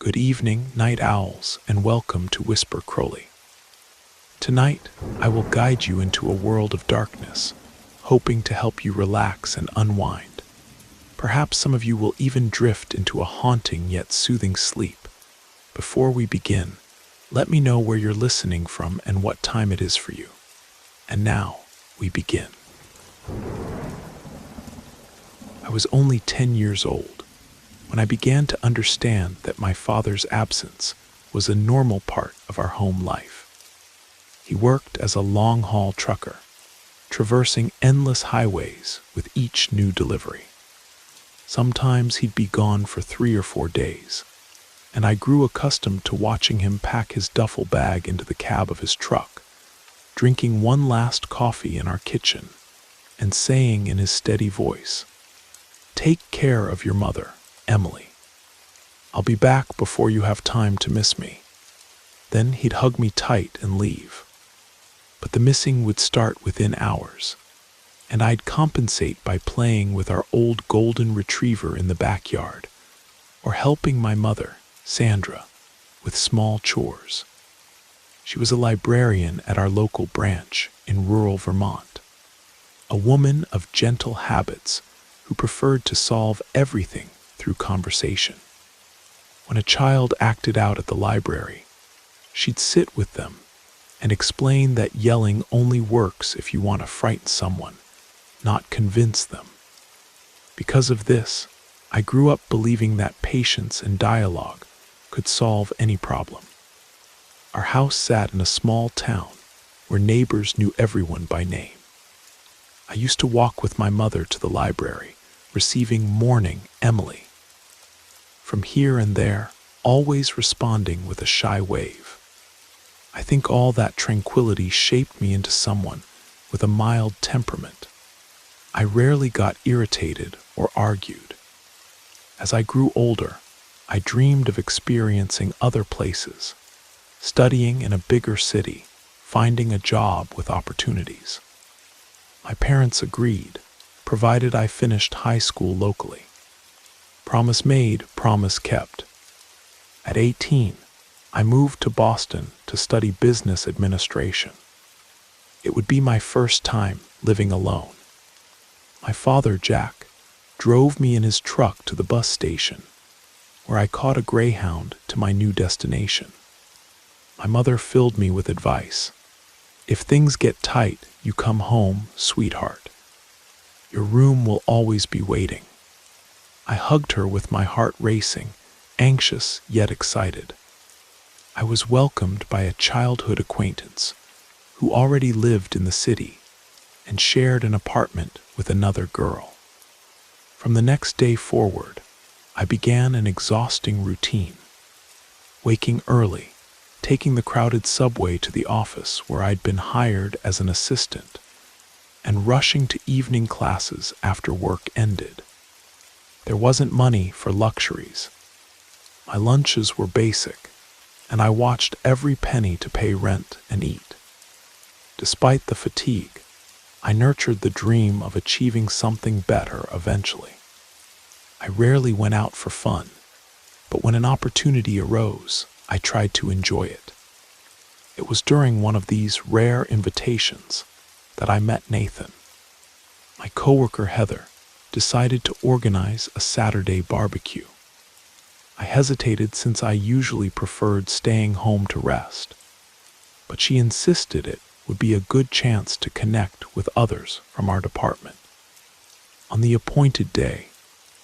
Good evening, night owls, and welcome to Whisper Crowley. Tonight, I will guide you into a world of darkness, hoping to help you relax and unwind. Perhaps some of you will even drift into a haunting yet soothing sleep. Before we begin, let me know where you're listening from and what time it is for you. And now, we begin. I was only 10 years old when I began to understand that my father's absence was a normal part of our home life. He worked as a long-haul trucker, traversing endless highways with each new delivery. Sometimes he'd be gone for 3 or 4 days, and I grew accustomed to watching him pack his duffel bag into the cab of his truck, drinking one last coffee in our kitchen, and saying in his steady voice, "Take care of your mother, Emily. I'll be back before you have time to miss me." Then he'd hug me tight and leave. But the missing would start within hours, and I'd compensate by playing with our old golden retriever in the backyard, or helping my mother, Sandra, with small chores. She was a librarian at our local branch in rural Vermont, a woman of gentle habits who preferred to solve everything through conversation. When a child acted out at the library, she'd sit with them and explain that yelling only works if you want to frighten someone, not convince them. Because of this, I grew up believing that patience and dialogue could solve any problem. Our house sat in a small town where neighbors knew everyone by name. I used to walk with my mother to the library, receiving "Morning, Emily" from here and there, always responding with a shy wave. I think all that tranquility shaped me into someone with a mild temperament. I rarely got irritated or argued. As I grew older, I dreamed of experiencing other places, studying in a bigger city, finding a job with opportunities. My parents agreed, provided I finished high school locally. Promise made, promise kept. At 18, I moved to Boston to study business administration. It would be my first time living alone. My father, Jack, drove me in his truck to the bus station, where I caught a Greyhound to my new destination. My mother filled me with advice. "If things get tight, you come home, sweetheart. Your room will always be waiting." I hugged her with my heart racing, anxious yet excited. I was welcomed by a childhood acquaintance who already lived in the city and shared an apartment with another girl. From the next day forward, I began an exhausting routine. Waking early, taking the crowded subway to the office where I'd been hired as an assistant, and rushing to evening classes after work ended. There wasn't money for luxuries. My lunches were basic, and I watched every penny to pay rent and eat. Despite the fatigue, I nurtured the dream of achieving something better eventually. I rarely went out for fun, but when an opportunity arose, I tried to enjoy it. It was during one of these rare invitations that I met Nathan. My coworker Heather decided to organize a Saturday barbecue. I hesitated since I usually preferred staying home to rest, but she insisted it would be a good chance to connect with others from our department. On the appointed day,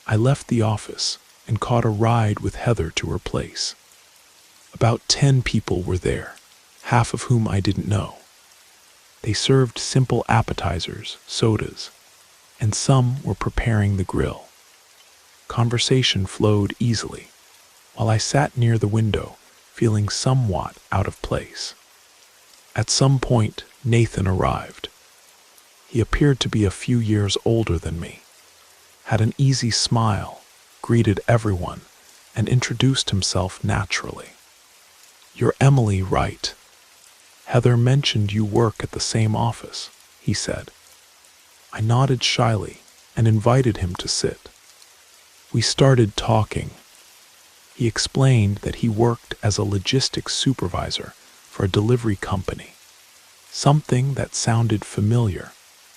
I left the office and caught a ride with Heather to her place. About 10 people were there, half of whom I didn't know. They served simple appetizers, sodas, and some were preparing the grill. Conversation flowed easily, while I sat near the window, feeling somewhat out of place. At some point, Nathan arrived. He appeared to be a few years older than me, had an easy smile, greeted everyone, and introduced himself naturally. "You're Emily, right? Heather mentioned you work at the same office," he said. I nodded shyly and invited him to sit. We started talking. He explained that he worked as a logistics supervisor for a delivery company, something that sounded familiar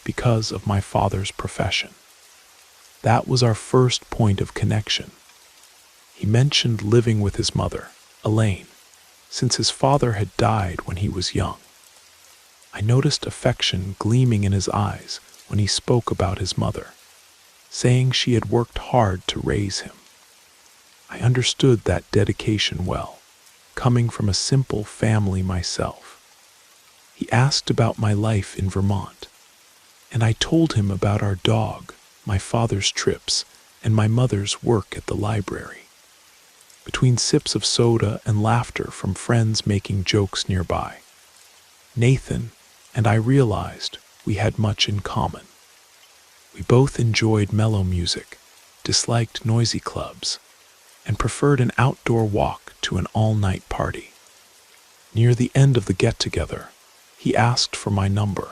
because of my father's profession. That was our first point of connection. He mentioned living with his mother, Elaine, since his father had died when he was young. I noticed affection gleaming in his eyes when he spoke about his mother, saying she had worked hard to raise him. I understood that dedication well, coming from a simple family myself. He asked about my life in Vermont, and I told him about our dog, my father's trips, and my mother's work at the library. Between sips of soda and laughter from friends making jokes nearby, Nathan and I realized we had much in common. We both enjoyed mellow music, disliked noisy clubs, and preferred an outdoor walk to an all-night party. Near the end of the get-together, he asked for my number.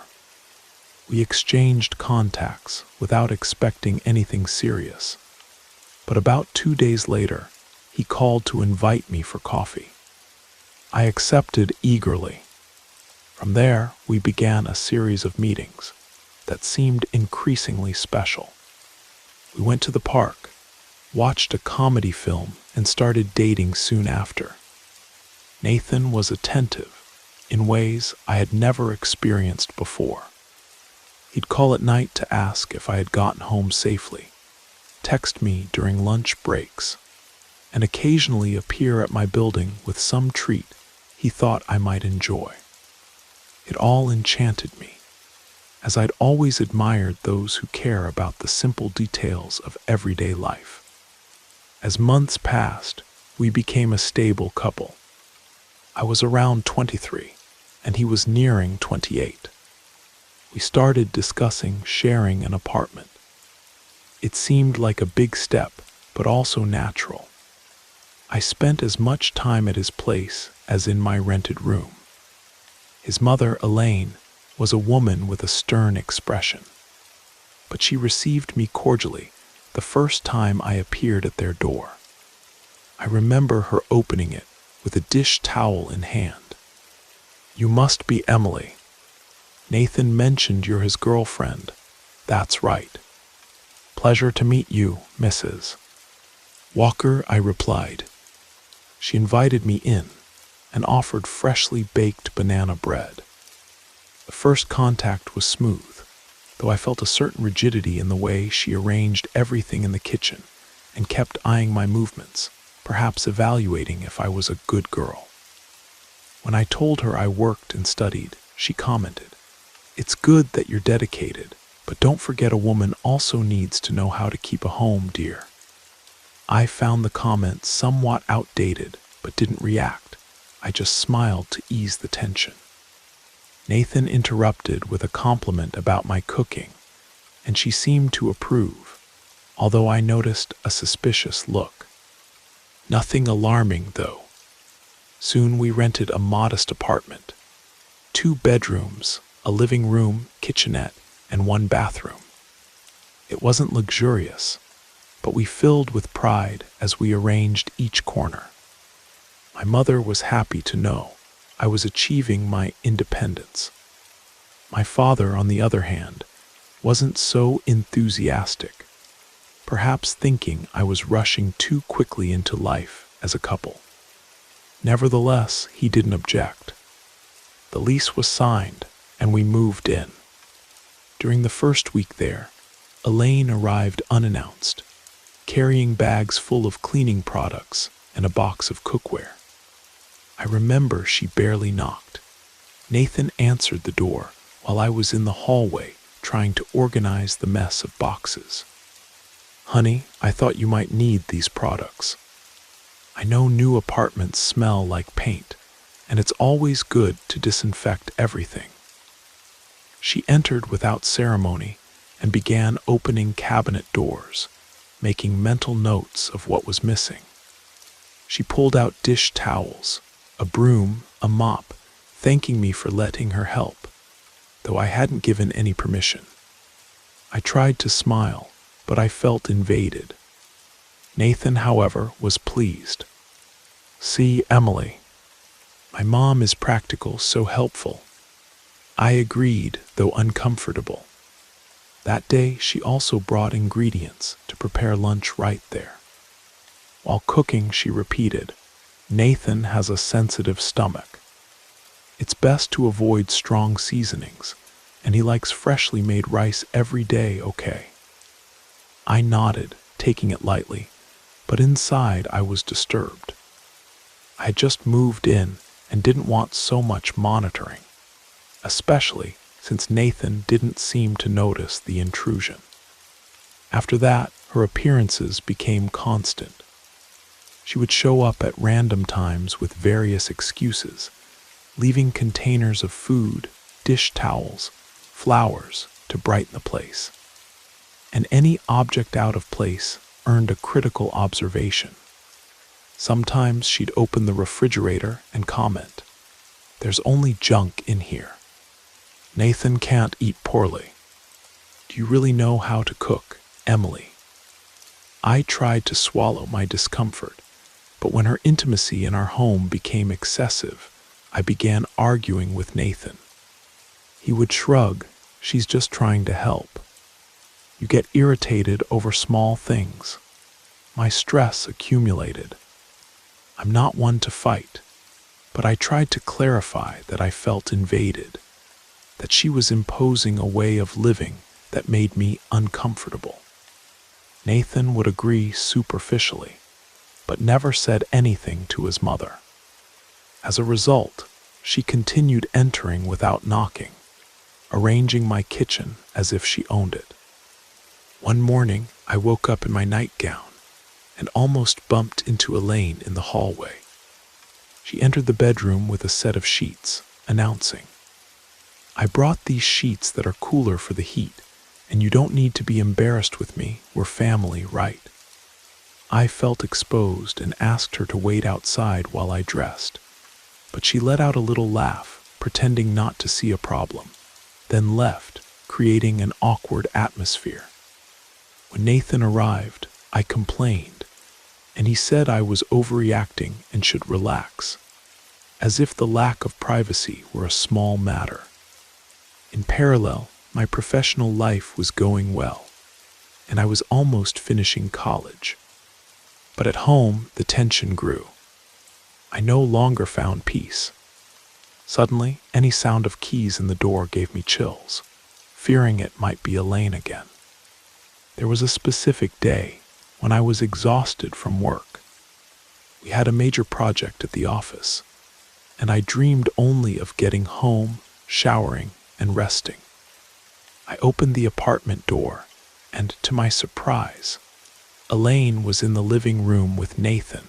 We exchanged contacts without expecting anything serious, but about 2 days later, he called to invite me for coffee. I accepted eagerly. From there, we began a series of meetings that seemed increasingly special. We went to the park, watched a comedy film, and started dating soon after. Nathan was attentive in ways I had never experienced before. He'd call at night to ask if I had gotten home safely, text me during lunch breaks, and occasionally appear at my building with some treat he thought I might enjoy. It all enchanted me, as I'd always admired those who care about the simple details of everyday life. As months passed, we became a stable couple. I was around 23, and he was nearing 28. We started discussing sharing an apartment. It seemed like a big step, but also natural. I spent as much time at his place as in my rented room. His mother, Elaine, was a woman with a stern expression, but she received me cordially the first time I appeared at their door. I remember her opening it with a dish towel in hand. "You must be Emily. Nathan mentioned you're his girlfriend." "That's right. Pleasure to meet you, Mrs. Walker," I replied. She invited me in and offered freshly baked banana bread. The first contact was smooth, though I felt a certain rigidity in the way she arranged everything in the kitchen and kept eyeing my movements, perhaps evaluating if I was a good girl. When I told her I worked and studied, she commented, "It's good that you're dedicated, but don't forget a woman also needs to know how to keep a home, dear." I found the comment somewhat outdated, but didn't react. I just smiled to ease the tension. Nathan interrupted with a compliment about my cooking, and she seemed to approve, although I noticed a suspicious look. Nothing alarming, though. Soon we rented a modest apartment, 2 bedrooms, a living room, kitchenette, and 1 bathroom. It wasn't luxurious, but we filled with pride as we arranged each corner. My mother was happy to know I was achieving my independence. My father, on the other hand, wasn't so enthusiastic, perhaps thinking I was rushing too quickly into life as a couple. Nevertheless, he didn't object. The lease was signed, and we moved in. During the first week there, Elaine arrived unannounced, carrying bags full of cleaning products and a box of cookware. I remember she barely knocked. Nathan answered the door while I was in the hallway trying to organize the mess of boxes. "Honey, I thought you might need these products. I know new apartments smell like paint, and it's always good to disinfect everything." She entered without ceremony and began opening cabinet doors, making mental notes of what was missing. She pulled out dish towels, a broom, a mop, thanking me for letting her help, though I hadn't given any permission. I tried to smile, but I felt invaded. Nathan, however, was pleased. See, Emily, my mom is practical, so helpful. I agreed, though uncomfortable. That day, she also brought ingredients to prepare lunch right there. While cooking, she repeated, Nathan has a sensitive stomach. It's best to avoid strong seasonings, and he likes freshly made rice every day, okay? I nodded, taking it lightly, but inside I was disturbed. I had just moved in and didn't want so much monitoring, especially since Nathan didn't seem to notice the intrusion. After that, her appearances became constant. She would show up at random times with various excuses, leaving containers of food, dish towels, flowers to brighten the place. And any object out of place earned a critical observation. Sometimes she'd open the refrigerator and comment, There's only junk in here. Nathan can't eat poorly. Do you really know how to cook, Emily? I tried to swallow my discomfort, but when her intimacy in our home became excessive, I began arguing with Nathan. He would shrug, she's just trying to help. You get irritated over small things. My stress accumulated. I'm not one to fight, but I tried to clarify that I felt invaded, that she was imposing a way of living that made me uncomfortable. Nathan would agree superficially, but never said anything to his mother. As a result, she continued entering without knocking, arranging my kitchen as if she owned it. One morning, I woke up in my nightgown and almost bumped into Elaine in the hallway. She entered the bedroom with a set of sheets, announcing, I brought these sheets that are cooler for the heat, and you don't need to be embarrassed with me, we're family, right? I felt exposed and asked her to wait outside while I dressed, but she let out a little laugh, pretending not to see a problem, then left, creating an awkward atmosphere. When Nathan arrived, I complained, and he said I was overreacting and should relax, as if the lack of privacy were a small matter. In parallel, my professional life was going well, and I was almost finishing college. But at home, the tension grew. I no longer found peace. Suddenly, any sound of keys in the door gave me chills, fearing it might be Elaine again. There was a specific day when I was exhausted from work. We had a major project at the office, and I dreamed only of getting home, showering, and resting. I opened the apartment door, and to my surprise, Elaine was in the living room with Nathan,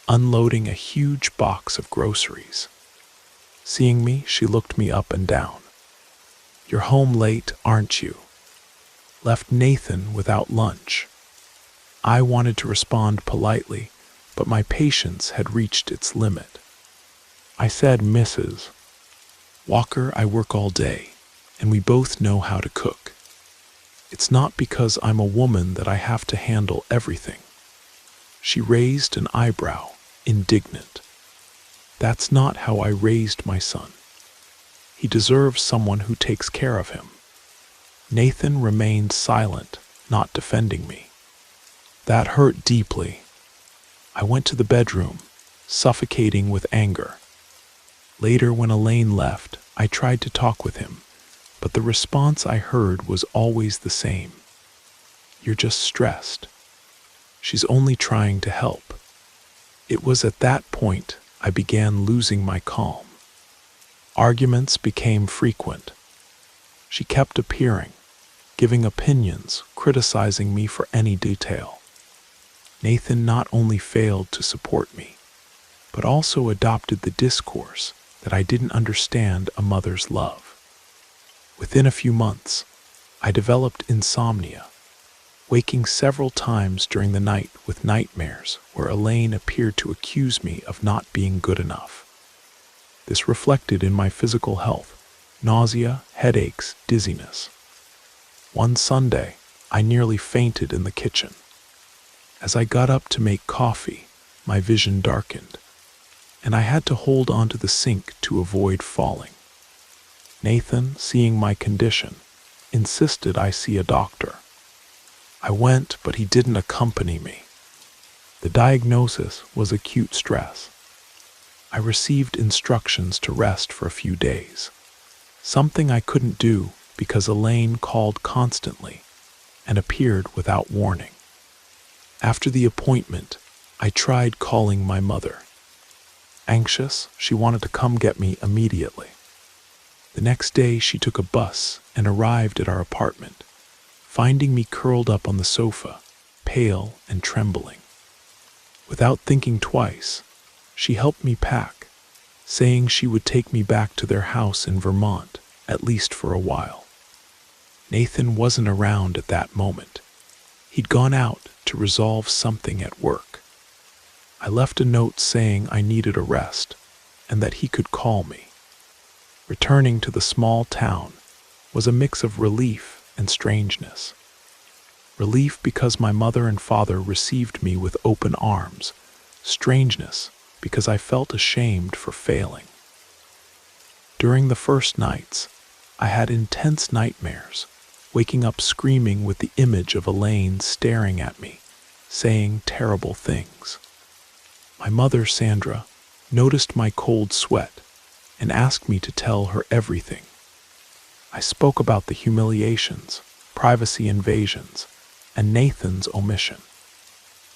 unloading a huge box of groceries. Seeing me, she looked me up and down. You're home late, aren't you? Left Nathan without lunch. I wanted to respond politely, but my patience had reached its limit. I said, Mrs. Walker, I work all day, and we both know how to cook. It's not because I'm a woman that I have to handle everything. She raised an eyebrow, indignant. That's not how I raised my son. He deserves someone who takes care of him. Nathan remained silent, not defending me. That hurt deeply. I went to the bedroom, suffocating with anger. Later, when Elaine left, I tried to talk with him, but the response I heard was always the same. You're just stressed. She's only trying to help. It was at that point I began losing my calm. Arguments became frequent. She kept appearing, giving opinions, criticizing me for any detail. Nathan not only failed to support me, but also adopted the discourse that I didn't understand a mother's love. Within a few months, I developed insomnia, waking several times during the night with nightmares where Elaine appeared to accuse me of not being good enough. This reflected in my physical health, nausea, headaches, dizziness. One Sunday, I nearly fainted in the kitchen. As I got up to make coffee, my vision darkened, and I had to hold onto the sink to avoid falling. Nathan, seeing my condition, insisted I see a doctor. I went, but he didn't accompany me. The diagnosis was acute stress. I received instructions to rest for a few days, something I couldn't do because Elaine called constantly and appeared without warning. After the appointment, I tried calling my mother. Anxious, she wanted to come get me immediately. The next day, she took a bus and arrived at our apartment, finding me curled up on the sofa, pale and trembling. Without thinking twice, she helped me pack, saying she would take me back to their house in Vermont, at least for a while. Nathan wasn't around at that moment. He'd gone out to resolve something at work. I left a note saying I needed a rest and that he could call me. Returning to the small town was a mix of relief and strangeness. Relief because my mother and father received me with open arms. Strangeness because I felt ashamed for failing. During the first nights, I had intense nightmares, waking up screaming with the image of Elaine staring at me, saying terrible things. My mother, Sandra, noticed my cold sweat and asked me to tell her everything. I spoke about the humiliations, privacy invasions, and Nathan's omission.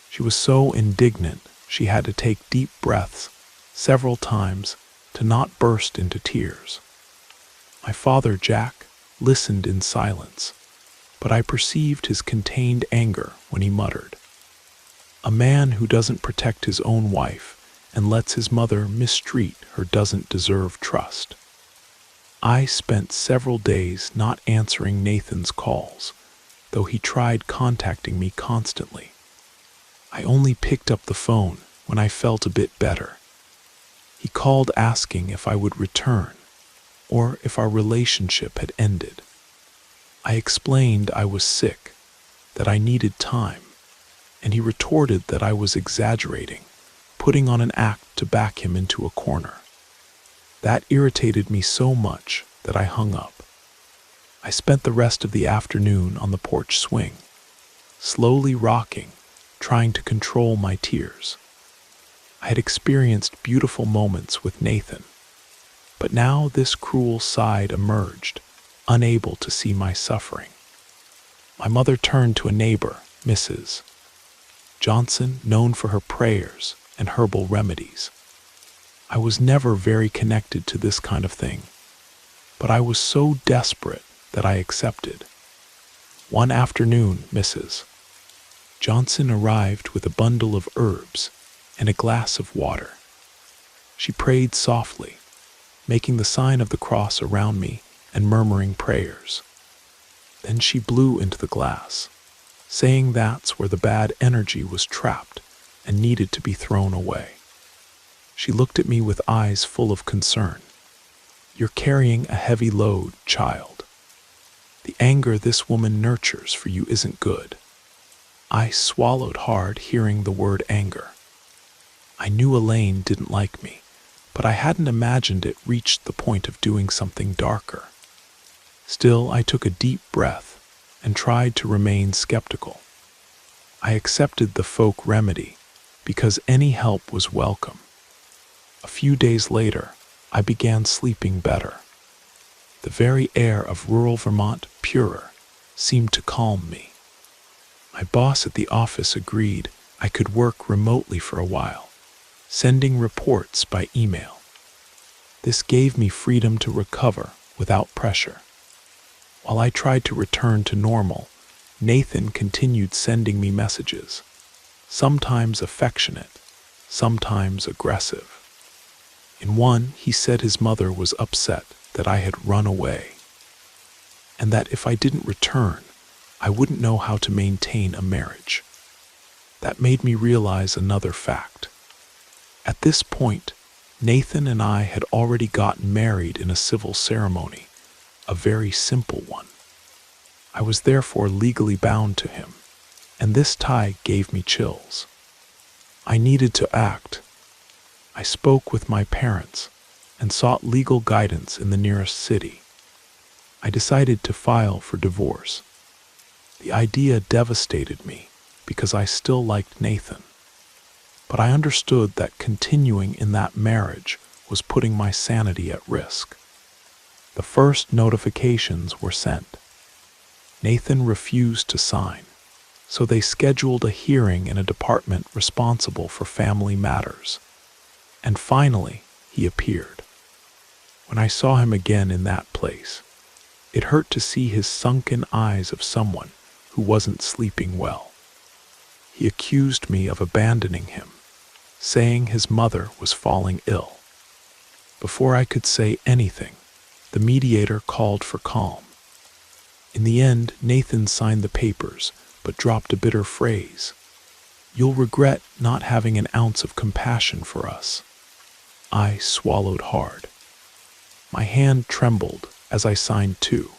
She was so indignant she had to take deep breaths several times to not burst into tears. My father, Jack, listened in silence, but I perceived his contained anger when he muttered, "A man who doesn't protect his own wife and lets his mother mistreat her doesn't deserve trust." I spent several days not answering Nathan's calls, though he tried contacting me constantly. I only picked up the phone when I felt a bit better. He called asking if I would return, or if our relationship had ended. I explained I was sick, that I needed time, and he retorted that I was exaggerating, putting on an act to back him into a corner. That irritated me so much that I hung up. I spent the rest of the afternoon on the porch swing, slowly rocking, trying to control my tears. I had experienced beautiful moments with Nathan, but now this cruel side emerged, unable to see my suffering. My mother turned to a neighbor, Mrs. Johnson, known for her prayers and herbal remedies. I was never very connected to this kind of thing, but I was so desperate that I accepted. One afternoon, Mrs. Johnson arrived with a bundle of herbs and a glass of water. She prayed softly, making the sign of the cross around me and murmuring prayers. Then she blew into the glass, saying that's where the bad energy was trapped and needed to be thrown away. She looked at me with eyes full of concern. "You're carrying a heavy load, child. The anger this woman nurtures for you isn't good." I swallowed hard hearing the word anger. I knew Elaine didn't like me, but I hadn't imagined it reached the point of doing something darker. Still, I took a deep breath and tried to remain skeptical. I accepted the folk remedy because any help was welcome. A few days later, I began sleeping better. The very air of rural Vermont, purer, seemed to calm me. My boss at the office agreed I could work remotely for a while, sending reports by email. This gave me freedom to recover without pressure. While I tried to return to normal, Nathan continued sending me messages, sometimes affectionate, sometimes aggressive. In one, he said his mother was upset that I had run away, and that if I didn't return, I wouldn't know how to maintain a marriage. That made me realize another fact. At this point, Nathan and I had already gotten married in a civil ceremony, a very simple one. I was therefore legally bound to him, and this tie gave me chills. I needed to act. I spoke with my parents and sought legal guidance in the nearest city. I decided to file for divorce. The idea devastated me because I still liked Nathan, but I understood that continuing in that marriage was putting my sanity at risk. The first notifications were sent. Nathan refused to sign, so they scheduled a hearing in a department responsible for family matters. And finally, he appeared. When I saw him again in that place, it hurt to see his sunken eyes of someone who wasn't sleeping well. He accused me of abandoning him, saying his mother was falling ill. Before I could say anything, the mediator called for calm. In the end, Nathan signed the papers, but dropped a bitter phrase. "You'll regret not having an ounce of compassion for us." I swallowed hard. My hand trembled as I signed too.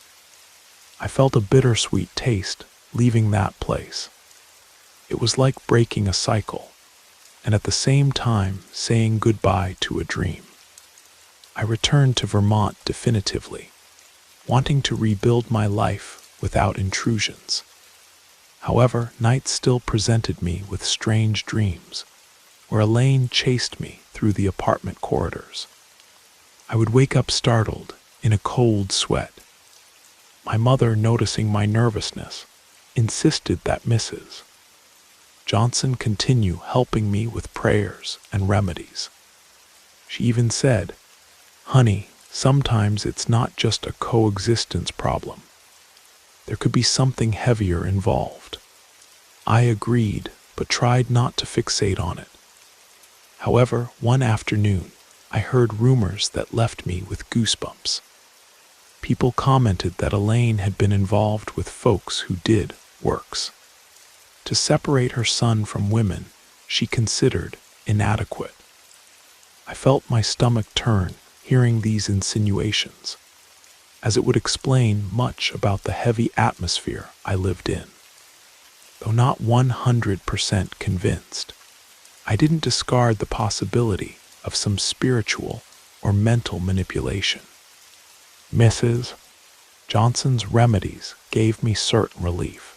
I felt a bittersweet taste leaving that place. It was like breaking a cycle, and at the same time saying goodbye to a dream. I returned to Vermont definitively, wanting to rebuild my life without intrusions. However, nights still presented me with strange dreams, where Elaine chased me through the apartment corridors. I would wake up startled, in a cold sweat. My mother, noticing my nervousness, insisted that Mrs. Johnson continue helping me with prayers and remedies. She even said, "Honey, sometimes it's not just a coexistence problem. There could be something heavier involved." I agreed, but tried not to fixate on it. However, one afternoon, I heard rumors that left me with goosebumps. People commented that Elaine had been involved with folks who did works. To separate her son from women, she considered inadequate. I felt my stomach turn hearing these insinuations, as it would explain much about the heavy atmosphere I lived in. Though not 100% convinced, I didn't discard the possibility of some spiritual or mental manipulation. Mrs. Johnson's remedies gave me certain relief.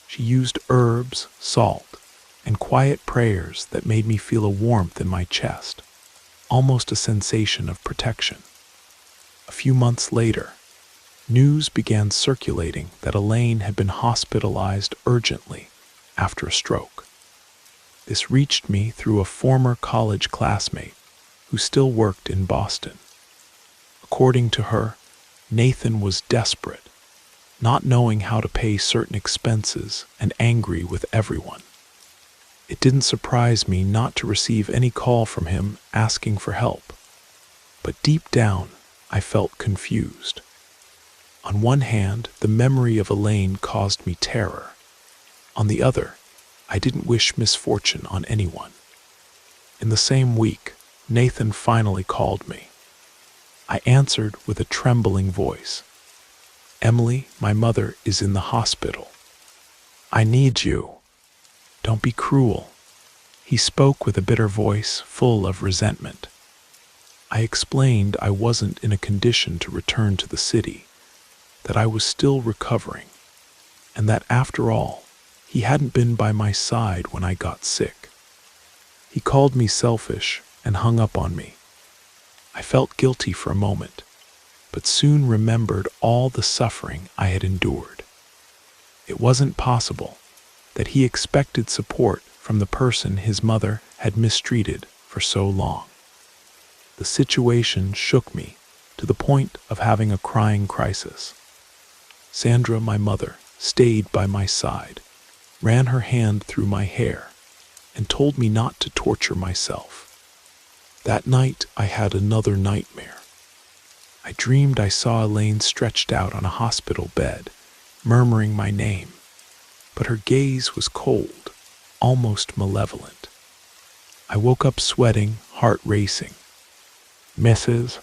She used herbs, salt, and quiet prayers that made me feel a warmth in my chest, almost a sensation of protection. A few months later, news began circulating that Elaine had been hospitalized urgently after a stroke. This reached me through a former college classmate who still worked in Boston. According to her, Nathan was desperate, not knowing how to pay certain expenses and angry with everyone. It didn't surprise me not to receive any call from him asking for help, but deep down, I felt confused. On one hand, the memory of Elaine caused me terror. On the other, I didn't wish misfortune on anyone. In the same week, Nathan finally called me. I answered with a trembling voice. "Emily, my mother is in the hospital. I need you. Don't be cruel." He spoke with a bitter voice full of resentment. I explained I wasn't in a condition to return to the city, that I was still recovering, and that after all, he hadn't been by my side when I got sick. He called me selfish and hung up on me. I felt guilty for a moment, but soon remembered all the suffering I had endured. It wasn't possible that he expected support from the person his mother had mistreated for so long. The situation shook me to the point of having a crying crisis. Sandra, my mother, stayed by my side, ran her hand through my hair, and told me not to torture myself. That night, I had another nightmare. I dreamed I saw Elaine stretched out on a hospital bed, murmuring my name, but her gaze was cold, almost malevolent. I woke up sweating, heart racing. Mrs.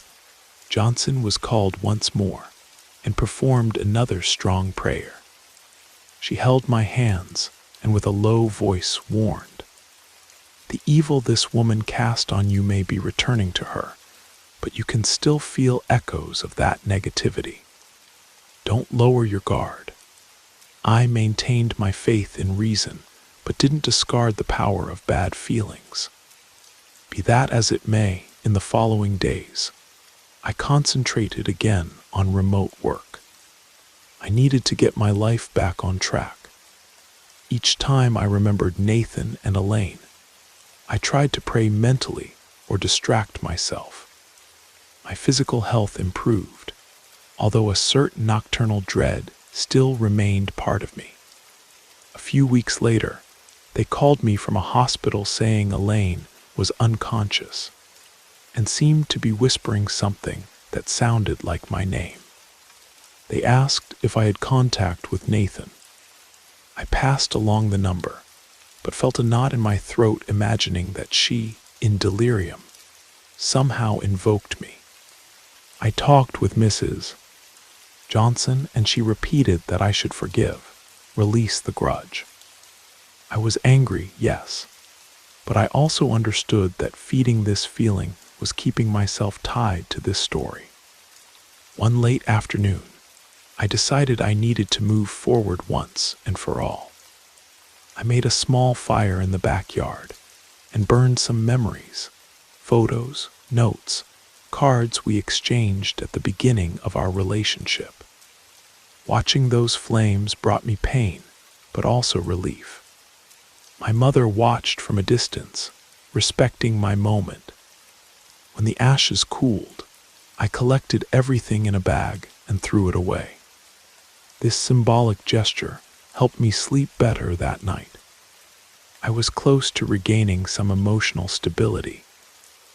Johnson was called once more and performed another strong prayer. She held my hands and with a low voice warned, The evil this woman cast on you may be returning to her, but you can still feel echoes of that negativity. Don't lower your guard. I maintained my faith in reason, but didn't discard the power of bad feelings. Be that as it may, in the following days, I concentrated again on remote work. I needed to get my life back on track. Each time I remembered Nathan and Elaine, I tried to pray mentally or distract myself. My physical health improved, although a certain nocturnal dread still remained part of me. A few weeks later, they called me from a hospital saying Elaine was unconscious and seemed to be whispering something that sounded like my name. They asked if I had contact with Nathan. I passed along the number, but felt a knot in my throat imagining that she, in delirium, somehow invoked me. I talked with Mrs. Johnson, and she repeated that I should forgive, release the grudge. I was angry, yes, but I also understood that feeding this feeling was keeping myself tied to this story. One late afternoon, I decided I needed to move forward once and for all. I made a small fire in the backyard and burned some memories, photos, notes, cards we exchanged at the beginning of our relationship. Watching those flames brought me pain, but also relief. My mother watched from a distance, respecting my moment. When the ashes cooled, I collected everything in a bag and threw it away. This symbolic gesture helped me sleep better that night. I was close to regaining some emotional stability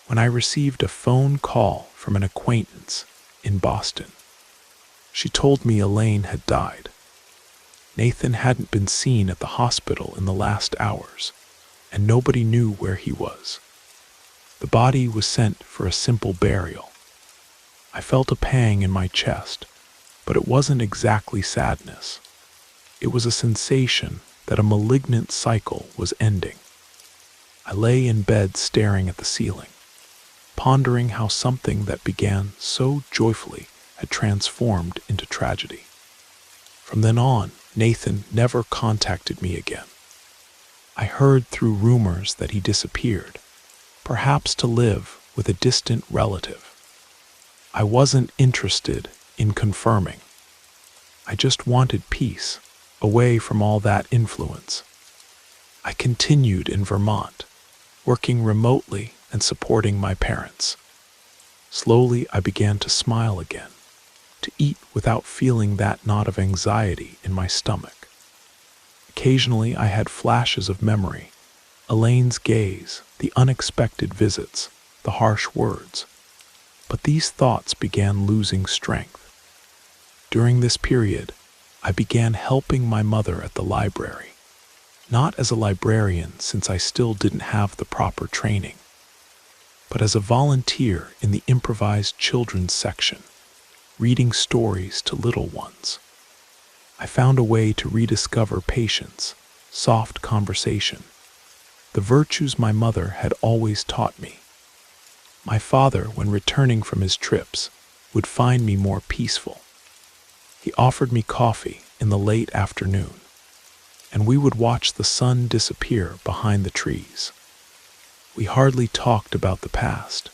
when I received a phone call from an acquaintance in Boston. She told me Elaine had died. Nathan hadn't been seen at the hospital in the last hours, and nobody knew where he was. The body was sent for a simple burial. I felt a pang in my chest, but it wasn't exactly sadness. It was a sensation that a malignant cycle was ending. I lay in bed staring at the ceiling, pondering how something that began so joyfully had transformed into tragedy. From then on, Nathan never contacted me again. I heard through rumors that he disappeared, perhaps to live with a distant relative. I wasn't interested in confirming. I just wanted peace, away from all that influence. I continued in Vermont, working remotely and supporting my parents. Slowly, I began to smile again, to eat without feeling that knot of anxiety in my stomach. Occasionally, I had flashes of memory, Elaine's gaze, the unexpected visits, the harsh words. But these thoughts began losing strength. During this period, I began helping my mother at the library, not as a librarian since I still didn't have the proper training, but as a volunteer in the improvised children's section, reading stories to little ones. I found a way to rediscover patience, soft conversation, the virtues my mother had always taught me. My father, when returning from his trips, would find me more peaceful. He offered me coffee in the late afternoon, and we would watch the sun disappear behind the trees. We hardly talked about the past,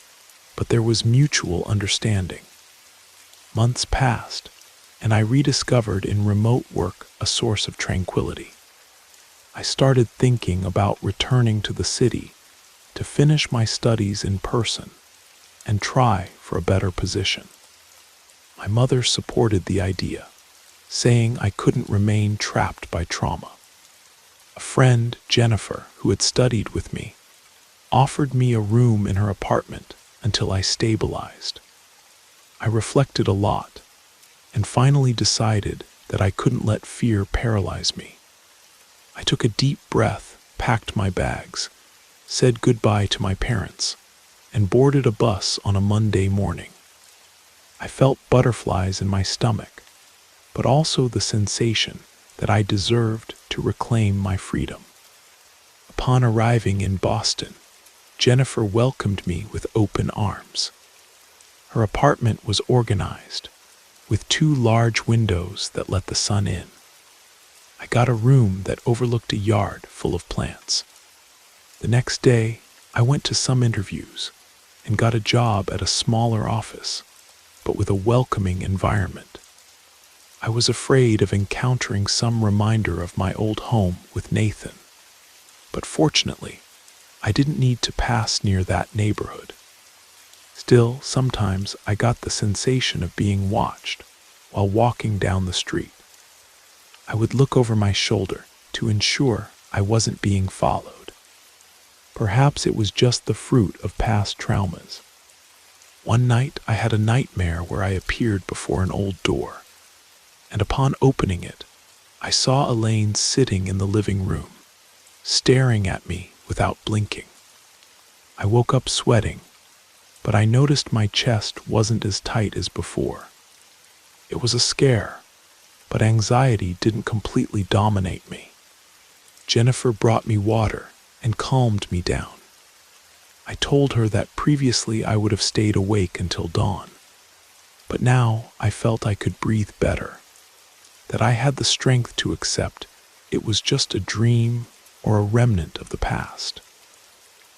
but there was mutual understanding. Months passed, and I rediscovered in remote work a source of tranquility. I started thinking about returning to the city to finish my studies in person and try for a better position. My mother supported the idea, saying I couldn't remain trapped by trauma. A friend, Jennifer, who had studied with me, offered me a room in her apartment until I stabilized. I reflected a lot and finally decided that I couldn't let fear paralyze me. I took a deep breath, packed my bags, said goodbye to my parents, and boarded a bus on a Monday morning. I felt butterflies in my stomach, but also the sensation that I deserved to reclaim my freedom. A Upon arriving in Boston, Jennifer welcomed me with open arms. Her apartment was organized, with 2 large windows that let the sun in. I got a room that overlooked a yard full of plants. The next day, I went to some interviews and got a job at a smaller office, but with a welcoming environment. I was afraid of encountering some reminder of my old home with Nathan, but fortunately, I didn't need to pass near that neighborhood. Still, sometimes I got the sensation of being watched while walking down the street. I would look over my shoulder to ensure I wasn't being followed. Perhaps it was just the fruit of past traumas. One night I had a nightmare where I appeared before an old door, and upon opening it, I saw Elaine sitting in the living room, staring at me without blinking. I woke up sweating, but I noticed my chest wasn't as tight as before. It was a scare, but anxiety didn't completely dominate me. Jennifer brought me water and calmed me down. I told her that previously I would have stayed awake until dawn, but now I felt I could breathe better, that I had the strength to accept it was just a dream or a remnant of the past.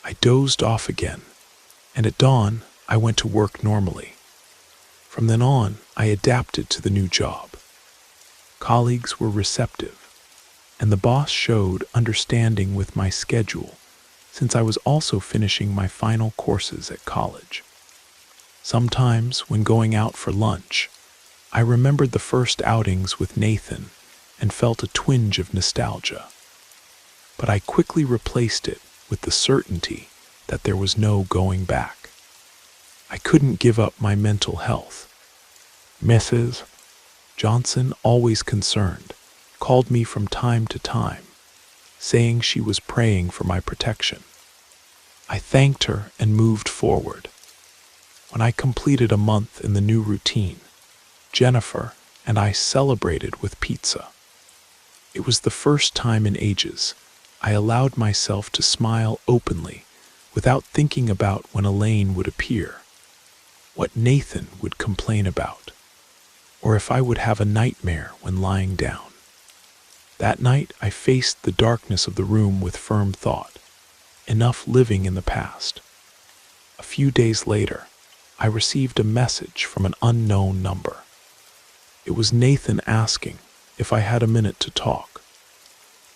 I dozed off again, and at dawn I went to work normally. From then on, I adapted to the new job. Colleagues were receptive, and the boss showed understanding with my schedule, since I was also finishing my final courses at college. Sometimes, when going out for lunch, I remembered the first outings with Nathan and felt a twinge of nostalgia. But I quickly replaced it with the certainty that there was no going back. I couldn't give up my mental health. Mrs. Johnson, always concerned, called me from time to time, saying she was praying for my protection. I thanked her and moved forward. When I completed a month in the new routine, Jennifer and I celebrated with pizza. It was the first time in ages I allowed myself to smile openly without thinking about when Elaine would appear, what Nathan would complain about, or if I would have a nightmare when lying down. That night I faced the darkness of the room with firm thought, enough living in the past. A few days later, I received a message from an unknown number. It was Nathan asking if I had a minute to talk.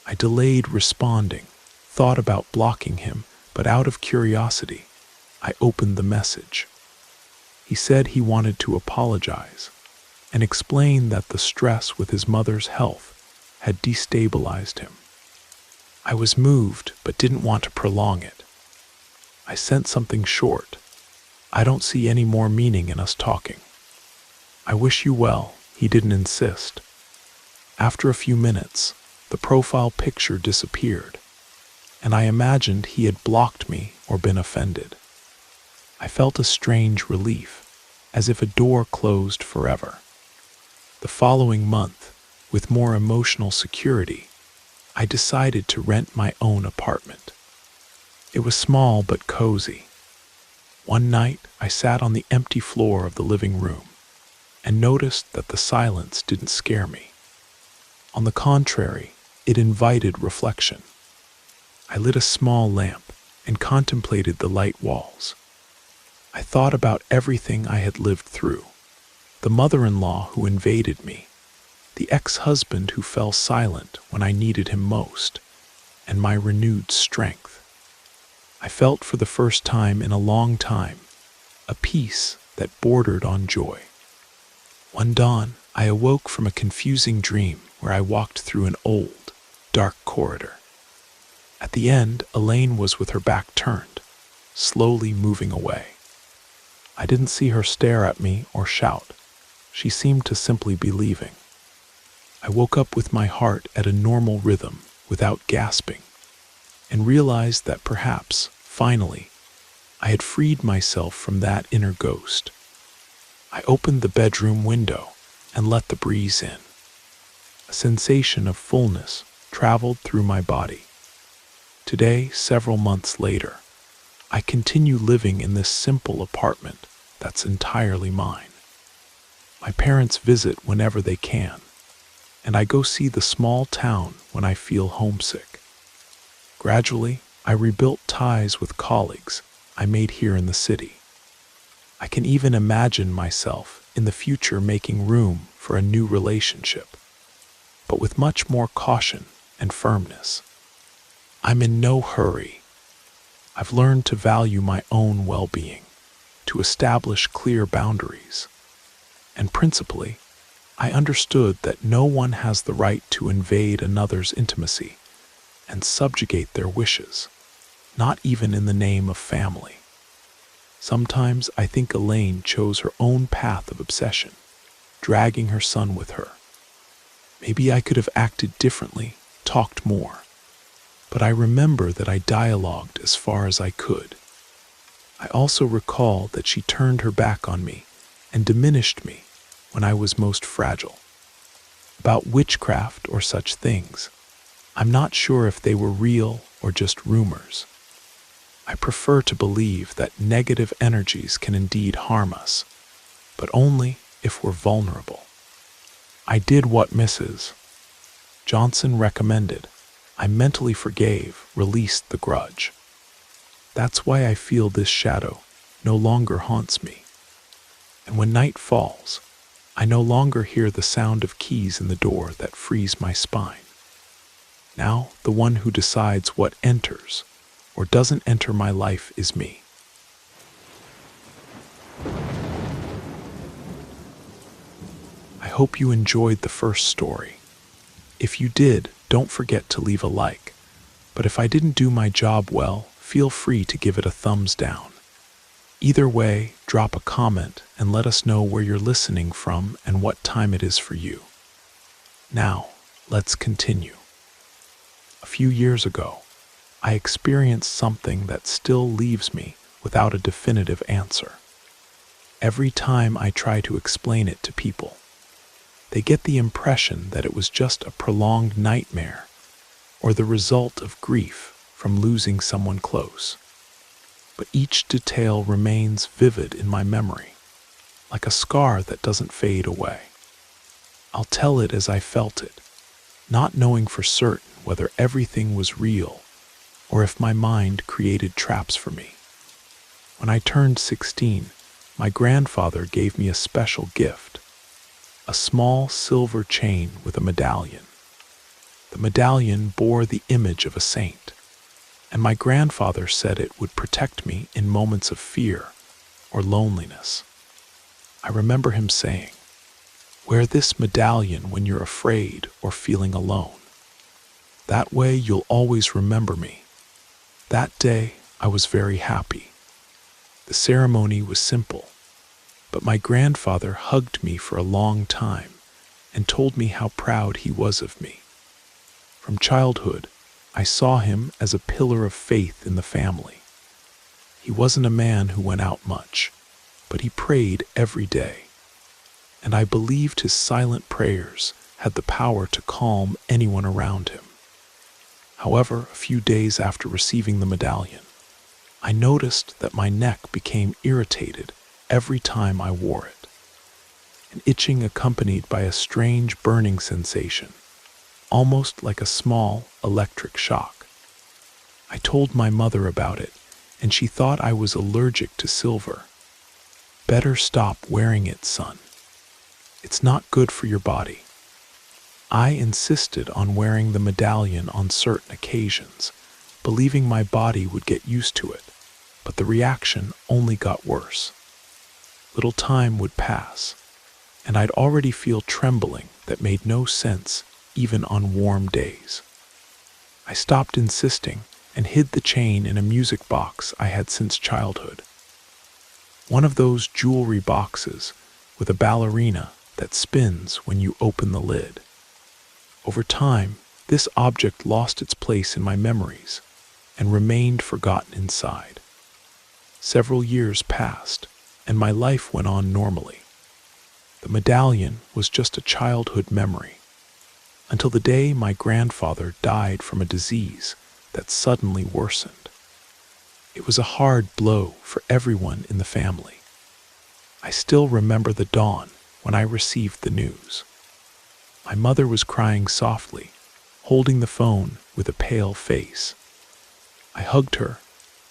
I delayed responding, thought about blocking him, but out of curiosity, I opened the message. He said he wanted to apologize and explain that the stress with his mother's health had destabilized him. I was moved but didn't want to prolong it. I sent something short. I don't see any more meaning in us talking. I wish you well, he didn't insist. After a few minutes, the profile picture disappeared, and I imagined he had blocked me or been offended. I felt a strange relief, as if a door closed forever. The following month, with more emotional security, I decided to rent my own apartment. It was small but cozy. One night, I sat on the empty floor of the living room and noticed that the silence didn't scare me. On the contrary, it invited reflection. I lit a small lamp and contemplated the light walls. I thought about everything I had lived through, the mother-in-law who invaded me, the ex-husband who fell silent when I needed him most, and my renewed strength. I felt for the first time in a long time a peace that bordered on joy. One dawn, I awoke from a confusing dream where I walked through an old, dark corridor. At the end, Elaine was with her back turned, slowly moving away. I didn't see her stare at me or shout. She seemed to simply be leaving. I woke up with my heart at a normal rhythm without gasping, and realized that perhaps, finally, I had freed myself from that inner ghost. I opened the bedroom window and let the breeze in. A sensation of fullness traveled through my body. Today, several months later, I continue living in this simple apartment that's entirely mine. My parents visit whenever they can, and I go see the small town when I feel homesick. Gradually, I rebuilt ties with colleagues I made here in the city. I can even imagine myself in the future making room for a new relationship, but with much more caution and firmness. I'm in no hurry. I've learned to value my own well-being, to establish clear boundaries, and principally, I understood that no one has the right to invade another's intimacy and subjugate their wishes, not even in the name of family. Sometimes I think Elaine chose her own path of obsession, dragging her son with her. Maybe I could have acted differently, talked more, but I remember that I dialogued as far as I could. I also recall that she turned her back on me and diminished me when I was most fragile. About witchcraft or such things, I'm not sure if they were real or just rumors. I prefer to believe that negative energies can indeed harm us, but only if we're vulnerable. I did what Mrs. Johnson recommended. I mentally forgave, released the grudge. That's why I feel this shadow no longer haunts me. And when night falls, I no longer hear the sound of keys in the door that freeze my spine. Now, the one who decides what enters or doesn't enter my life is me. I hope you enjoyed the first story. If you did, don't forget to leave a like. But if I didn't do my job well, feel free to give it a thumbs down. Either way, drop a comment and let us know where you're listening from and what time it is for you. Now, let's continue. A few years ago, I experienced something that still leaves me without a definitive answer. Every time I try to explain it to people, they get the impression that it was just a prolonged nightmare or the result of grief from losing someone close. But each detail remains vivid in my memory, like a scar that doesn't fade away. I'll tell it as I felt it, not knowing for certain whether everything was real or if my mind created traps for me. When I turned 16, my grandfather gave me a special gift, a small silver chain with a medallion. The medallion bore the image of a saint, and my grandfather said it would protect me in moments of fear or loneliness. I remember him saying, "Wear this medallion when you're afraid or feeling alone. That way you'll always remember me." That day, I was very happy. The ceremony was simple, but my grandfather hugged me for a long time and told me how proud he was of me. From childhood, I saw him as a pillar of faith in the family. He wasn't a man who went out much, but he prayed every day, and I believed his silent prayers had the power to calm anyone around him. However, a few days after receiving the medallion, I noticed that my neck became irritated every time I wore it, an itching accompanied by a strange burning sensation, almost like a small electric shock. I told my mother about it, and she thought I was allergic to silver. "Better stop wearing it, son. It's not good for your body." I insisted on wearing the medallion on certain occasions, believing my body would get used to it, but the reaction only got worse. Little time would pass, and I'd already feel trembling that made no sense even on warm days. I stopped insisting and hid the chain in a music box I had since childhood. One of those jewelry boxes with a ballerina that spins when you open the lid. Over time, this object lost its place in my memories and remained forgotten inside. Several years passed, and my life went on normally. The medallion was just a childhood memory, until the day my grandfather died from a disease that suddenly worsened. It was a hard blow for everyone in the family. I still remember the dawn when I received the news. My mother was crying softly, holding the phone with a pale face. I hugged her,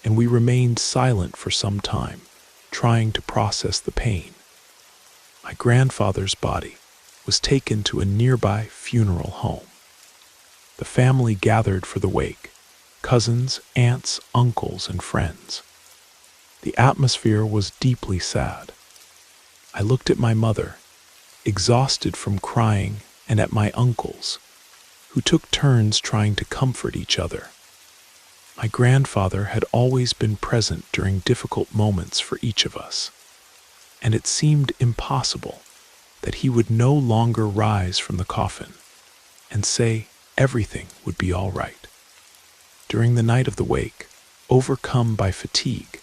and we remained silent for some time, trying to process the pain. My grandfather's body was taken to a nearby funeral home. The family gathered for the wake, cousins, aunts, uncles, and friends. The atmosphere was deeply sad. I looked at my mother, exhausted from crying, and at my uncles, who took turns trying to comfort each other. My grandfather had always been present during difficult moments for each of us, and it seemed impossible that he would no longer rise from the coffin and say everything would be all right. During the night of the wake, overcome by fatigue,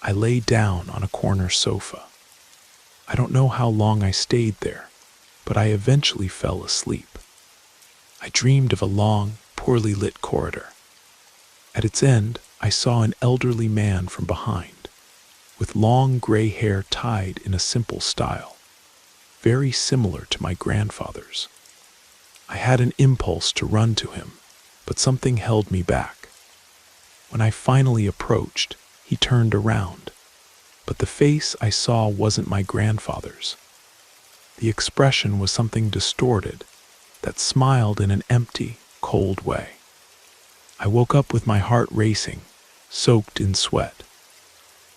I lay down on a corner sofa. I don't know how long I stayed there, but I eventually fell asleep. I dreamed of a long, poorly lit corridor. At its end, I saw an elderly man from behind, with long gray hair tied in a simple style, very similar to my grandfather's. I had an impulse to run to him, but something held me back. When I finally approached, he turned around, but the face I saw wasn't my grandfather's. The expression was something distorted that smiled in an empty, cold way. I woke up with my heart racing, soaked in sweat.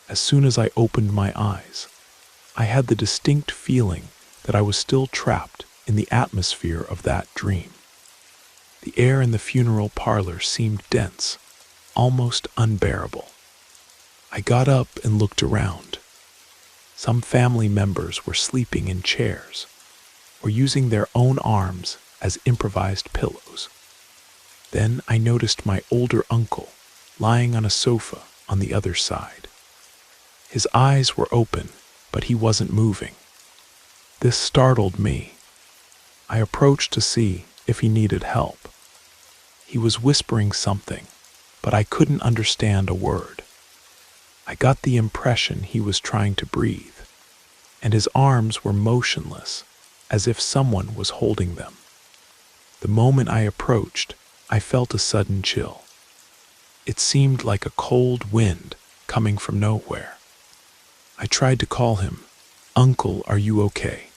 As soon as I opened my eyes, I had the distinct feeling that I was still trapped in the atmosphere of that dream. The air in the funeral parlor seemed dense, almost unbearable. I got up and looked around. Some family members were sleeping in chairs or using their own arms as improvised pillows. Then I noticed my older uncle lying on a sofa on the other side. His eyes were open, but he wasn't moving. This startled me. I approached to see if he needed help. He was whispering something, but I couldn't understand a word. I got the impression he was trying to breathe, and his arms were motionless, as if someone was holding them. The moment I approached, I felt a sudden chill. It seemed like a cold wind coming from nowhere. I tried to call him, "Uncle, are you okay?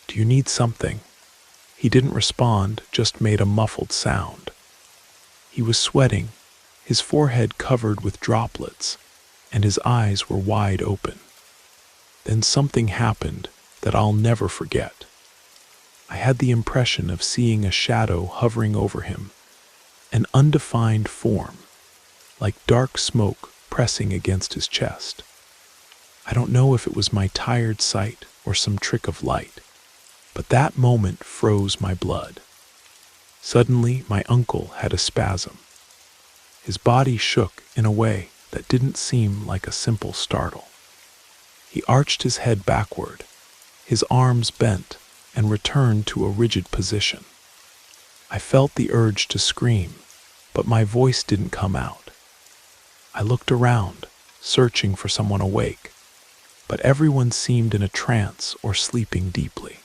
Do you need something?" He didn't respond, just made a muffled sound. He was sweating, his forehead covered with droplets, and his eyes were wide open. Then something happened that I'll never forget. I had the impression of seeing a shadow hovering over him, an undefined form, like dark smoke pressing against his chest. I don't know if it was my tired sight or some trick of light, but that moment froze my blood. Suddenly, my uncle had a spasm. His body shook in a way that didn't seem like a simple startle. He arched his head backward, his arms bent, and returned to a rigid position. I felt the urge to scream, but my voice didn't come out. I looked around, searching for someone awake, but everyone seemed in a trance or sleeping deeply.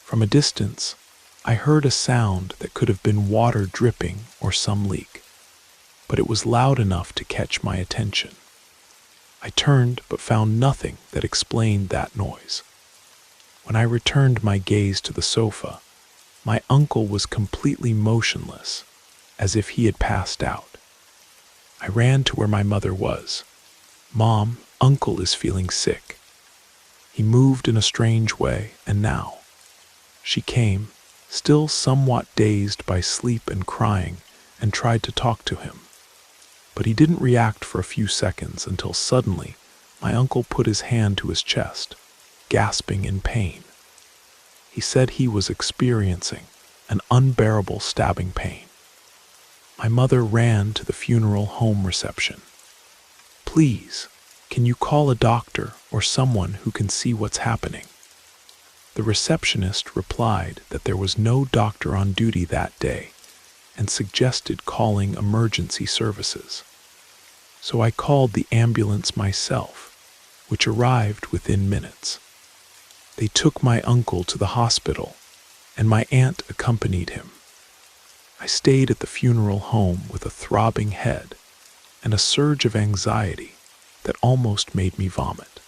From a distance, I heard a sound that could have been water dripping or some leak, but it was loud enough to catch my attention. I turned but found nothing that explained that noise. When I returned my gaze to the sofa, my uncle was completely motionless, as if he had passed out. I ran to where my mother was. "Mom, Uncle is feeling sick." He moved in a strange way, and now. She came, still somewhat dazed by sleep and crying, and tried to talk to him. But he didn't react for a few seconds until suddenly my uncle put his hand to his chest, gasping in pain. He said he was experiencing an unbearable stabbing pain. My mother ran to the funeral home reception. "Please, can you call a doctor or someone who can see what's happening?" The receptionist replied that there was no doctor on duty that day, and suggested calling emergency services. So I called the ambulance myself, which arrived within minutes. They took my uncle to the hospital, and my aunt accompanied him. I stayed at the funeral home with a throbbing head and a surge of anxiety that almost made me vomit.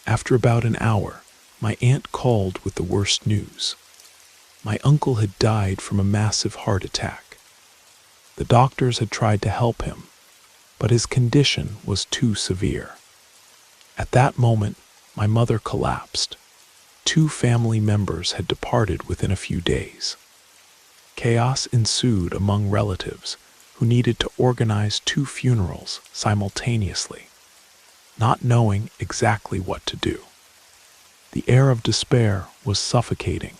After about an hour, my aunt called with the worst news. My uncle had died from a massive heart attack. The doctors had tried to help him, but his condition was too severe. At that moment, my mother collapsed. 2 family members had departed within a few days. Chaos ensued among relatives who needed to organize 2 funerals simultaneously, not knowing exactly what to do. The air of despair was suffocating.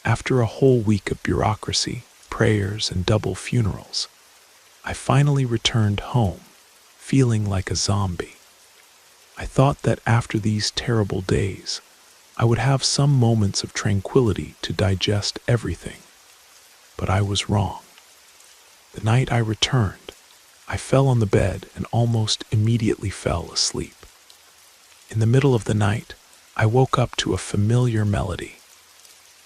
After a whole week of bureaucracy, prayers, and double funerals, I finally returned home, feeling like a zombie. I thought that after these terrible days, I would have some moments of tranquility to digest everything. But I was wrong. The night I returned, I fell on the bed and almost immediately fell asleep. In the middle of the night, I woke up to a familiar melody.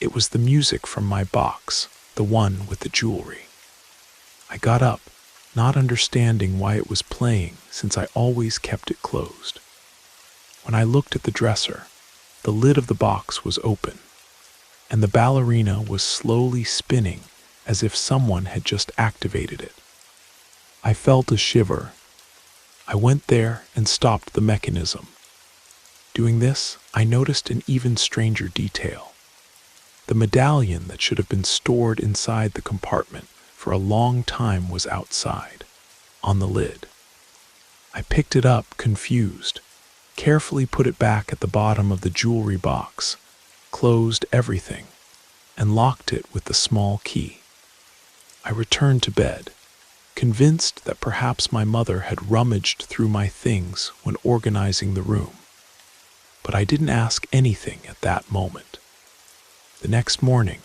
It was the music from my box, the one with the jewelry. I got up, not understanding why it was playing since I always kept it closed. When I looked at the dresser, the lid of the box was open, and the ballerina was slowly spinning as if someone had just activated it. I felt a shiver. I went there and stopped the mechanism. Doing this, I noticed an even stranger detail. The medallion that should have been stored inside the compartment for a long time was outside, on the lid. I picked it up, confused, carefully put it back at the bottom of the jewelry box, closed everything, and locked it with the small key. I returned to bed, convinced that perhaps my mother had rummaged through my things when organizing the room. But I didn't ask anything at that moment. The next morning,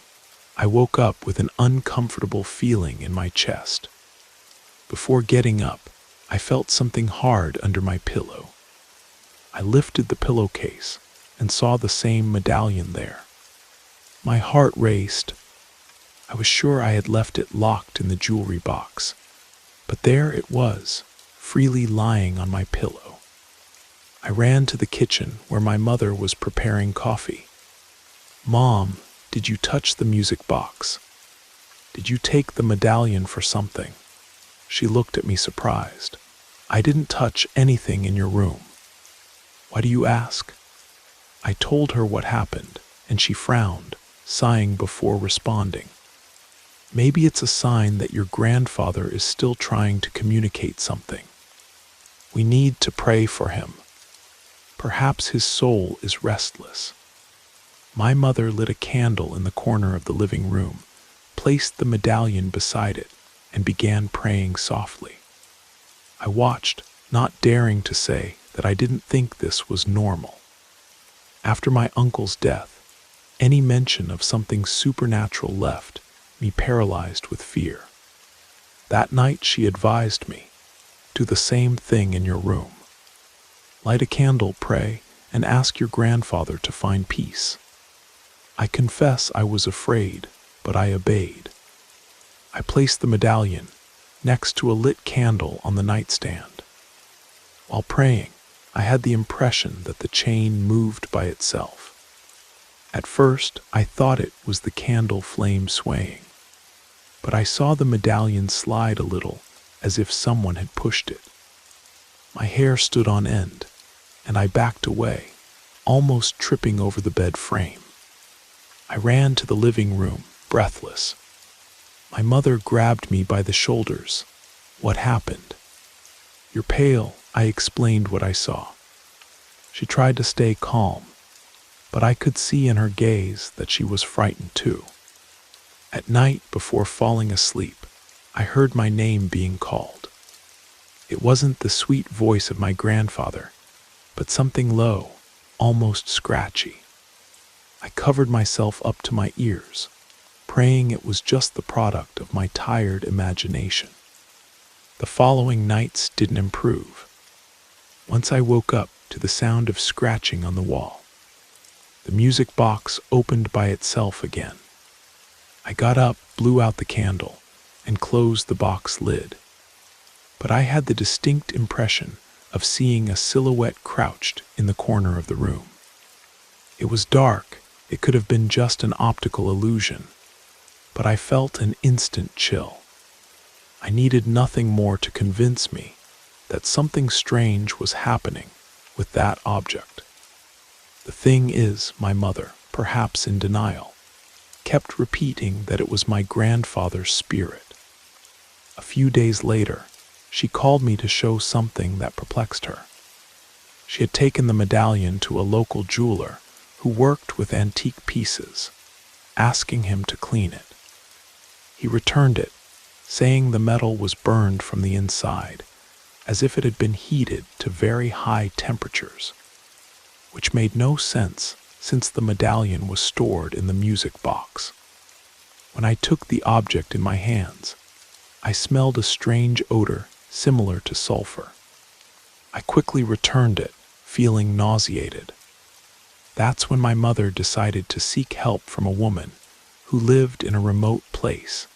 I woke up with an uncomfortable feeling in my chest. Before getting up, I felt something hard under my pillow. I lifted the pillowcase and saw the same medallion there. My heart raced. I was sure I had left it locked in the jewelry box, but there it was, freely lying on my pillow. I ran to the kitchen where my mother was preparing coffee. "Mom, did you touch the music box? Did you take the medallion for something?" She looked at me surprised. "I didn't touch anything in your room." "Why do you ask?" I told her what happened, and she frowned, sighing before responding. "Maybe it's a sign that your grandfather is still trying to communicate something. We need to pray for him. Perhaps his soul is restless." My mother lit a candle in the corner of the living room, placed the medallion beside it, and began praying softly. I watched, not daring to say that I didn't think this was normal. After my uncle's death, any mention of something supernatural left me paralyzed with fear. That night she advised me, "Do the same thing in your room. Light a candle, pray, and ask your grandfather to find peace." I confess I was afraid, but I obeyed. I placed the medallion next to a lit candle on the nightstand. While praying, I had the impression that the chain moved by itself. At first, I thought it was the candle flame swaying, but I saw the medallion slide a little as if someone had pushed it. My hair stood on end, and I backed away, almost tripping over the bed frame. I ran to the living room, breathless. My mother grabbed me by the shoulders. "What happened?" "You're pale," I explained what I saw. She tried to stay calm, but I could see in her gaze that she was frightened too. At night, before falling asleep, I heard my name being called. It wasn't the sweet voice of my grandfather, but something low, almost scratchy. I covered myself up to my ears. praying it was just the product of my tired imagination. The following nights didn't improve. Once I woke up to the sound of scratching on the wall. The music box opened by itself again. I got up, blew out the candle, and closed the box lid. But I had the distinct impression of seeing a silhouette crouched in the corner of the room. It was dark. It could have been just an optical illusion, but I felt an instant chill. I needed nothing more to convince me that something strange was happening with that object. The thing is, my mother, perhaps in denial, kept repeating that it was my grandfather's spirit. A few days later, she called me to show something that perplexed her. She had taken the medallion to a local jeweler who worked with antique pieces, asking him to clean it. He returned it, saying the metal was burned from the inside, as if it had been heated to very high temperatures, which made no sense since the medallion was stored in the music box. When I took the object in my hands, I smelled a strange odor similar to sulfur. I quickly returned it, feeling nauseated. That's when my mother decided to seek help from a woman who lived in a remote place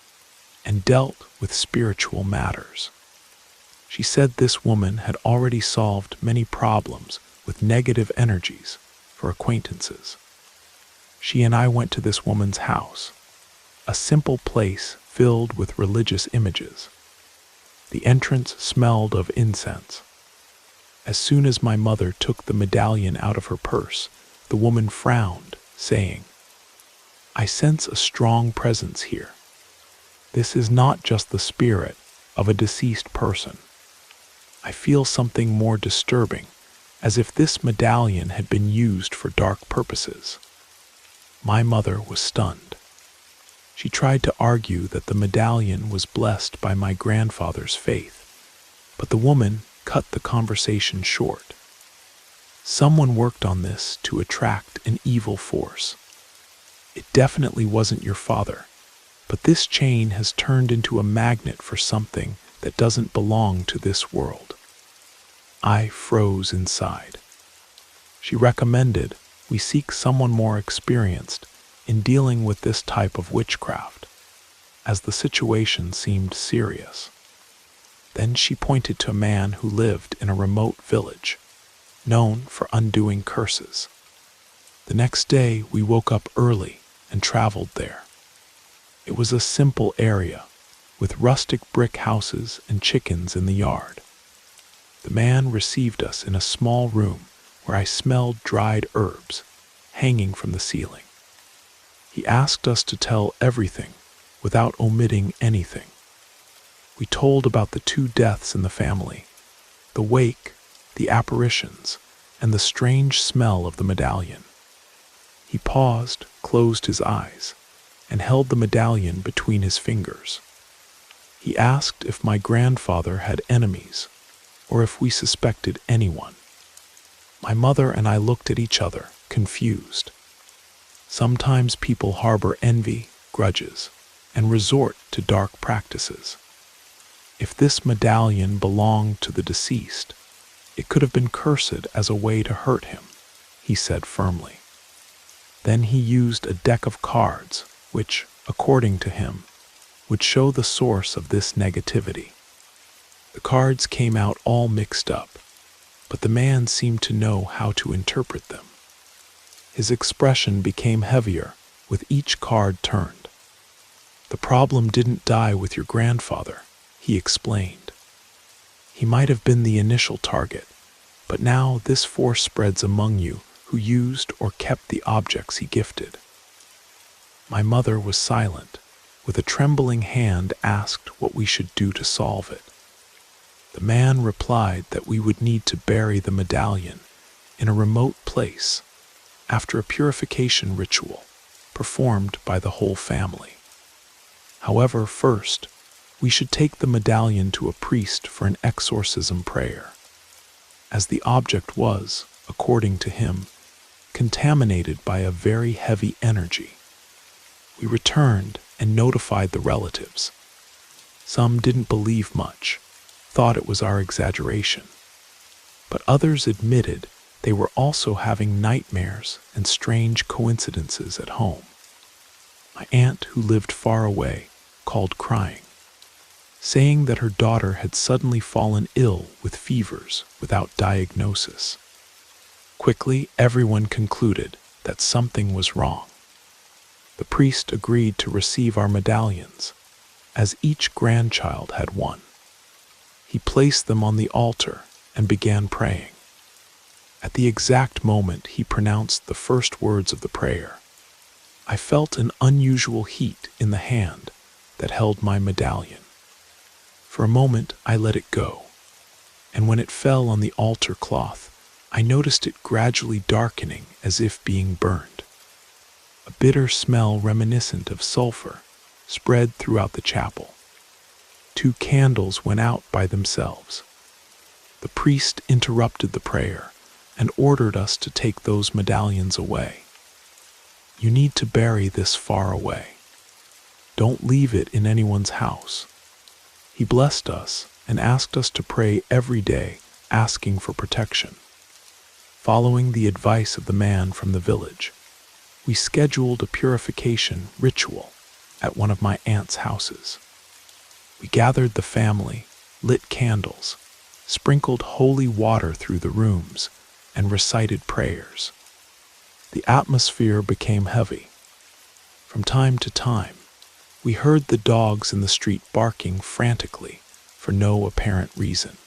and dealt with spiritual matters. She said this woman had already solved many problems with negative energies for acquaintances. She and I went to this woman's house, a simple place filled with religious images. The entrance smelled of incense. As soon as my mother took the medallion out of her purse, the woman frowned, saying, "I sense a strong presence here. This is not just the spirit of a deceased person. I feel something more disturbing, as if this medallion had been used for dark purposes." My mother was stunned. She tried to argue that the medallion was blessed by my grandfather's faith, but the woman cut the conversation short. "Someone worked on this to attract an evil force. It definitely wasn't your father, but this chain has turned into a magnet for something that doesn't belong to this world." I froze inside. She recommended we seek someone more experienced in dealing with this type of witchcraft, as the situation seemed serious. Then she pointed to a man who lived in a remote village, known for undoing curses. The next day we woke up early and traveled there. It was a simple area, with rustic brick houses and chickens in the yard. The man received us in a small room where I smelled dried herbs hanging from the ceiling. He asked us to tell everything without omitting anything. We told about the 2 deaths in the family, the wake, the apparitions, and the strange smell of the medallion. He paused, closed his eyes, and held the medallion between his fingers. He asked if my grandfather had enemies, or if we suspected anyone. My mother and I looked at each other, confused. Sometimes people harbor envy, grudges, and resort to dark practices. If this medallion belonged to the deceased, it could have been cursed as a way to hurt him, he said firmly. Then he used a deck of cards, which, according to him, would show the source of this negativity. The cards came out all mixed up, but the man seemed to know how to interpret them. His expression became heavier with each card turned. "The problem didn't die with your grandfather," he explained. "He might have been the initial target, but now this force spreads among you who used or kept the objects he gifted." My mother was silent, with a trembling hand asked what we should do to solve it. The man replied that we would need to bury the medallion in a remote place after a purification ritual performed by the whole family. However, first, we should take the medallion to a priest for an exorcism prayer, as the object was, according to him, contaminated by a very heavy energy. We returned and notified the relatives. Some didn't believe much, thought it was our exaggeration, but others admitted they were also having nightmares and strange coincidences at home. My aunt, who lived far away, called crying, saying that her daughter had suddenly fallen ill with fevers without diagnosis. Quickly, everyone concluded that something was wrong. The priest agreed to receive our medallions, as each grandchild had one. He placed them on the altar and began praying. At the exact moment he pronounced the first words of the prayer, I felt an unusual heat in the hand that held my medallion. For a moment I let it go, and when it fell on the altar cloth, I noticed it gradually darkening as if being burned. A bitter smell reminiscent of sulfur spread throughout the chapel. 2 candles went out by themselves. The priest interrupted the prayer and ordered us to take those medallions away. You need to bury this far away. Don't leave it in anyone's house. He blessed us and asked us to pray every day, asking for protection. Following the advice of the man from the village, we scheduled a purification ritual at one of my aunt's houses. We gathered the family, lit candles, sprinkled holy water through the rooms, and recited prayers. The atmosphere became heavy. From time to time, we heard the dogs in the street barking frantically for no apparent reason.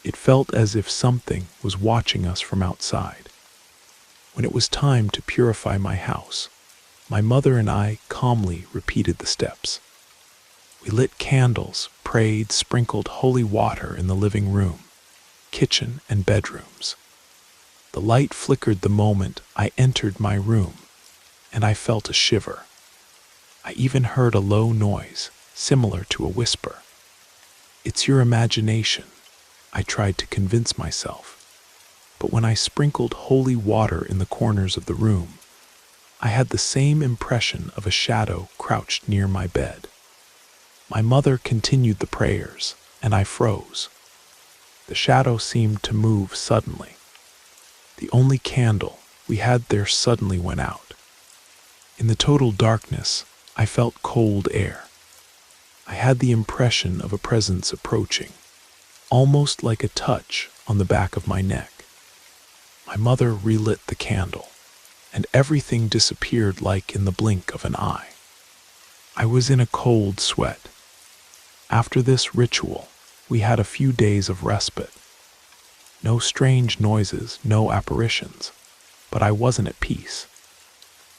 It felt as if something was watching us from outside. When it was time to purify my house, my mother and I calmly repeated the steps. We lit candles, prayed, sprinkled holy water in the living room, kitchen, and bedrooms. The light flickered the moment I entered my room, and I felt a shiver. I even heard a low noise, similar to a whisper. It's your imagination, I tried to convince myself. But when I sprinkled holy water in the corners of the room, I had the same impression of a shadow crouched near my bed. My mother continued the prayers, and I froze. The shadow seemed to move suddenly. The only candle we had there suddenly went out. In the total darkness, I felt cold air. I had the impression of a presence approaching, almost like a touch on the back of my neck. My mother relit the candle, and everything disappeared like in the blink of an eye. I was in a cold sweat. After this ritual, we had a few days of respite. No strange noises, no apparitions, but I wasn't at peace.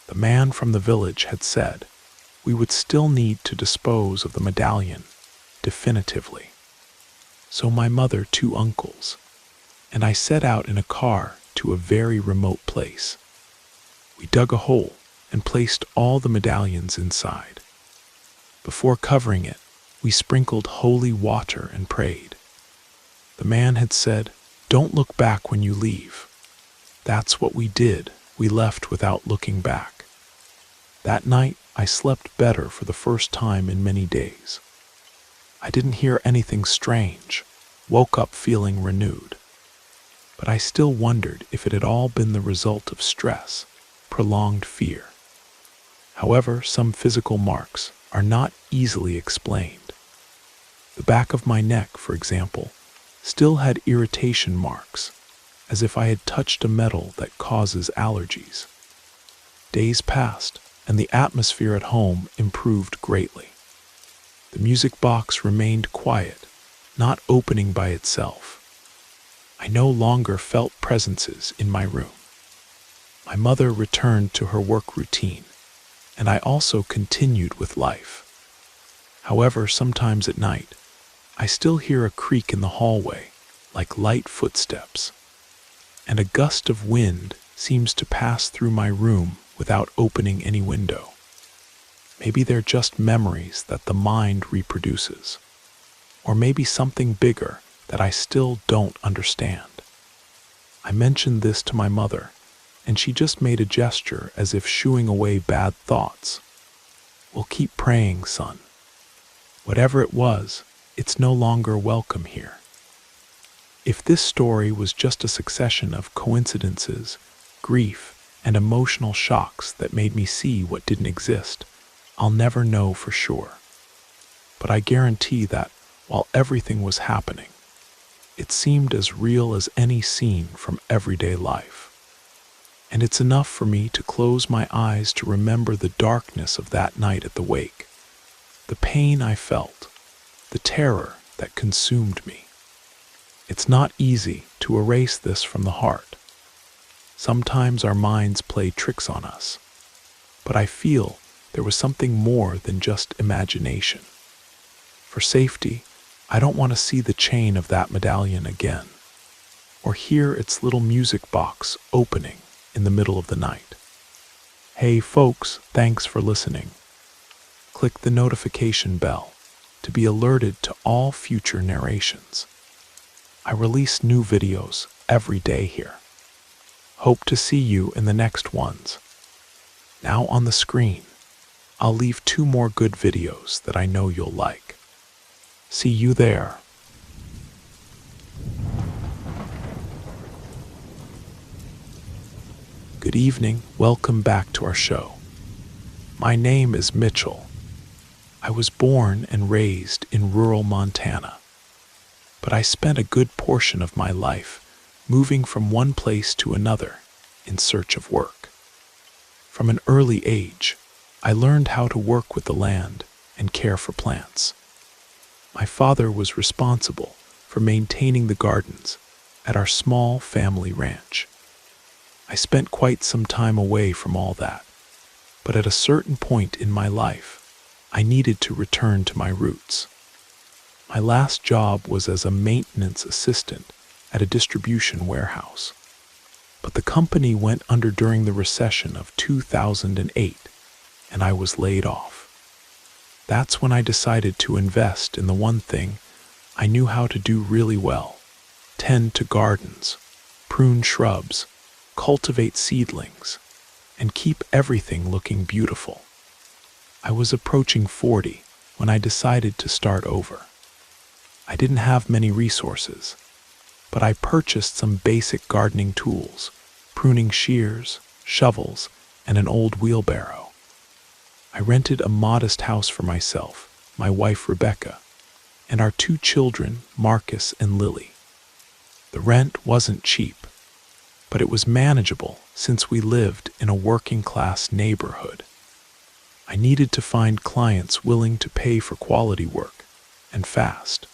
The man from the village had said we would still need to dispose of the medallion definitively. So my mother, 2 uncles, and I set out in a car to a very remote place. We dug a hole and placed all the medallions inside. Before covering it, we sprinkled holy water and prayed. The man had said, "Don't look back when you leave." That's what we did. We left without looking back. That night, I slept better for the first time in many days. I didn't hear anything strange, woke up feeling renewed. But I still wondered if it had all been the result of stress, prolonged fear. However, some physical marks are not easily explained. The back of my neck, for example, still had irritation marks, as if I had touched a metal that causes allergies. Days passed, and the atmosphere at home improved greatly. The music box remained quiet, not opening by itself. I no longer felt presences in my room. My mother returned to her work routine, and I also continued with life. However, sometimes at night, I still hear a creak in the hallway, like light footsteps, and a gust of wind seems to pass through my room without opening any window. Maybe they're just memories that the mind reproduces, or maybe something bigger that I still don't understand. I mentioned this to my mother, and she just made a gesture as if shooing away bad thoughts. "We'll keep praying, son. Whatever it was, it's no longer welcome here." If this story was just a succession of coincidences, grief, and emotional shocks that made me see what didn't exist, I'll never know for sure. But I guarantee that, while everything was happening, it seemed as real as any scene from everyday life. And it's enough for me to close my eyes to remember the darkness of that night at the wake, the pain I felt, the terror that consumed me. It's not easy to erase this from the heart. Sometimes our minds play tricks on us, but I feel there was something more than just imagination. For safety, I don't want to see the chain of that medallion again, or hear its little music box opening in the middle of the night. Hey folks, thanks for listening. Click the notification bell to be alerted to all future narrations. I release new videos every day here. Hope to see you in the next ones. Now on the screen, I'll leave 2 more good videos that I know you'll like. See you there. Good evening, welcome back to our show. My name is Mitchell. I was born and raised in rural Montana, but I spent a good portion of my life moving from one place to another in search of work. From an early age, I learned how to work with the land and care for plants. My father was responsible for maintaining the gardens at our small family ranch. I spent quite some time away from all that, but at a certain point in my life, I needed to return to my roots. My last job was as a maintenance assistant at a distribution warehouse, but the company went under during the recession of 2008, and I was laid off. That's when I decided to invest in the one thing I knew how to do really well: tend to gardens, prune shrubs, cultivate seedlings, and keep everything looking beautiful. I was approaching 40 when I decided to start over. I didn't have many resources, but I purchased some basic gardening tools, pruning shears, shovels, and an old wheelbarrow. I rented a modest house for myself, my wife Rebecca, and our 2 children, Marcus and Lily. The rent wasn't cheap, but it was manageable since we lived in a working-class neighborhood. I needed to find clients willing to pay for quality work, and fast.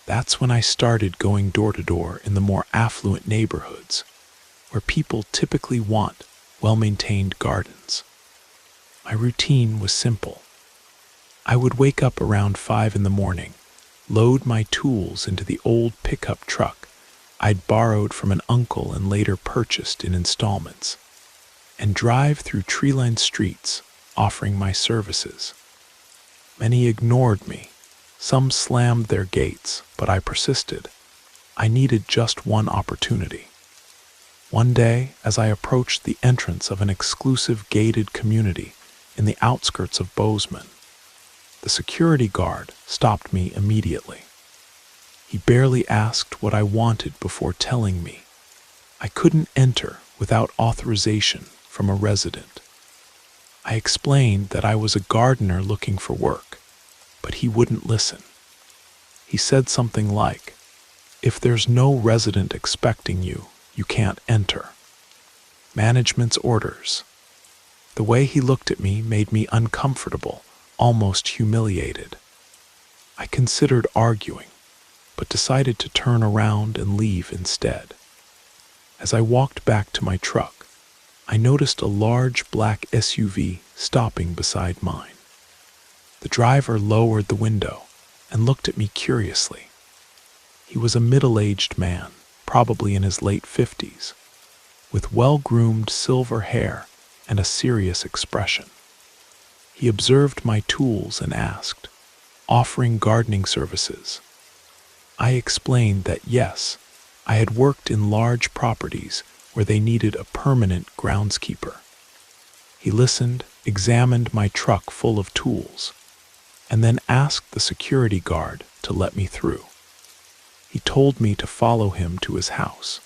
That's when I started going door to door in the more affluent neighborhoods, where people typically want well-maintained gardens. My routine was simple. I would wake up around 5 in the morning, load my tools into the old pickup truck I'd borrowed from an uncle and later purchased in installments, and drive through tree-lined streets offering my services. Many ignored me. Some slammed their gates, but I persisted. I needed just one opportunity. One day, as I approached the entrance of an exclusive gated community in the outskirts of Bozeman, the security guard stopped me immediately. He barely asked what I wanted before telling me I couldn't enter without authorization from a resident. I explained that I was a gardener looking for work, but he wouldn't listen. He said something like, "If there's no resident expecting you, you can't enter. Management's orders." The way he looked at me made me uncomfortable, almost humiliated. I considered arguing, but decided to turn around and leave instead. As I walked back to my truck, I noticed a large black SUV stopping beside mine. The driver lowered the window and looked at me curiously. He was a middle-aged man, probably in his late 50s, with well-groomed silver hair and a serious expression. He observed my tools and asked, "Offering gardening services?" I explained that yes, I had worked in large properties where they needed a permanent groundskeeper. He listened examined my truck full of tools, and then asked the security guard to let me through. He told me to follow him to his house,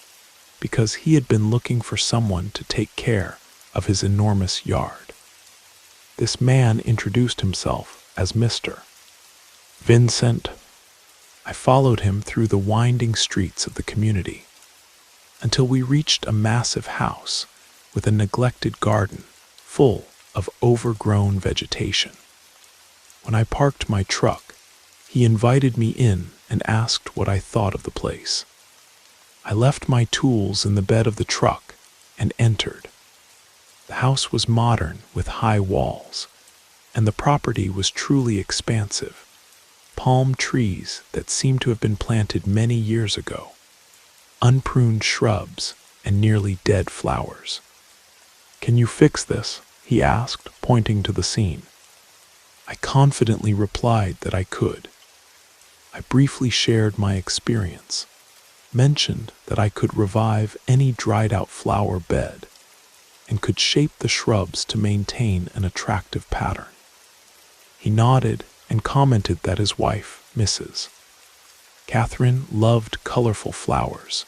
because he had been looking for someone to take care of his enormous yard. This man introduced himself as Mr. Vincent. I followed him through the winding streets of the community until we reached a massive house with a neglected garden full of overgrown vegetation. When I parked my truck, he invited me in and asked what I thought of the place. I left my tools in the bed of the truck and entered. The house was modern with high walls, and the property was truly expansive. Palm trees that seemed to have been planted many years ago, unpruned shrubs, and nearly dead flowers. "Can you fix this?" he asked, pointing to the scene. I confidently replied that I could. I briefly shared my experience, mentioned that I could revive any dried-out flower bed, and could shape the shrubs to maintain an attractive pattern. He nodded and commented that his wife, Mrs. Catherine, loved colorful flowers,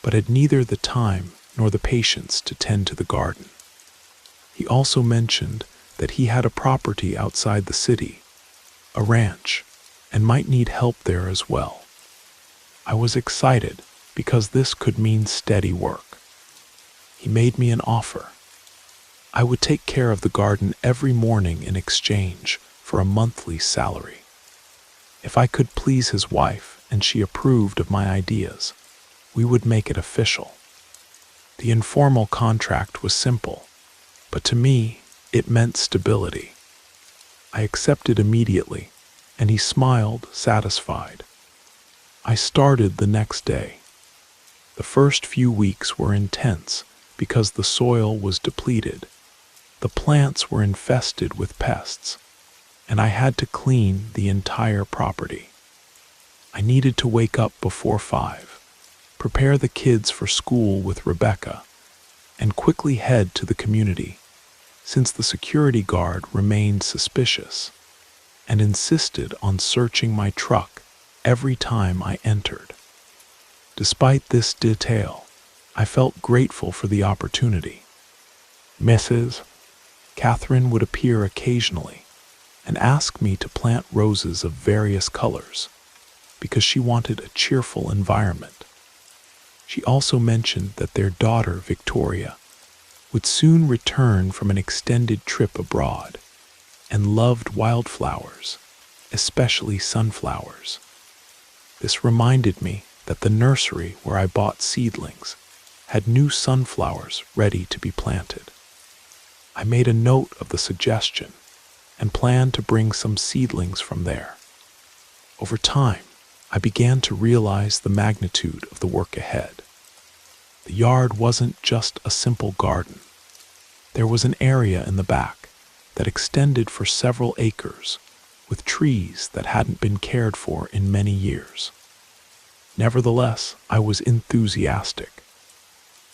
but had neither the time nor the patience to tend to the garden. He also mentioned that he had a property outside the city, a ranch, and might need help there as well. I was excited because this could mean steady work. He made me an offer. I would take care of the garden every morning in exchange for a monthly salary. If I could please his wife and she approved of my ideas, we would make it official. The informal contract was simple, but to me, it meant stability. I accepted immediately, and he smiled, satisfied. I started the next day. The first few weeks were intense because the soil was depleted. The plants were infested with pests, and I had to clean the entire property. I needed to wake up before 5, prepare the kids for school with Rebecca, and quickly head to the community, since the security guard remained suspicious and insisted on searching my truck every time I entered. Despite this detail, I felt grateful for the opportunity. Mrs. Catherine would appear occasionally and ask me to plant roses of various colors because she wanted a cheerful environment. She also mentioned that their daughter, Victoria, would soon return from an extended trip abroad and loved wildflowers, especially sunflowers. This reminded me that the nursery where I bought seedlings had new sunflowers ready to be planted. I made a note of the suggestion and planned to bring some seedlings from there. Over time, I began to realize the magnitude of the work ahead. The yard wasn't just a simple garden. There was an area in the back that extended for several acres, with trees that hadn't been cared for in many years. Nevertheless, I was enthusiastic.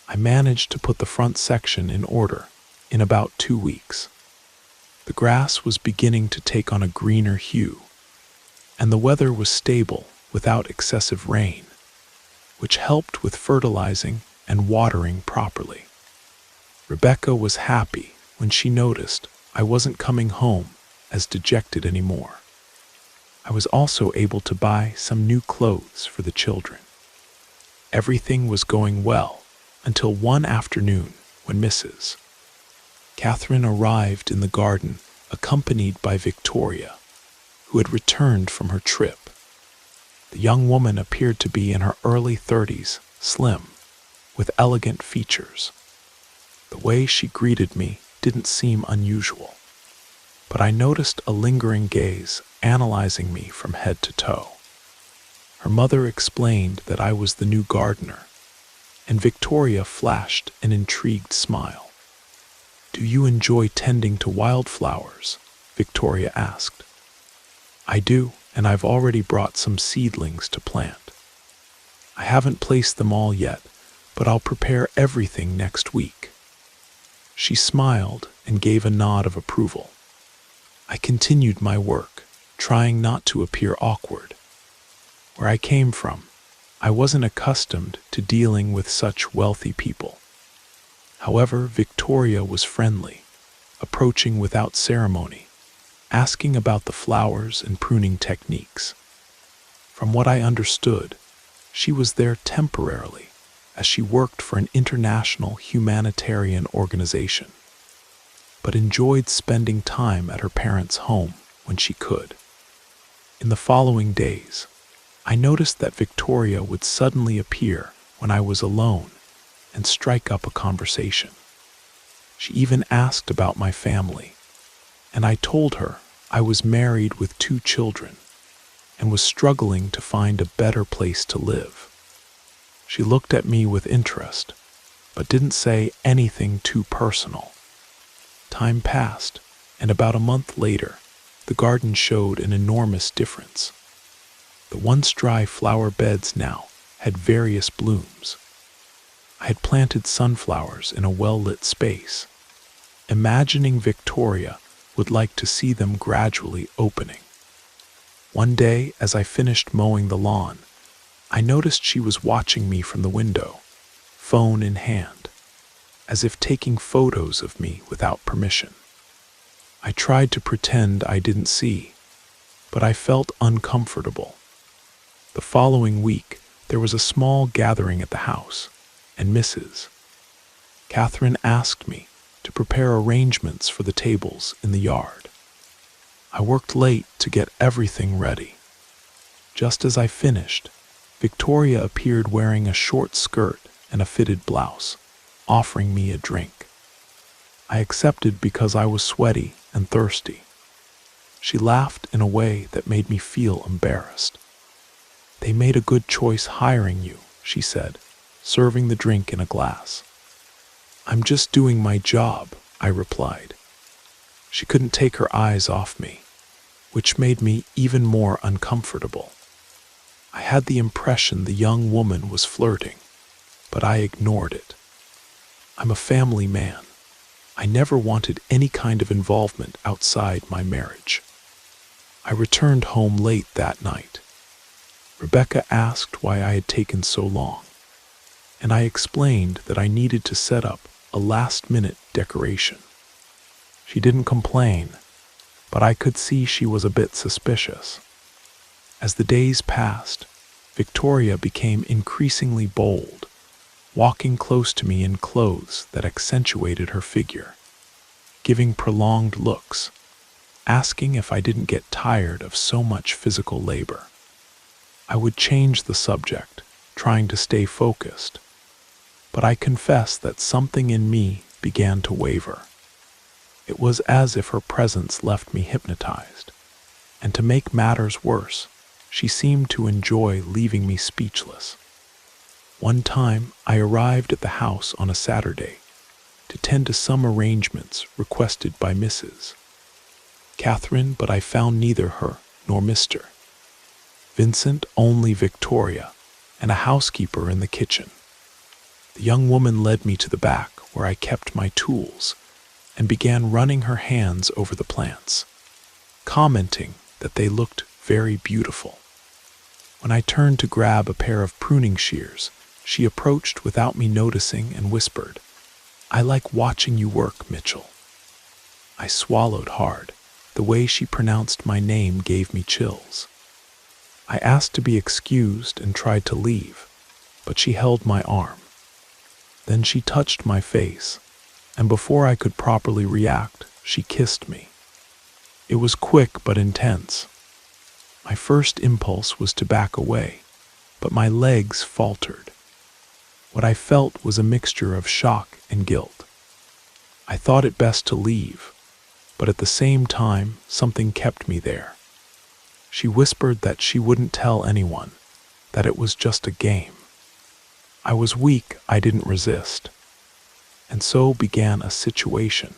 I managed to put the front section in order in about 2 weeks. The grass was beginning to take on a greener hue, and the weather was stable without excessive rain, which helped with fertilizing and watering properly. Rebecca was happy when she noticed I wasn't coming home as dejected anymore. I was also able to buy some new clothes for the children. Everything was going well until one afternoon when Mrs. Catherine arrived in the garden accompanied by Victoria, who had returned from her trip. The young woman appeared to be in her early 30s, slim, with elegant features. The way she greeted me didn't seem unusual, but I noticed a lingering gaze analyzing me from head to toe. Her mother explained that I was the new gardener, and Victoria flashed an intrigued smile. "Do you enjoy tending to wildflowers?" Victoria asked. "I do, and I've already brought some seedlings to plant. I haven't placed them all yet, but I'll prepare everything next week." She smiled and gave a nod of approval. I continued my work, trying not to appear awkward. Where I came from, I wasn't accustomed to dealing with such wealthy people. However, Victoria was friendly, approaching without ceremony, asking about the flowers and pruning techniques. From what I understood, she was there temporarily, as she worked for an international humanitarian organization, but enjoyed spending time at her parents' home when she could. In the following days, I noticed that Victoria would suddenly appear when I was alone and strike up a conversation. She even asked about my family, and I told her I was married with 2 children and was struggling to find a better place to live. She looked at me with interest, but didn't say anything too personal. Time passed, and about a month later, the garden showed an enormous difference. The once dry flower beds now had various blooms. I had planted sunflowers in a well-lit space, imagining Victoria would like to see them gradually opening. One day, as I finished mowing the lawn, I noticed she was watching me from the window, phone in hand, as if taking photos of me without permission. I tried to pretend I didn't see, but I felt uncomfortable. The following week, there was a small gathering at the house, and Mrs. Catherine asked me to prepare arrangements for the tables in the yard. I worked late to get everything ready. Just as I finished, Victoria appeared wearing a short skirt and a fitted blouse, offering me a drink. I accepted because I was sweaty and thirsty. She laughed in a way that made me feel embarrassed. "They made a good choice hiring you," she said, serving the drink in a glass. "I'm just doing my job," I replied. She couldn't take her eyes off me, which made me even more uncomfortable. I had the impression the young woman was flirting, but I ignored it. I'm a family man. I never wanted any kind of involvement outside my marriage. I returned home late that night. Rebecca asked why I had taken so long, and I explained that I needed to set up a last-minute decoration. She didn't complain, but I could see she was a bit suspicious. As the days passed, Victoria became increasingly bold, walking close to me in clothes that accentuated her figure, giving prolonged looks, asking if I didn't get tired of so much physical labor. I would change the subject, trying to stay focused, but I confess that something in me began to waver. It was as if her presence left me hypnotized, and to make matters worse, she seemed to enjoy leaving me speechless. One time, I arrived at the house on a Saturday to tend to some arrangements requested by Mrs. Catherine, but I found neither her nor Mr. Vincent, only Victoria, and a housekeeper in the kitchen. The young woman led me to the back where I kept my tools and began running her hands over the plants, commenting that they looked very beautiful. When I turned to grab a pair of pruning shears, she approached without me noticing and whispered, "I like watching you work, Mitchell." I swallowed hard. The way she pronounced my name gave me chills. I asked to be excused and tried to leave, but she held my arm. Then she touched my face, and before I could properly react, she kissed me. It was quick but intense. My first impulse was to back away, but my legs faltered. What I felt was a mixture of shock and guilt. I thought it best to leave, but at the same time, something kept me there. She whispered that she wouldn't tell anyone, that it was just a game. I was weak, I didn't resist. And so began a situation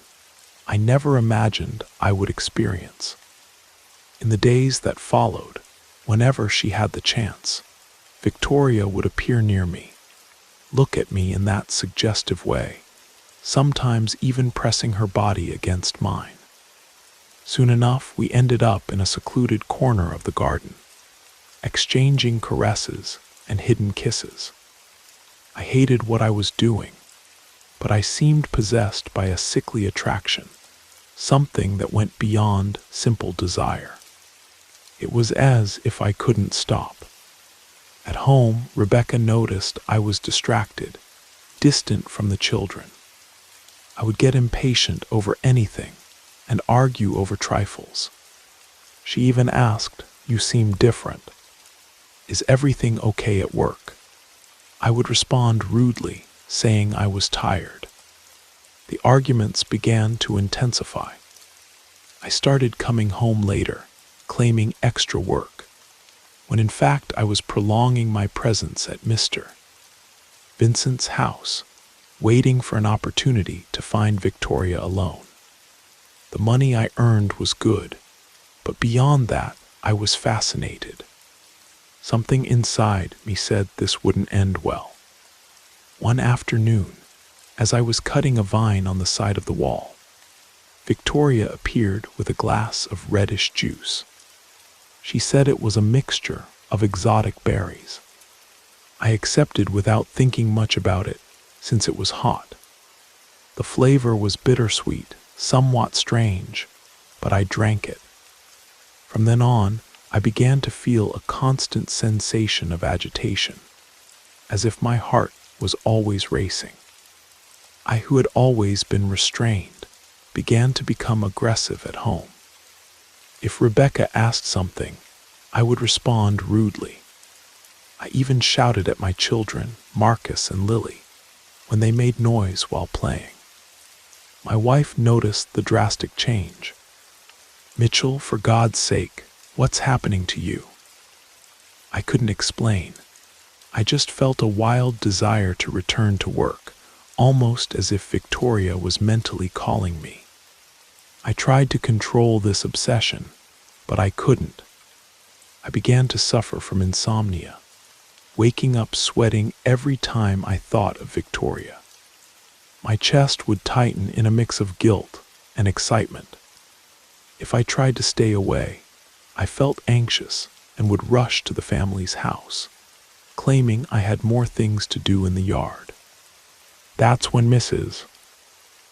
I never imagined I would experience. In the days that followed, whenever she had the chance, Victoria would appear near me, look at me in that suggestive way, sometimes even pressing her body against mine. Soon enough, we ended up in a secluded corner of the garden, exchanging caresses and hidden kisses. I hated what I was doing, but I seemed possessed by a sickly attraction, something that went beyond simple desire. It was as if I couldn't stop. At home, Rebecca noticed I was distracted, distant from the children. I would get impatient over anything and argue over trifles. She even asked, "You seem different. Is everything okay at work?" I would respond rudely, saying I was tired. The arguments began to intensify. I started coming home later, claiming extra work, when in fact I was prolonging my presence at Mr. Vincent's house, waiting for an opportunity to find Victoria alone. The money I earned was good, but beyond that, I was fascinated. Something inside me said this wouldn't end well. One afternoon, as I was cutting a vine on the side of the wall, Victoria appeared with a glass of reddish juice. She said it was a mixture of exotic berries. I accepted without thinking much about it, since it was hot. The flavor was bittersweet, somewhat strange, but I drank it. From then on, I began to feel a constant sensation of agitation, as if my heart was always racing. I, who had always been restrained, began to become aggressive at home. If Rebecca asked something, I would respond rudely. I even shouted at my children, Marcus and Lily, when they made noise while playing. My wife noticed the drastic change. "Mitchell, for God's sake, what's happening to you?" I couldn't explain. I just felt a wild desire to return to work, almost as if Victoria was mentally calling me. I tried to control this obsession, but I couldn't. I began to suffer from insomnia, waking up sweating every time I thought of Victoria. My chest would tighten in a mix of guilt and excitement. If I tried to stay away, I felt anxious and would rush to the family's house, claiming I had more things to do in the yard. That's when Mrs.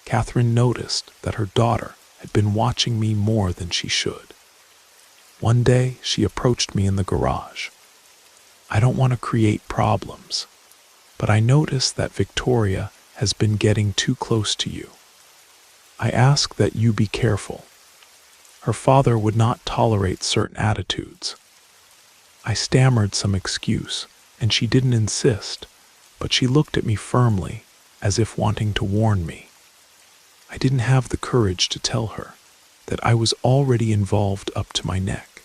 Catherine noticed that her daughter had been watching me more than she should. One day, she approached me in the garage. "I don't want to create problems, but I noticed that Victoria has been getting too close to you. I ask that you be careful. Her father would not tolerate certain attitudes." I stammered some excuse, and she didn't insist, but she looked at me firmly, as if wanting to warn me. I didn't have the courage to tell her that I was already involved up to my neck.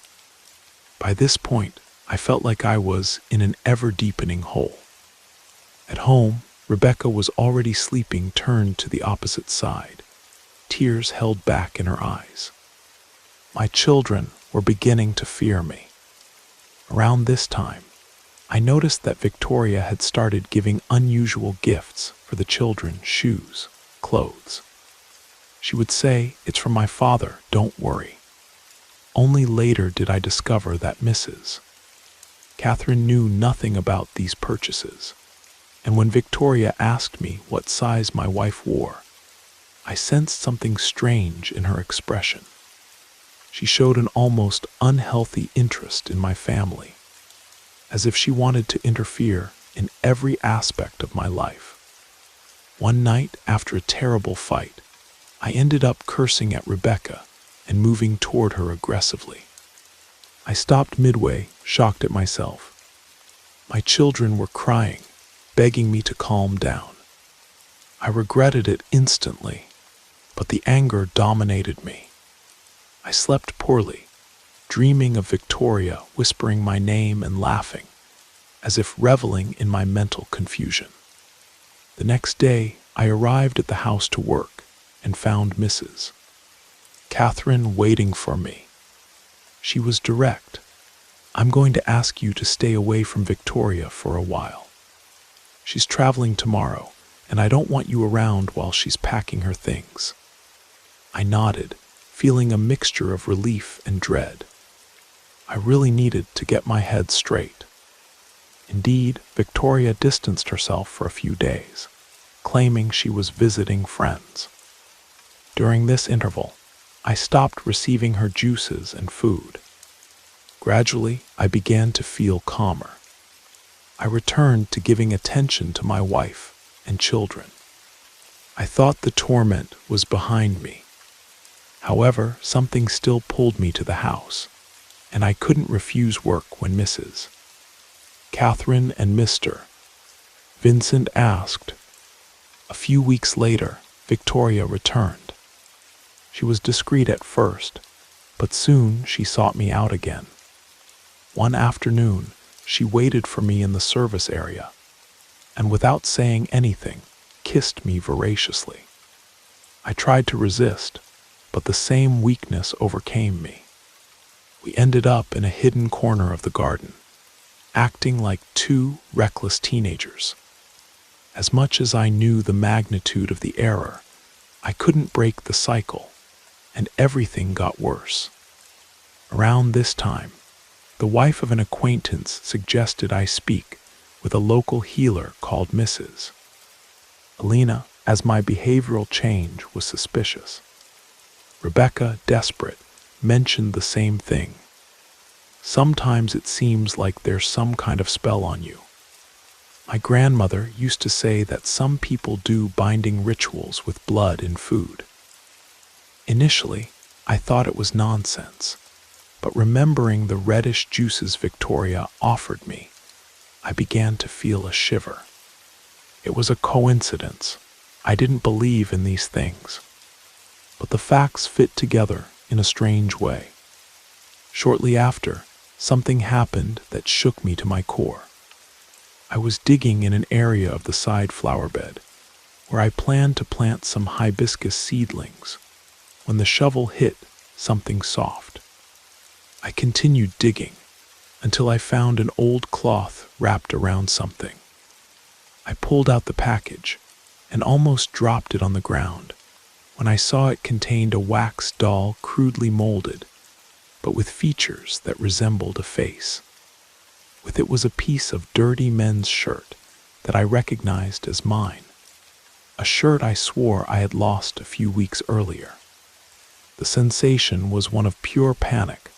By this point, I felt like I was in an ever-deepening hole. At home, Rebecca was already sleeping turned to the opposite side, tears held back in her eyes. My children were beginning to fear me. Around this time, I noticed that Victoria had started giving unusual gifts for the children: shoes, clothes. She would say, "It's from my father, don't worry." Only later did I discover that Mrs. Catherine knew nothing about these purchases, and when Victoria asked me what size my wife wore, I sensed something strange in her expression. She showed an almost unhealthy interest in my family, as if she wanted to interfere in every aspect of my life. One night, after a terrible fight, I ended up cursing at Rebecca and moving toward her aggressively. I stopped midway, shocked at myself. My children were crying, begging me to calm down. I regretted it instantly, but the anger dominated me. I slept poorly, dreaming of Victoria whispering my name and laughing, as if reveling in my mental confusion. The next day, I arrived at the house to work and found Mrs. Catherine waiting for me. She was direct. "I'm going to ask you to stay away from Victoria for a while. She's traveling tomorrow, and I don't want you around while she's packing her things." I nodded, feeling a mixture of relief and dread. I really needed to get my head straight. Indeed, Victoria distanced herself for a few days, claiming she was visiting friends. During this interval, I stopped receiving her juices and food. Gradually, I began to feel calmer. I returned to giving attention to my wife and children. I thought the torment was behind me. However, something still pulled me to the house, and I couldn't refuse work when Mrs. Catherine and Mr. Vincent asked. A few weeks later, Victoria returned. She was discreet at first, but soon she sought me out again. One afternoon, she waited for me in the service area, and without saying anything, kissed me voraciously. I tried to resist, but the same weakness overcame me. We ended up in a hidden corner of the garden, acting like two reckless teenagers. As much as I knew the magnitude of the error, I couldn't break the cycle, and everything got worse. Around this time, the wife of an acquaintance suggested I speak with a local healer called Mrs. Alina, as my behavioral change was suspicious. Rebecca, desperate, mentioned the same thing. Sometimes it seems like there's some kind of spell on you. My grandmother used to say that some people do binding rituals with blood and food. Initially, I thought it was nonsense, but remembering the reddish juices Victoria offered me, I began to feel a shiver. It was a coincidence. I didn't believe in these things, but the facts fit together in a strange way. Shortly after, something happened that shook me to my core. I was digging in an area of the side flower bed, where I planned to plant some hibiscus seedlings, when the shovel hit something soft. I continued digging until I found an old cloth wrapped around something. I pulled out the package and almost dropped it on the ground when I saw it contained a wax doll crudely molded, but with features that resembled a face. With it was a piece of dirty men's shirt that I recognized as mine, a shirt I swore I had lost a few weeks earlier. The sensation was one of pure panic.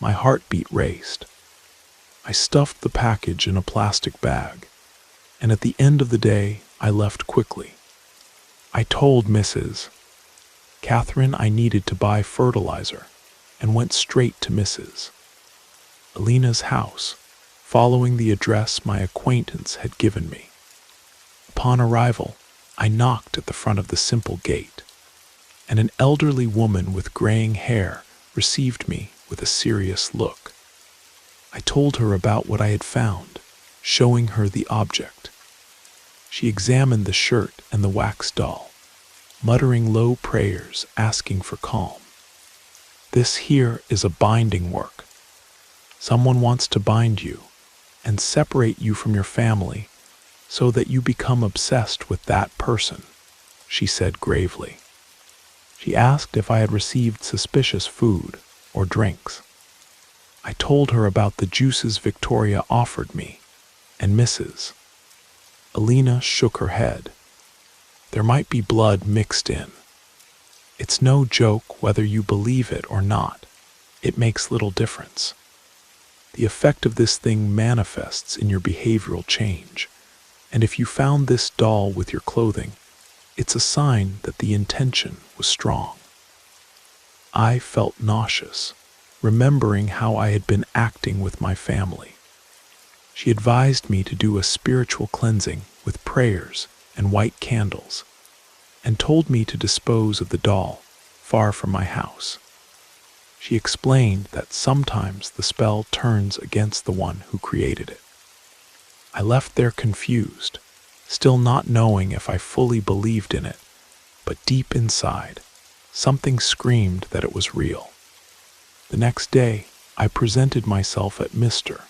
My heartbeat raced. I stuffed the package in a plastic bag, and at the end of the day, I left quickly. I told Mrs. Catherine I needed to buy fertilizer and went straight to Mrs. Alina's house, following the address my acquaintance had given me. Upon arrival, I knocked at the front of the simple gate, and an elderly woman with graying hair received me with a serious look. I told her about what I had found, showing her the object. She examined the shirt and the wax doll, muttering low prayers asking for calm. "This here is a binding work. Someone wants to bind you and separate you from your family so that you become obsessed with that person," she said gravely. She asked if I had received suspicious food or drinks. I told her about the juices Victoria offered me, and Mrs. Alina shook her head. "There might be blood mixed in. It's no joke whether you believe it or not. It makes little difference. The effect of this thing manifests in your behavioral change, and if you found this doll with your clothing, it's a sign that the intention was strong." I felt nauseous, remembering how I had been acting with my family. She advised me to do a spiritual cleansing with prayers and white candles, and told me to dispose of the doll far from my house. She explained that sometimes the spell turns against the one who created it. I left there confused, still not knowing if I fully believed in it, but deep inside, something screamed that it was real. The next day, I presented myself at Mr.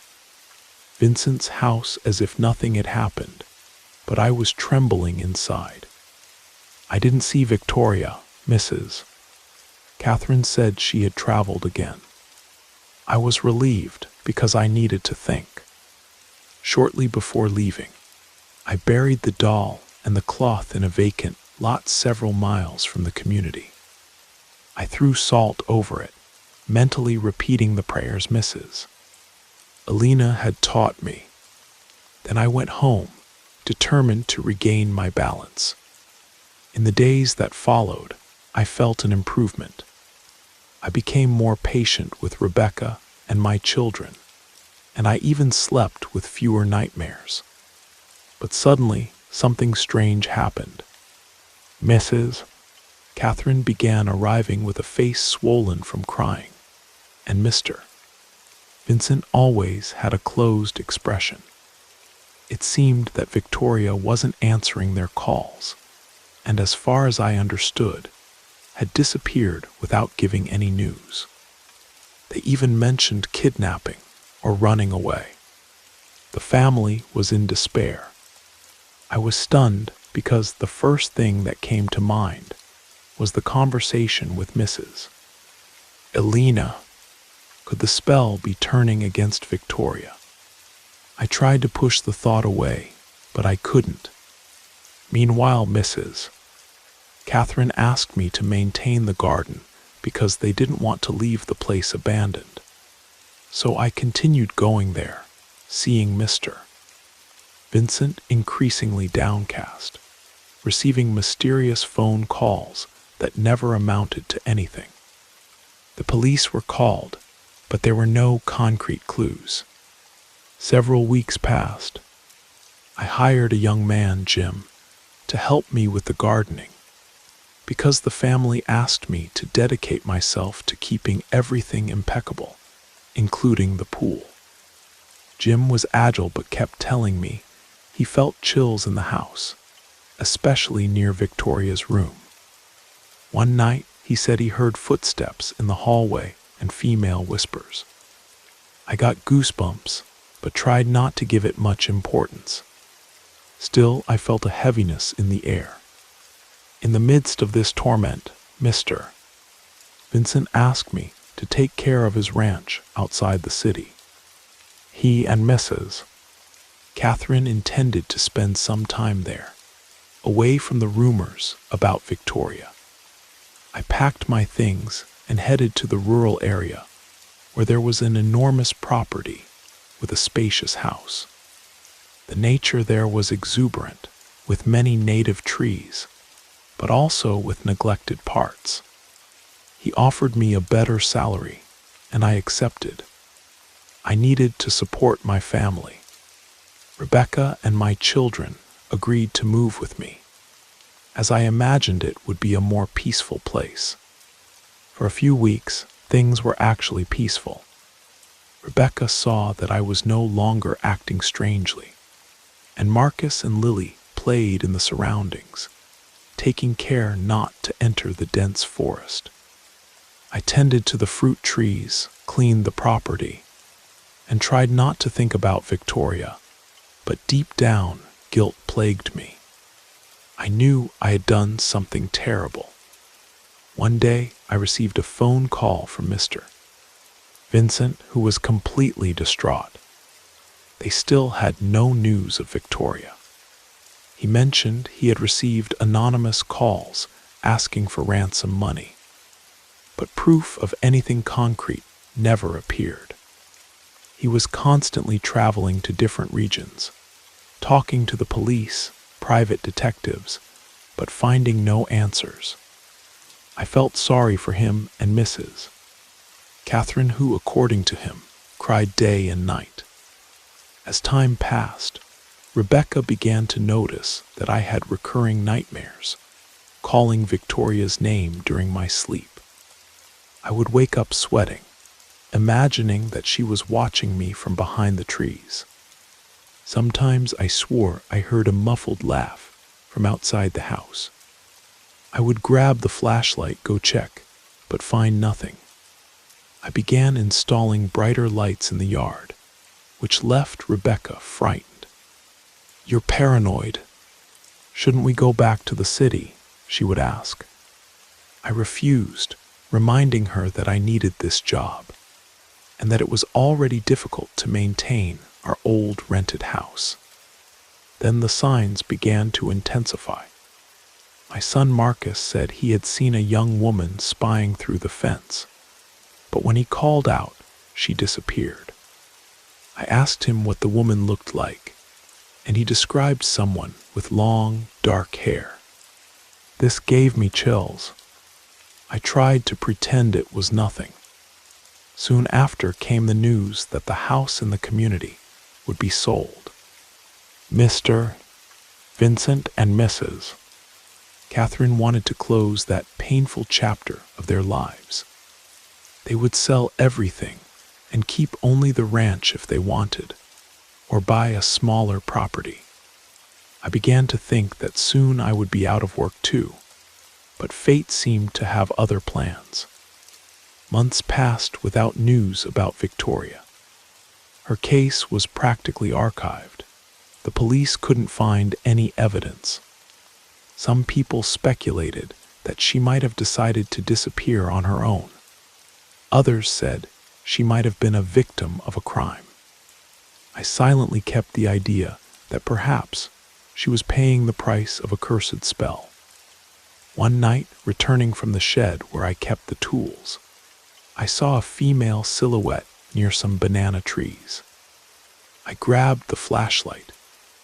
Vincent's house as if nothing had happened, but I was trembling inside. I didn't see Victoria, Mrs. Catherine said she had traveled again. I was relieved because I needed to think. Shortly before leaving, I buried the doll and the cloth in a vacant lot several miles from the community. I threw salt over it, mentally repeating the prayers Mrs. Alina had taught me. Then I went home, determined to regain my balance. In the days that followed, I felt an improvement. I became more patient with Rebecca and my children, and I even slept with fewer nightmares. But suddenly, something strange happened. Mrs. Catherine began arriving with a face swollen from crying, and Mr. Vincent always had a closed expression. It seemed that Victoria wasn't answering their calls, and as far as I understood, had disappeared without giving any news. They even mentioned kidnapping or running away. The family was in despair. I was stunned because the first thing that came to mind was the conversation with Mrs. Alina. Could the spell be turning against Victoria? I tried to push the thought away, but I couldn't. Meanwhile, Mrs. Catherine asked me to maintain the garden because they didn't want to leave the place abandoned. So I continued going there, seeing Mr. Vincent increasingly downcast, receiving mysterious phone calls that never amounted to anything. The police were called, but there were no concrete clues. Several weeks passed. I hired a young man, Jim, to help me with the gardening, because the family asked me to dedicate myself to keeping everything impeccable, including the pool. Jim was agile but kept telling me he felt chills in the house, especially near Victoria's room. One night, he said he heard footsteps in the hallway and female whispers. I got goosebumps, but tried not to give it much importance. Still, I felt a heaviness in the air. In the midst of this torment, Mr. Vincent asked me to take care of his ranch outside the city. He and Mrs. Catherine intended to spend some time there, away from the rumors about Victoria. I packed my things and headed to the rural area, where there was an enormous property with a spacious house. The nature there was exuberant, with many native trees, but also with neglected parts. He offered me a better salary, and I accepted. I needed to support my family. Rebecca and my children agreed to move with me, as I imagined it would be a more peaceful place. For a few weeks, things were actually peaceful. Rebecca saw that I was no longer acting strangely, and Marcus and Lily played in the surroundings, taking care not to enter the dense forest. I tended to the fruit trees, cleaned the property, and tried not to think about Victoria, but deep down, guilt plagued me. I knew I had done something terrible. One day, I received a phone call from Mr. Vincent, who was completely distraught. They still had no news of Victoria. He mentioned he had received anonymous calls asking for ransom money, but proof of anything concrete never appeared. He was constantly traveling to different regions, talking to the police, private detectives, but finding no answers. I felt sorry for him and Mrs. Catherine, who, according to him, cried day and night. As time passed, Rebecca began to notice that I had recurring nightmares, calling Victoria's name during my sleep. I would wake up sweating, imagining that she was watching me from behind the trees. Sometimes I swore I heard a muffled laugh from outside the house. I would grab the flashlight, go check, but find nothing. I began installing brighter lights in the yard, which left Rebecca frightened. "You're paranoid," "Shouldn't we go back to the city?" she would ask. I refused, reminding her that I needed this job, and that it was already difficult to maintain our old rented house. Then the signs began to intensify. My son Marcus said he had seen a young woman spying through the fence, but when he called out, she disappeared. I asked him what the woman looked like, and he described someone with long, dark hair. This gave me chills. I tried to pretend it was nothing. Soon after came the news that the house in the community would be sold. Mr. Vincent and Mrs. Catherine wanted to close that painful chapter of their lives. They would sell everything and keep only the ranch if they wanted, or buy a smaller property. I began to think that soon I would be out of work too, but fate seemed to have other plans. Months passed without news about Victoria. Her case was practically archived. The police couldn't find any evidence. Some people speculated that she might have decided to disappear on her own. Others said she might have been a victim of a crime. I silently kept the idea that perhaps she was paying the price of a cursed spell. One night, returning from the shed where I kept the tools, I saw a female silhouette near some banana trees. I grabbed the flashlight,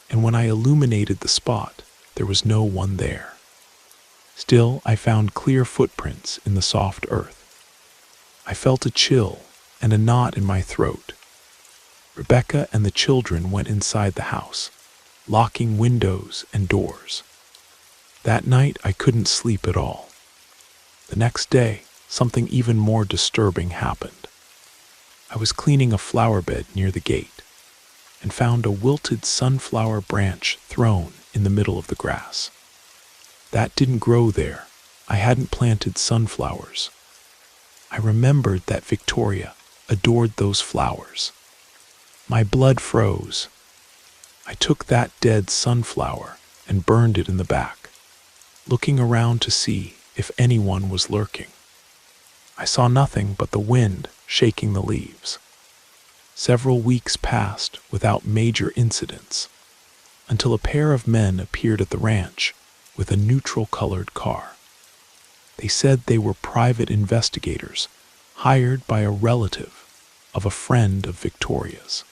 and when I illuminated the spot, there was no one there. Still, I found clear footprints in the soft earth. I felt a chill and a knot in my throat. Rebecca and the children went inside the house, locking windows and doors. That night, I couldn't sleep at all. The next day, something even more disturbing happened. I was cleaning a flower bed near the gate and found a wilted sunflower branch thrown in the middle of the grass. That didn't grow there. I hadn't planted sunflowers. I remembered that Victoria adored those flowers. My blood froze. I took that dead sunflower and burned it in the back, looking around to see if anyone was lurking. I saw nothing but the wind shaking the leaves. Several weeks passed without major incidents, until a pair of men appeared at the ranch with a neutral-colored car. They said they were private investigators hired by a relative of a friend of Victoria's.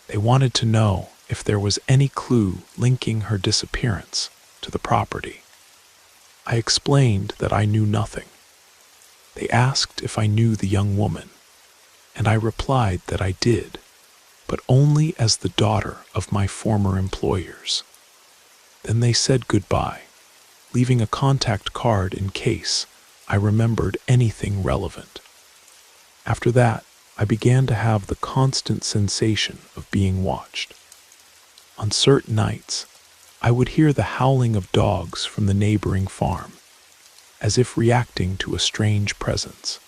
They wanted to know if there was any clue linking her disappearance to the property. I explained that I knew nothing. They asked if I knew the young woman, and I replied that I did, but only as the daughter of my former employers. Then they said goodbye, leaving a contact card in case I remembered anything relevant. After that, I began to have the constant sensation of being watched. On certain nights, I would hear the howling of dogs from the neighboring farm, as if reacting to a strange presence.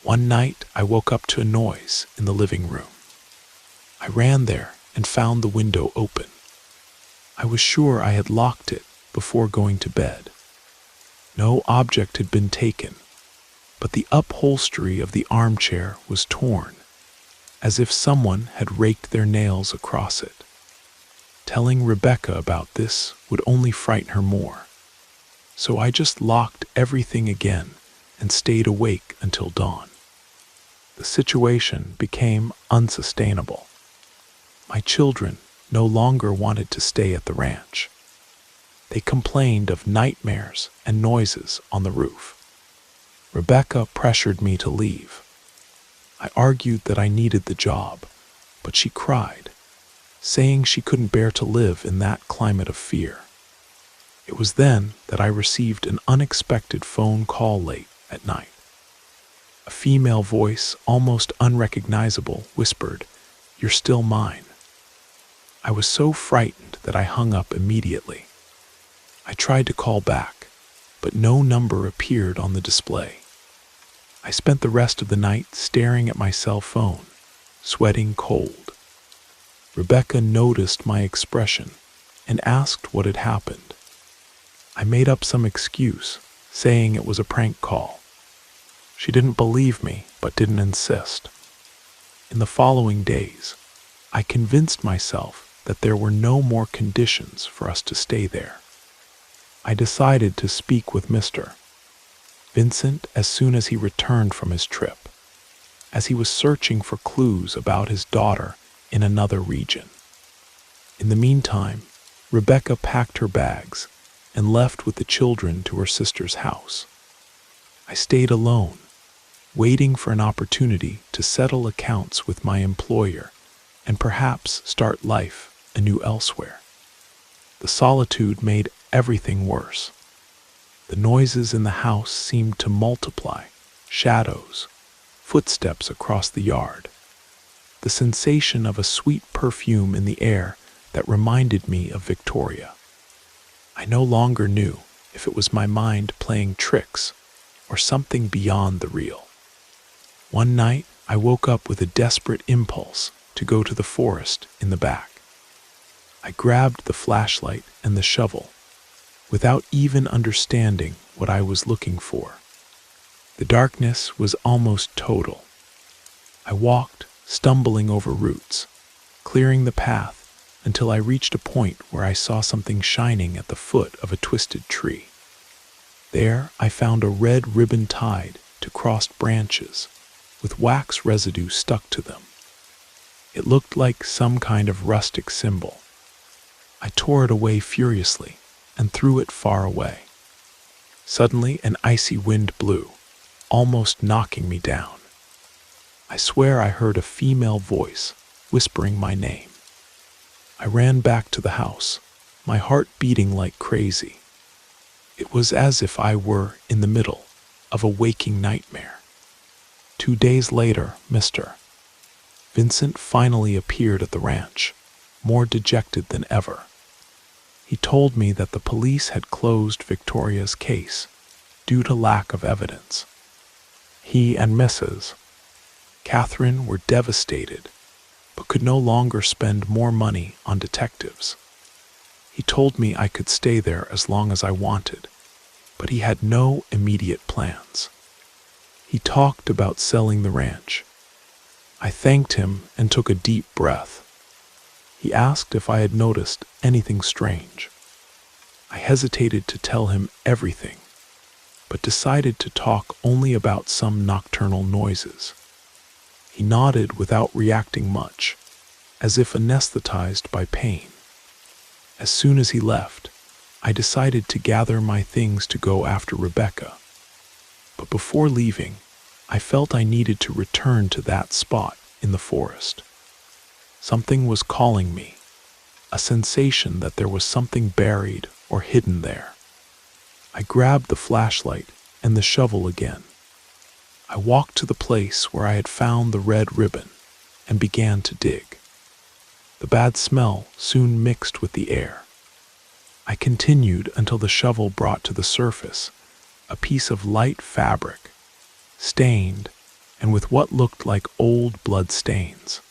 One night, I woke up to a noise in the living room. I ran there and found the window open. I was sure I had locked it before going to bed. No object had been taken, but the upholstery of the armchair was torn, as if someone had raked their nails across it. Telling Rebecca about this would only frighten her more, so I just locked everything again and stayed awake until dawn. The situation became unsustainable. My children no longer wanted to stay at the ranch. They complained of nightmares and noises on the roof. Rebecca pressured me to leave. I argued that I needed the job, but she cried, saying she couldn't bear to live in that climate of fear. It was then that I received an unexpected phone call late at night. A female voice, almost unrecognizable, whispered, "You're still mine." I was so frightened that I hung up immediately. I tried to call back, but no number appeared on the display. I spent the rest of the night staring at my cell phone, sweating cold. Rebecca noticed my expression and asked what had happened. I made up some excuse, saying it was a prank call. She didn't believe me, but didn't insist. In the following days, I convinced myself that there were no more conditions for us to stay there. I decided to speak with Mr. Vincent as soon as he returned from his trip, as he was searching for clues about his daughter in another region. In the meantime, Rebecca packed her bags and left with the children to her sister's house. I stayed alone, waiting for an opportunity to settle accounts with my employer and perhaps start life anew elsewhere. The solitude made everything worse. The noises in the house seemed to multiply, shadows, footsteps across the yard, the sensation of a sweet perfume in the air that reminded me of Victoria. I no longer knew if it was my mind playing tricks or something beyond the real. One night, I woke up with a desperate impulse to go to the forest in the back. I grabbed the flashlight and the shovel, without even understanding what I was looking for. The darkness was almost total. I walked, stumbling over roots, clearing the path until I reached a point where I saw something shining at the foot of a twisted tree. There, I found a red ribbon tied to crossed branches, with wax residue stuck to them. It looked like some kind of rustic symbol. I tore it away furiously and threw it far away. Suddenly, an icy wind blew, almost knocking me down. I swear I heard a female voice whispering my name. I ran back to the house, my heart beating like crazy. It was as if I were in the middle of a waking nightmare. 2 days later, Mr. Vincent finally appeared at the ranch, more dejected than ever. He told me that the police had closed Victoria's case due to lack of evidence. He and Mrs. Catherine were devastated, but could no longer spend more money on detectives. He told me I could stay there as long as I wanted, but he had no immediate plans. He talked about selling the ranch. I thanked him and took a deep breath. He asked if I had noticed anything strange. I hesitated to tell him everything, but decided to talk only about some nocturnal noises. He nodded without reacting much, as if anesthetized by pain. As soon as he left, I decided to gather my things to go after Rebecca. But before leaving, I felt I needed to return to that spot in the forest. Something was calling me, a sensation that there was something buried or hidden there. I grabbed the flashlight and the shovel again. I walked to the place where I had found the red ribbon and began to dig. The bad smell soon mixed with the air. I continued until the shovel brought to the surface a piece of light fabric, stained and with what looked like old blood stains.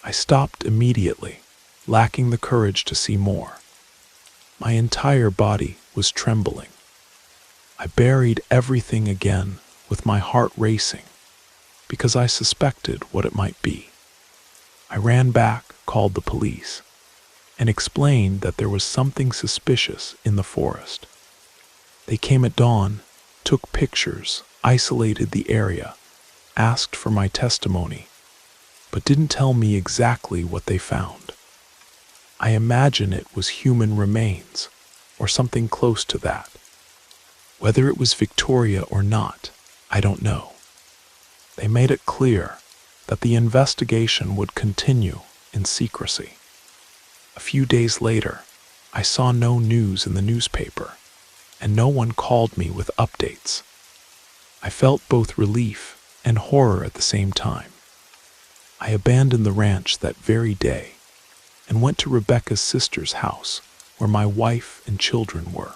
I stopped immediately, lacking the courage to see more. My entire body was trembling. I buried everything again with my heart racing, because I suspected what it might be. I ran back, called the police, and explained that there was something suspicious in the forest. They came at dawn, took pictures, isolated the area, asked for my testimony, but didn't tell me exactly what they found. I imagine it was human remains, or something close to that. Whether it was Victoria or not, I don't know. They made it clear that the investigation would continue in secrecy. A few days later, I saw no news in the newspaper, and no one called me with updates. I felt both relief and horror at the same time. I abandoned the ranch that very day and went to Rebecca's sister's house, where my wife and children were.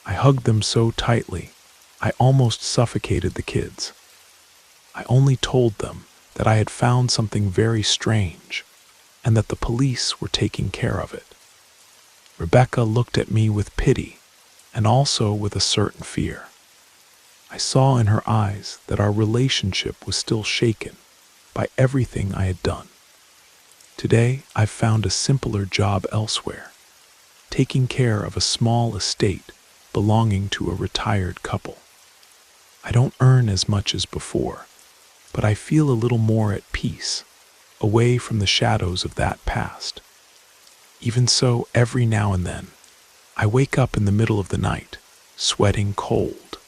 I hugged them so tightly, I almost suffocated the kids. I only told them that I had found something very strange and that the police were taking care of it. Rebecca looked at me with pity and also with a certain fear. I saw in her eyes that our relationship was still shaken by everything I had done. Today, I've found a simpler job elsewhere, taking care of a small estate belonging to a retired couple. I don't earn as much as before, but I feel a little more at peace, away from the shadows of that past. Even so, every now and then, I wake up in the middle of the night, sweating cold.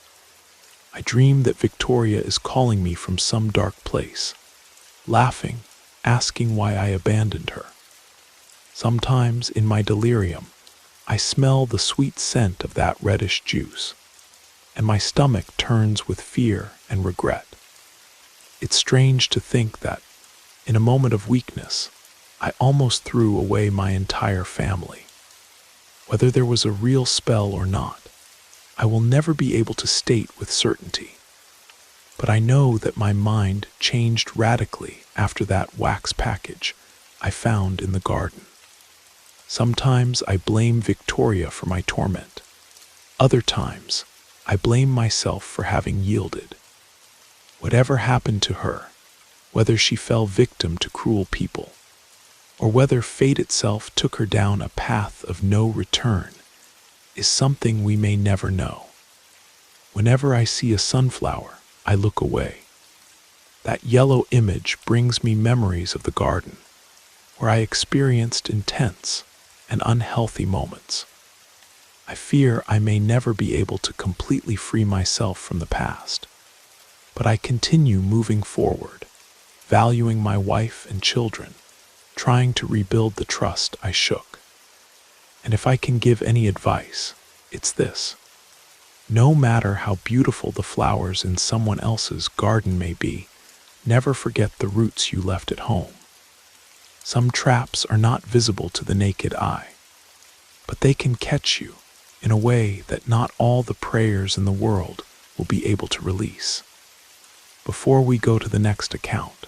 I dream that Victoria is calling me from some dark place, laughing, asking why I abandoned her. Sometimes, in my delirium, I smell the sweet scent of that reddish juice, and my stomach turns with fear and regret. It's strange to think that, in a moment of weakness, I almost threw away my entire family. Whether there was a real spell or not, I will never be able to state with certainty. But I know that my mind changed radically after that wax package I found in the garden. Sometimes I blame Victoria for my torment. Other times, I blame myself for having yielded. Whatever happened to her, whether she fell victim to cruel people, or whether fate itself took her down a path of no return, is something we may never know. Whenever I see a sunflower, I look away. That yellow image brings me memories of the garden, where I experienced intense and unhealthy moments. I fear I may never be able to completely free myself from the past, but I continue moving forward, valuing my wife and children, trying to rebuild the trust I shook. And if I can give any advice, it's this: no matter how beautiful the flowers in someone else's garden may be, never forget the roots you left at home. Some traps are not visible to the naked eye, but they can catch you in a way that not all the prayers in the world will be able to release. Before we go to the next account,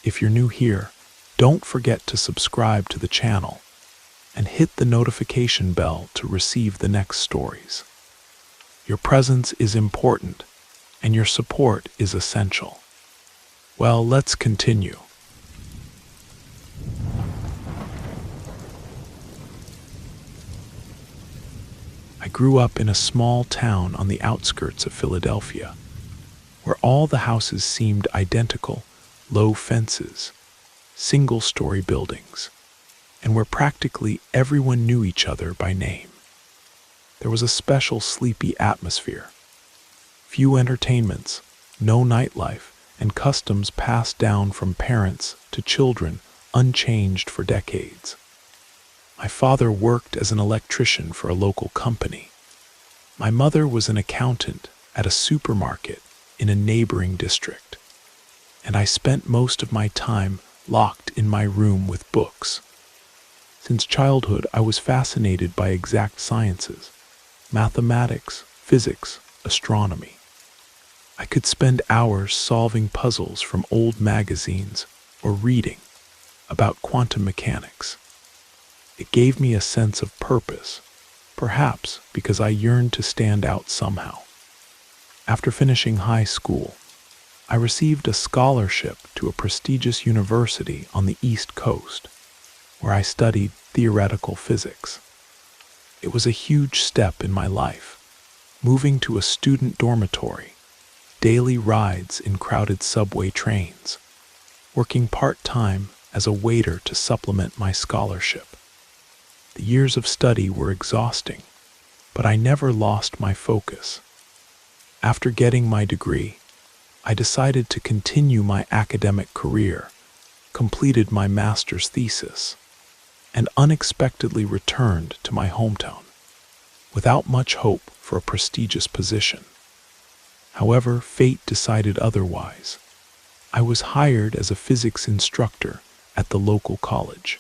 if you're new here, don't forget to subscribe to the channel and hit the notification bell to receive the next stories. Your presence is important, and your support is essential. Well, let's continue. I grew up in a small town on the outskirts of Philadelphia, where all the houses seemed identical, low fences, single-story buildings, and where practically everyone knew each other by name. There was a special sleepy atmosphere. Few entertainments, no nightlife, and customs passed down from parents to children unchanged for decades. My father worked as an electrician for a local company. My mother was an accountant at a supermarket in a neighboring district, and I spent most of my time locked in my room with books. Since childhood, I was fascinated by exact sciences, mathematics, physics, astronomy. I could spend hours solving puzzles from old magazines or reading about quantum mechanics. It gave me a sense of purpose, perhaps because I yearned to stand out somehow. After finishing high school, I received a scholarship to a prestigious university on the East Coast, where I studied theoretical physics. It was a huge step in my life, moving to a student dormitory, daily rides in crowded subway trains, working part-time as a waiter to supplement my scholarship. The years of study were exhausting, but I never lost my focus. After getting my degree, I decided to continue my academic career, completed my master's thesis, and unexpectedly returned to my hometown, without much hope for a prestigious position. However, fate decided otherwise. I was hired as a physics instructor at the local college.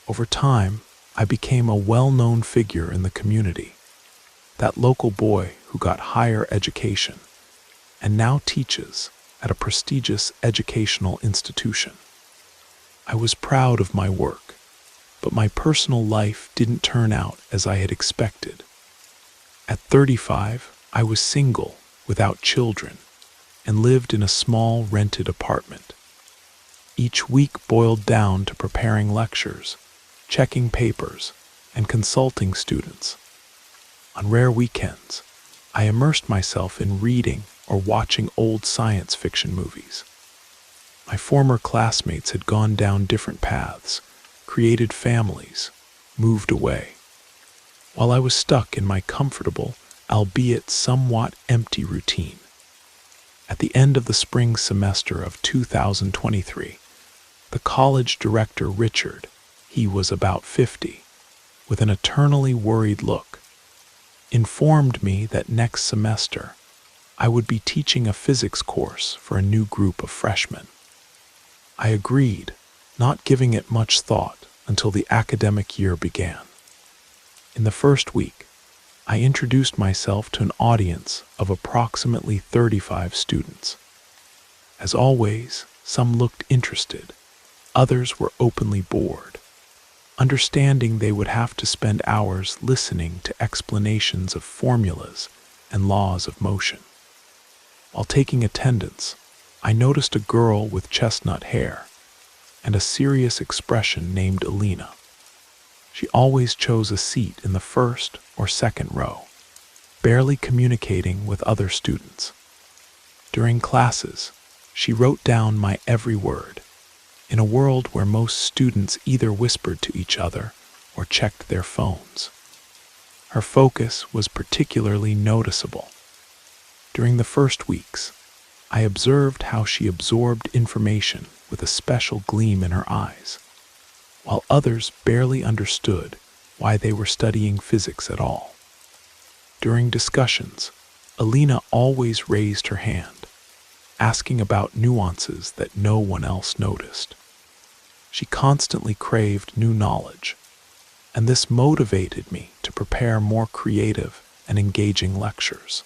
Over time, I became a well-known figure in the community, that local boy who got higher education and now teaches at a prestigious educational institution. I was proud of my work, But my personal life didn't turn out as I had expected. At 35, I was single, without children, and lived in a small rented apartment. Each week boiled down to preparing lectures, checking papers, and consulting students. On rare weekends, I immersed myself in reading or watching old science fiction movies. My former classmates had gone down different paths, created families, moved away, while I was stuck in my comfortable, albeit somewhat empty routine. At the end of the spring semester of 2023, the college director Richard, he was about 50, with an eternally worried look, informed me that next semester I would be teaching a physics course for a new group of freshmen. I agreed, not giving it much thought until the academic year began. In the first week, I introduced myself to an audience of approximately 35 students. As always, some looked interested, others were openly bored, understanding they would have to spend hours listening to explanations of formulas and laws of motion. While taking attendance, I noticed a girl with chestnut hair and a serious expression named Alina. She always chose a seat in the first or second row, barely communicating with other students. During classes, she wrote down my every word, in a world where most students either whispered to each other or checked their phones. Her focus was particularly noticeable. During the first weeks, I observed how she absorbed information with a special gleam in her eyes, while others barely understood why they were studying physics at all. During discussions, Alina always raised her hand, asking about nuances that no one else noticed. She constantly craved new knowledge, and this motivated me to prepare more creative and engaging lectures.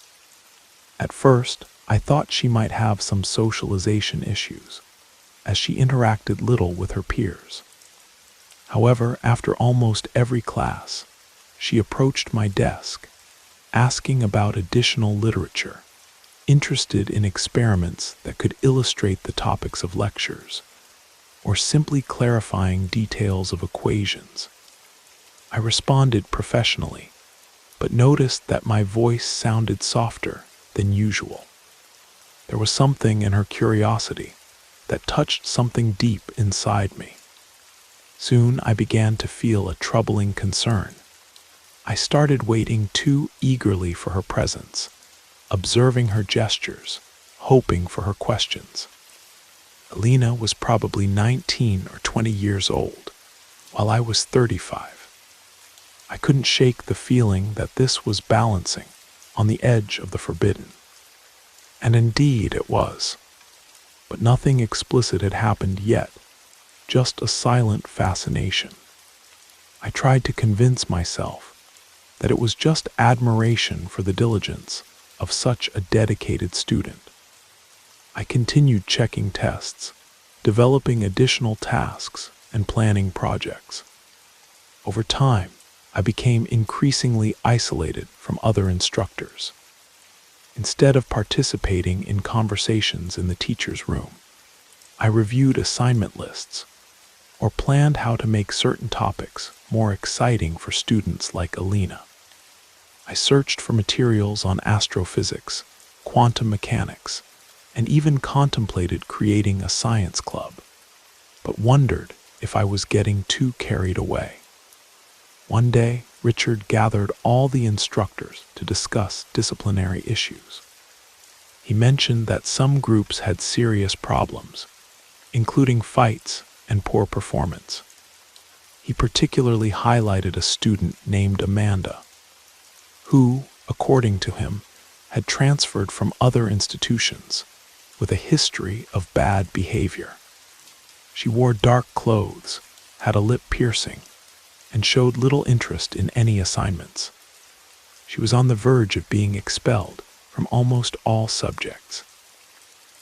At first, I thought she might have some socialization issues, as she interacted little with her peers. However, after almost every class, she approached my desk, asking about additional literature, interested in experiments that could illustrate the topics of lectures, or simply clarifying details of equations. I responded professionally, but noticed that my voice sounded softer than usual. There was something in her curiosity that touched something deep inside me. Soon I began to feel a troubling concern. I started waiting too eagerly for her presence, observing her gestures, hoping for her questions. Alina was probably 19 or 20 years old, while I was 35. I couldn't shake the feeling that this was balancing on the edge of the forbidden. And indeed it was. But nothing explicit had happened yet, just a silent fascination. I tried to convince myself that it was just admiration for the diligence of such a dedicated student. I continued checking tests, developing additional tasks, and planning projects. Over time, I became increasingly isolated from other instructors. Instead of participating in conversations in the teacher's room, I reviewed assignment lists or planned how to make certain topics more exciting for students like Alina. I searched for materials on astrophysics, quantum mechanics, and even contemplated creating a science club, but wondered if I was getting too carried away. One day, Richard gathered all the instructors to discuss disciplinary issues. He mentioned that some groups had serious problems, including fights and poor performance. He particularly highlighted a student named Amanda, who, according to him, had transferred from other institutions with a history of bad behavior. She wore dark clothes, had a lip piercing, and showed little interest in any assignments. She was on the verge of being expelled from almost all subjects.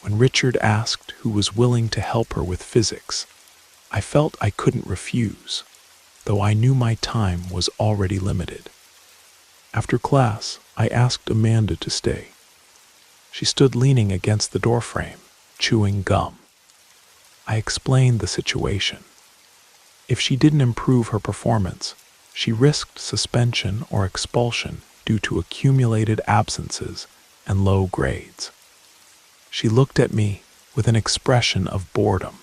When Richard asked who was willing to help her with physics, I felt I couldn't refuse. though I knew my time was already limited. After class, I asked Amanda to stay. She stood leaning against the doorframe, chewing gum. I explained the situation. If she didn't improve her performance, she risked suspension or expulsion due to accumulated absences and low grades. She looked at me with an expression of boredom.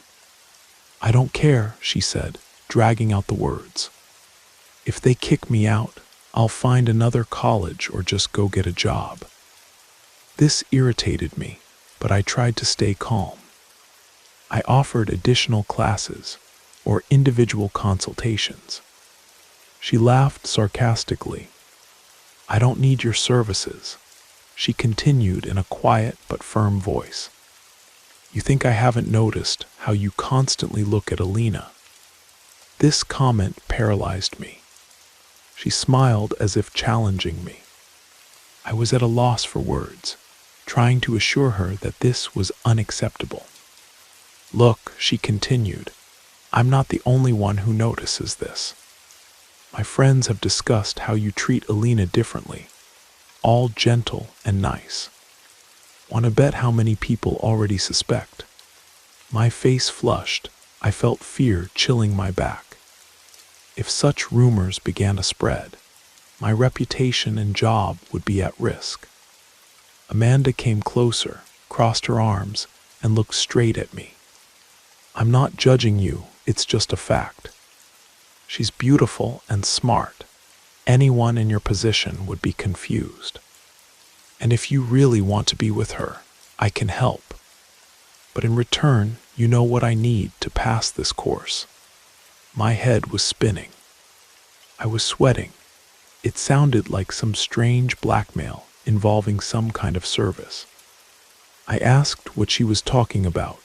"I don't care," she said, dragging out the words. "If they kick me out, I'll find another college or just go get a job." This irritated me, but I tried to stay calm. I offered additional classes or individual consultations. She laughed sarcastically. "I don't need your services," she continued in a quiet but firm voice. "You think I haven't noticed how you constantly look at Alina?" This comment paralyzed me. She smiled as if challenging me. I was at a loss for words, trying to assure her that this was unacceptable. "Look," she continued, "I'm not the only one who notices this. My friends have discussed how you treat Alina differently, all gentle and nice. Want to bet how many people already suspect?" My face flushed. I felt fear chilling my back. If such rumors began to spread, my reputation and job would be at risk. Amanda came closer, crossed her arms, and looked straight at me. "I'm not judging you, it's just a fact. She's beautiful and smart. Anyone in your position would be confused. And if you really want to be with her, I can help. But in return, you know what I need to pass this course." My head was spinning. I was sweating. It sounded like some strange blackmail involving some kind of service. I asked what she was talking about.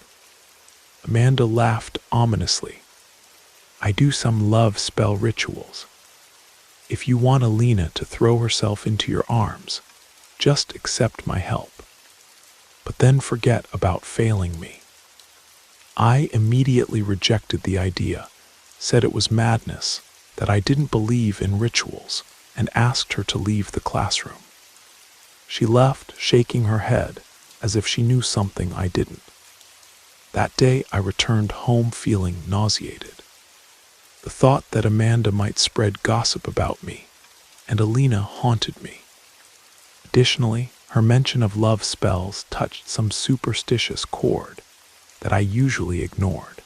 Amanda laughed ominously. "I do some love spell rituals. If you want Alina to throw herself into your arms, just accept my help. But then forget about failing me." I immediately rejected the idea, said it was madness, that I didn't believe in rituals, and asked her to leave the classroom. She left, shaking her head, as if she knew something I didn't. That day I returned home feeling nauseated. The thought that Amanda might spread gossip about me and Alina haunted me. Additionally, her mention of love spells touched some superstitious chord that I usually ignored.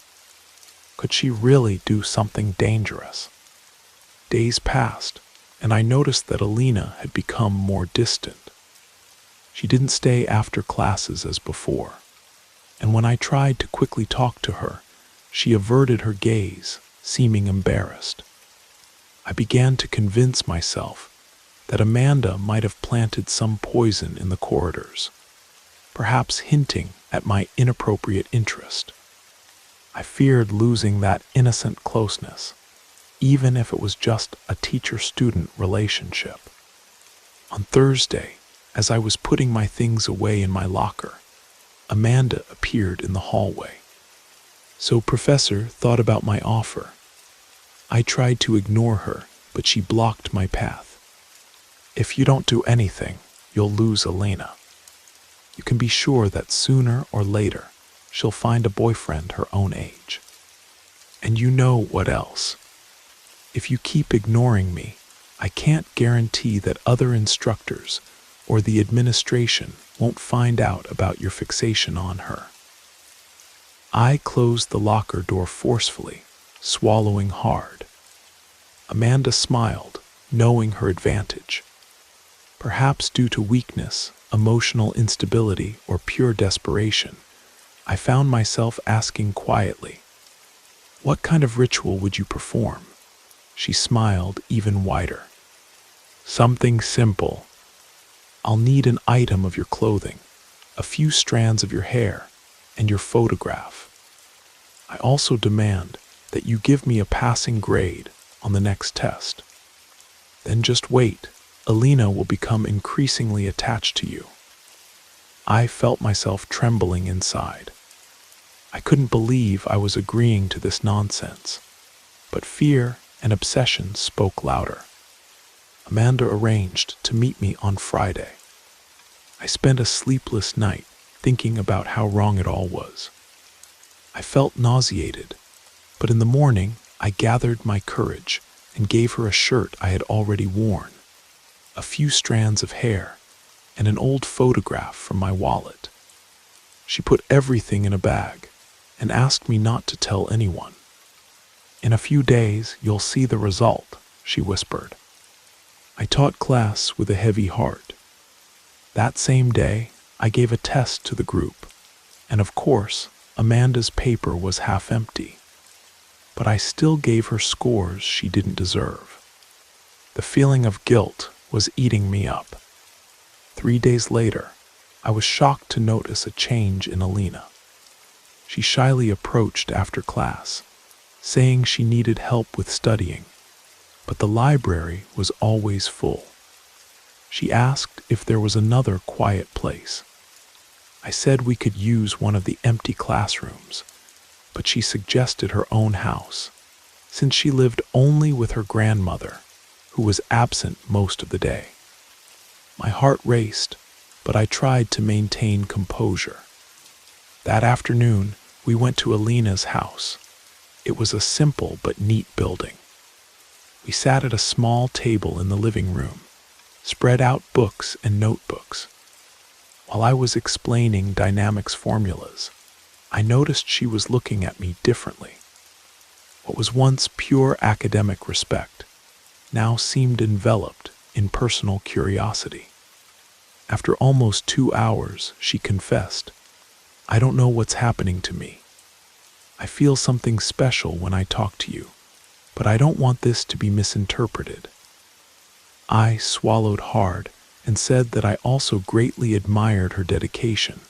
Could she really do something dangerous? Days passed, and I noticed that Alina had become more distant. She didn't stay after classes as before, and when I tried to quickly talk to her, she averted her gaze, seeming embarrassed. I began to convince myself that Amanda might have planted some poison in the corridors, perhaps hinting at my inappropriate interest. I feared losing that innocent closeness, even if it was just a teacher-student relationship. On Thursday, as I was putting my things away in my locker, Amanda appeared in the hallway. "So Professor thought about my offer." I tried to ignore her, but she blocked my path. "If you don't do anything, you'll lose Alina. You can be sure that sooner or later, she'll find a boyfriend her own age. And you know what else. If you keep ignoring me, I can't guarantee that other instructors or the administration won't find out about your fixation on her." I closed the locker door forcefully, swallowing hard. Amanda smiled, knowing her advantage. Perhaps due to weakness, emotional instability, or pure desperation, I found myself asking quietly, "What kind of ritual would you perform?" She smiled even wider. "Something simple. I'll need an item of your clothing, a few strands of your hair, and your photograph. I also demand that you give me a passing grade on the next test. Then just wait. Alina will become increasingly attached to you." I felt myself trembling inside. I couldn't believe I was agreeing to this nonsense, but fear and obsession spoke louder. Amanda arranged to meet me on Friday. I spent a sleepless night thinking about how wrong it all was. I felt nauseated, but in the morning I gathered my courage and gave her a shirt I had already worn, a few strands of hair, and an old photograph from my wallet. She put everything in a bag and asked me not to tell anyone. "In a few days, you'll see the result," she whispered. I taught class with a heavy heart. That same day, I gave a test to the group, and of course, Amanda's paper was half empty. But I still gave her scores she didn't deserve. The feeling of guilt was eating me up. 3 days later, I was shocked to notice a change in Alina. She shyly approached after class, saying she needed help with studying, but the library was always full. She asked if there was another quiet place. I said we could use one of the empty classrooms, but she suggested her own house, since she lived only with her grandmother, who was absent most of the day. My heart raced, but I tried to maintain composure. That afternoon, we went to Alina's house. It was a simple but neat building. We sat at a small table in the living room, spread out books and notebooks. While I was explaining dynamics formulas, I noticed she was looking at me differently. What was once pure academic respect now seemed enveloped in personal curiosity. After almost 2 hours, she confessed, "I don't know what's happening to me. I feel something special when I talk to you, but I don't want this to be misinterpreted." I swallowed hard and said that I also greatly admired her dedication,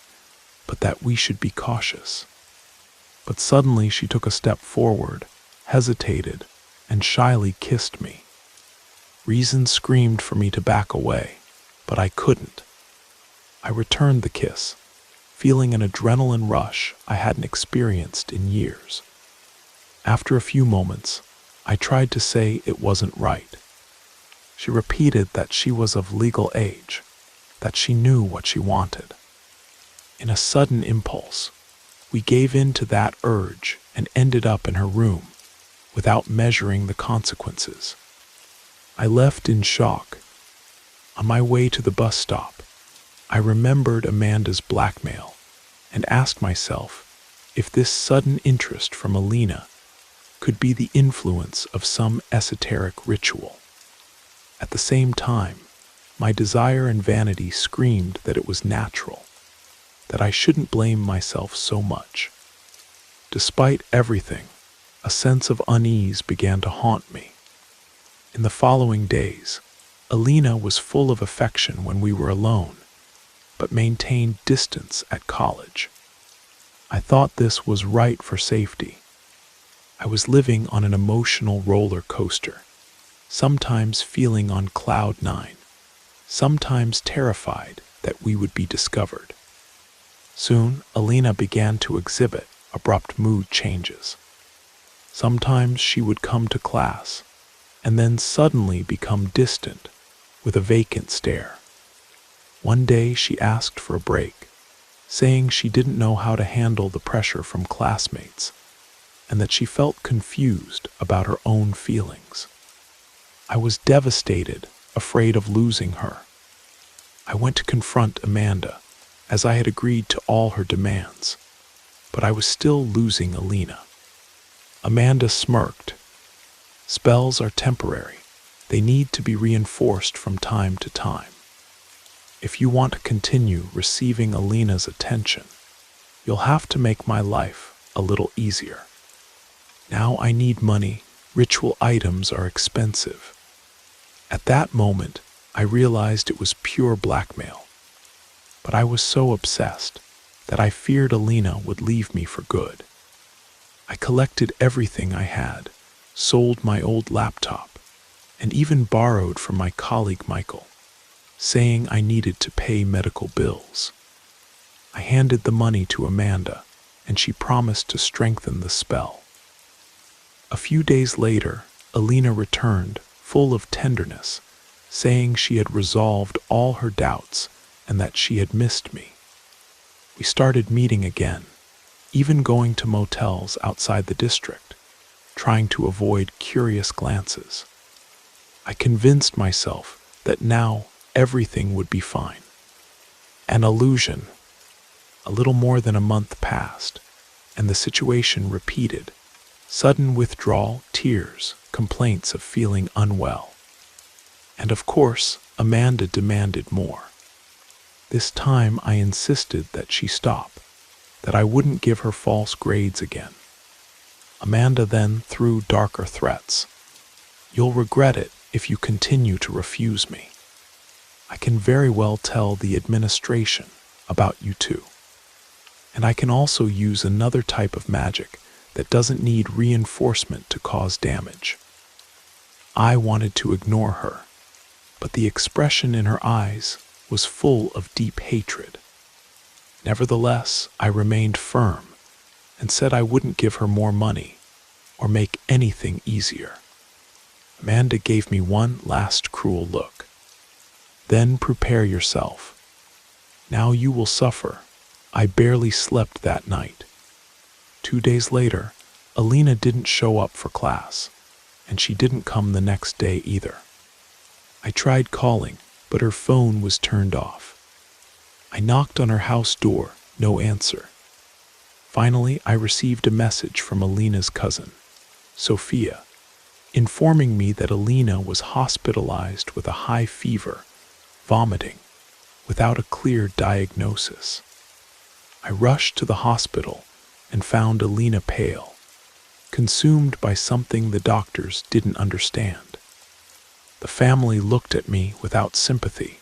but that we should be cautious. But suddenly she took a step forward, hesitated, and shyly kissed me. Reason screamed for me to back away, but I couldn't. I returned the kiss, feeling an adrenaline rush I hadn't experienced in years. After a few moments, I tried to say it wasn't right. She repeated that she was of legal age, that she knew what she wanted. In a sudden impulse, we gave in to that urge and ended up in her room, without measuring the consequences. I left in shock. On my way to the bus stop, I remembered Amanda's blackmail and asked myself if this sudden interest from Alina could be the influence of some esoteric ritual. At the same time, my desire and vanity screamed that it was natural, that I shouldn't blame myself so much. Despite everything, a sense of unease began to haunt me. In the following days, Alina was full of affection when we were alone, but maintained distance at college. I thought this was right for safety. I was living on an emotional roller coaster, sometimes feeling on cloud 9, sometimes terrified that we would be discovered. Soon, Alina began to exhibit abrupt mood changes. Sometimes she would come to class, and then suddenly become distant, with a vacant stare. One day she asked for a break, saying she didn't know how to handle the pressure from classmates, and that she felt confused about her own feelings. I was devastated, afraid of losing her. I went to confront Amanda, as I had agreed to all her demands, but I was still losing Alina. Amanda smirked. "Spells are temporary. They need to be reinforced from time to time. If you want to continue receiving Alina's attention, you'll have to make my life a little easier. Now I need money. Ritual items are expensive." At that moment, I realized it was pure blackmail. But I was so obsessed that I feared Alina would leave me for good. I collected everything I had, sold my old laptop, and even borrowed from my colleague Michael, saying I needed to pay medical bills. I handed the money to Amanda, and she promised to strengthen the spell. A few days later, Alina returned, full of tenderness, saying she had resolved all her doubts and that she had missed me. We started meeting again, even going to motels outside the district, trying to avoid curious glances. I convinced myself that now everything would be fine. An illusion. A little more than a month passed, and the situation repeated. Sudden withdrawal, tears, complaints of feeling unwell. And of course, Amanda demanded more. This time I insisted that she stop, that I wouldn't give her false grades again. Amanda then threw darker threats. "You'll regret it if you continue to refuse me. I can very well tell the administration about you too. And I can also use another type of magic that doesn't need reinforcement to cause damage." I wanted to ignore her, but the expression in her eyes was full of deep hatred. Nevertheless, I remained firm and said I wouldn't give her more money or make anything easier. Amanda gave me one last cruel look. "Then prepare yourself. Now you will suffer." I barely slept that night. 2 days later, Alina didn't show up for class, and she didn't come the next day either. I tried calling, but her phone was turned off. I knocked on her house door, no answer. Finally, I received a message from Alina's cousin, Sophia, informing me that Alina was hospitalized with a high fever, vomiting, without a clear diagnosis. I rushed to the hospital and found Alina pale, consumed by something the doctors didn't understand. The family looked at me without sympathy,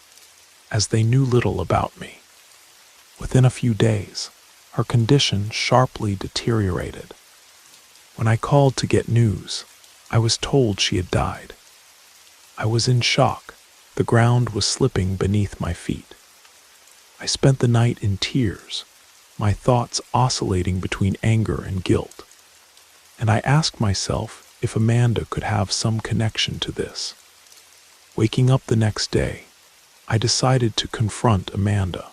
as they knew little about me. Within a few days, her condition sharply deteriorated. When I called to get news, I was told she had died. I was in shock. The ground was slipping beneath my feet. I spent the night in tears, my thoughts oscillating between anger and guilt. And I asked myself if Amanda could have some connection to this. Waking up the next day, I decided to confront Amanda.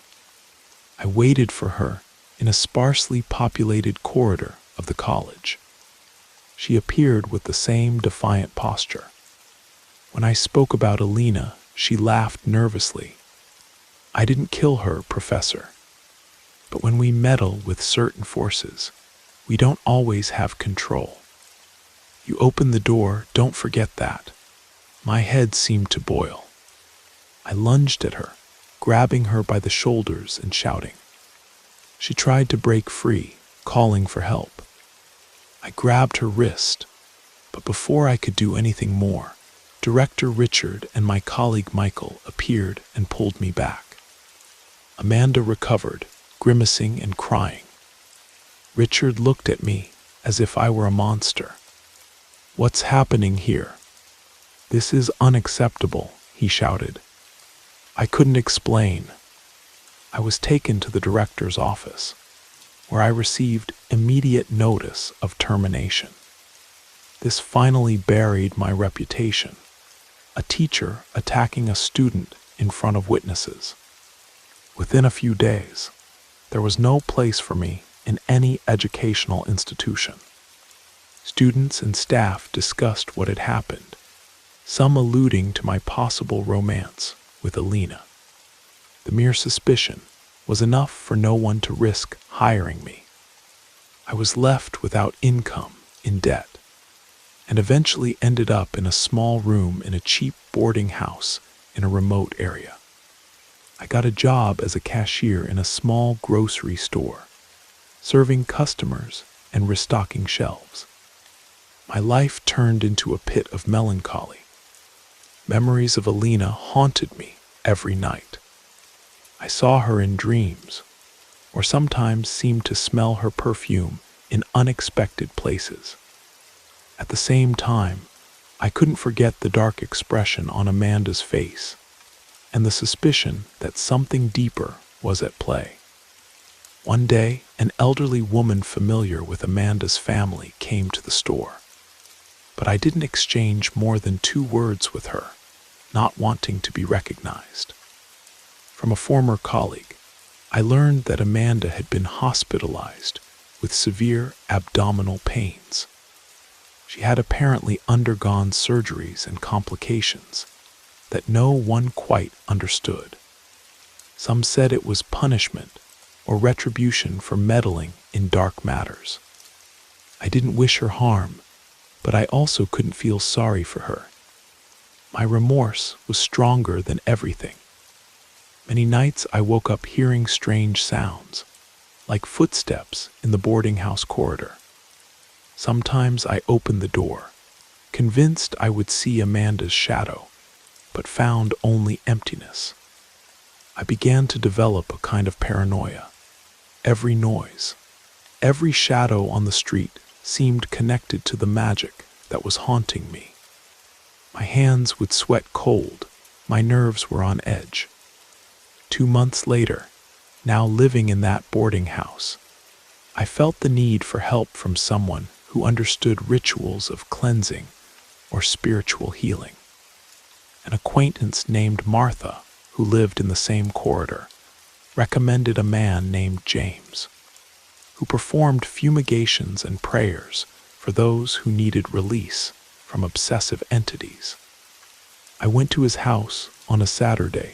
I waited for her in a sparsely populated corridor of the college. She appeared with the same defiant posture. When I spoke about Alina, she laughed nervously. "I didn't kill her, Professor. But when we meddle with certain forces, we don't always have control. You open the door, don't forget that." My head seemed to boil. I lunged at her, grabbing her by the shoulders and shouting. She tried to break free, calling for help. I grabbed her wrist, but before I could do anything more, Director Richard and my colleague Michael appeared and pulled me back. Amanda recovered, grimacing and crying. Richard looked at me as if I were a monster. "What's happening here? This is unacceptable," he shouted. I couldn't explain. I was taken to the director's office, where I received immediate notice of termination. This finally buried my reputation. A teacher attacking a student in front of witnesses. Within a few days, there was no place for me in any educational institution. Students and staff discussed what had happened, some alluding to my possible romance with Alina. The mere suspicion was enough for no one to risk hiring me. I was left without income, in debt, and eventually ended up in a small room in a cheap boarding house in a remote area. I got a job as a cashier in a small grocery store, serving customers and restocking shelves. My life turned into a pit of melancholy. Memories of Alina haunted me every night. I saw her in dreams, or sometimes seemed to smell her perfume in unexpected places. At the same time, I couldn't forget the dark expression on Amanda's face, and the suspicion that something deeper was at play. One day, an elderly woman familiar with Amanda's family came to the store, but I didn't exchange more than 2 words with her, not wanting to be recognized. From a former colleague, I learned that Amanda had been hospitalized with severe abdominal pains. She had apparently undergone surgeries and complications that no one quite understood. Some said it was punishment or retribution for meddling in dark matters. I didn't wish her harm, but I also couldn't feel sorry for her. My remorse was stronger than everything. Many nights I woke up hearing strange sounds, like footsteps in the boarding house corridor. Sometimes I opened the door, convinced I would see Amanda's shadow, but found only emptiness. I began to develop a kind of paranoia. Every noise, every shadow on the street seemed connected to the magic that was haunting me. My hands would sweat cold, my nerves were on edge. 2 months later, now living in that boarding house, I felt the need for help from someone who understood rituals of cleansing or spiritual healing. An acquaintance named Martha, who lived in the same corridor, recommended a man named James, who performed fumigations and prayers for those who needed release from obsessive entities. I went to his house on a Saturday.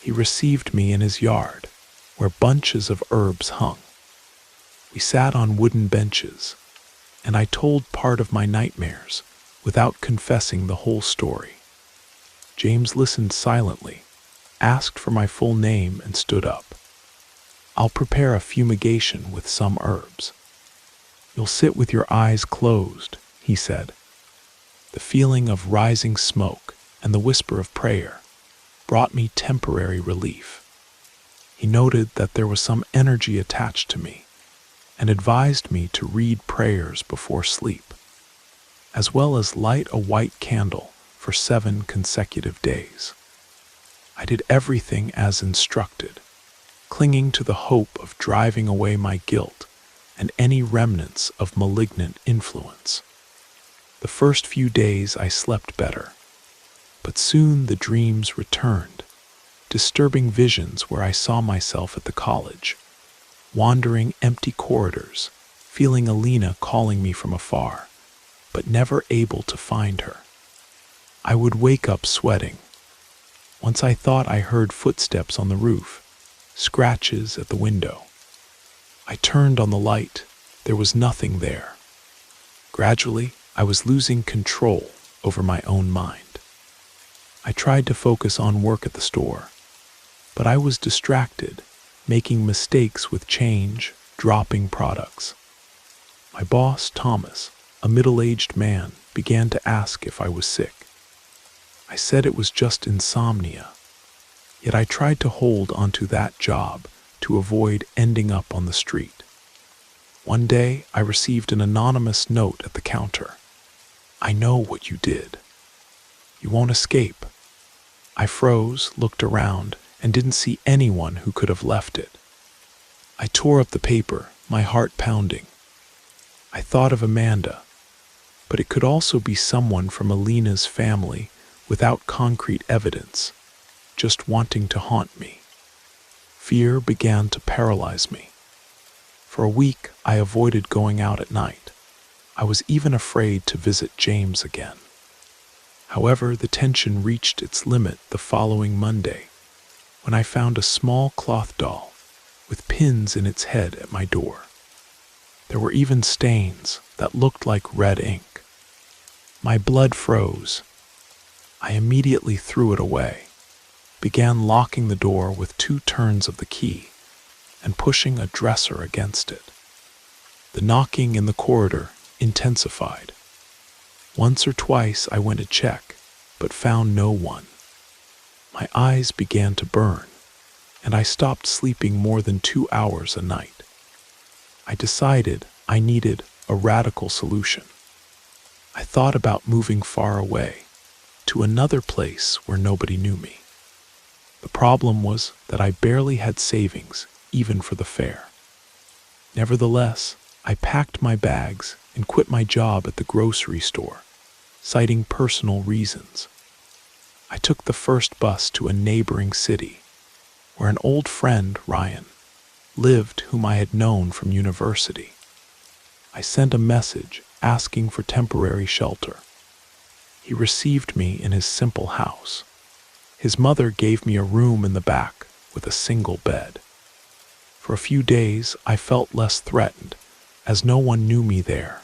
He received me in his yard, where bunches of herbs hung. We sat on wooden benches, and I told part of my nightmares without confessing the whole story. James listened silently, asked for my full name, and stood up. "I'll prepare a fumigation with some herbs. You'll sit with your eyes closed," he said. The feeling of rising smoke and the whisper of prayer brought me temporary relief. He noted that there was some energy attached to me and advised me to read prayers before sleep, as well as light a white candle for 7 consecutive days. I did everything as instructed, clinging to the hope of driving away my guilt and any remnants of malignant influence. The first few days I slept better, but soon the dreams returned, disturbing visions where I saw myself at the college, wandering empty corridors, feeling Alina calling me from afar, but never able to find her. I would wake up sweating. Once I thought I heard footsteps on the roof, scratches at the window. I turned on the light. There was nothing there. Gradually, I was losing control over my own mind. I tried to focus on work at the store, but I was distracted, making mistakes with change, dropping products. My boss, Thomas, a middle-aged man, began to ask if I was sick. I said it was just insomnia, yet I tried to hold onto that job to avoid ending up on the street. One day, I received an anonymous note at the counter. "I know what you did. You won't escape." I froze, looked around, and didn't see anyone who could have left it. I tore up the paper, my heart pounding. I thought of Amanda, but it could also be someone from Alina's family without concrete evidence, just wanting to haunt me. Fear began to paralyze me. For a week, I avoided going out at night. I was even afraid to visit James again. However, the tension reached its limit the following Monday, when I found a small cloth doll with pins in its head at my door. There were even stains that looked like red ink. My blood froze. I immediately threw it away, began locking the door with 2 turns of the key, and pushing a dresser against it. The knocking in the corridor intensified. Once or twice I went to check, but found no one. My eyes began to burn, and I stopped sleeping more than 2 hours a night. I decided I needed a radical solution. I thought about moving far away, to another place where nobody knew me. The problem was that I barely had savings, even for the fare. Nevertheless, I packed my bags and quit my job at the grocery store, citing personal reasons. I took the first bus to a neighboring city, where an old friend, Ryan, lived whom I had known from university. I sent a message asking for temporary shelter. He received me in his simple house. His mother gave me a room in the back with a single bed. For a few days, I felt less threatened, as no one knew me there,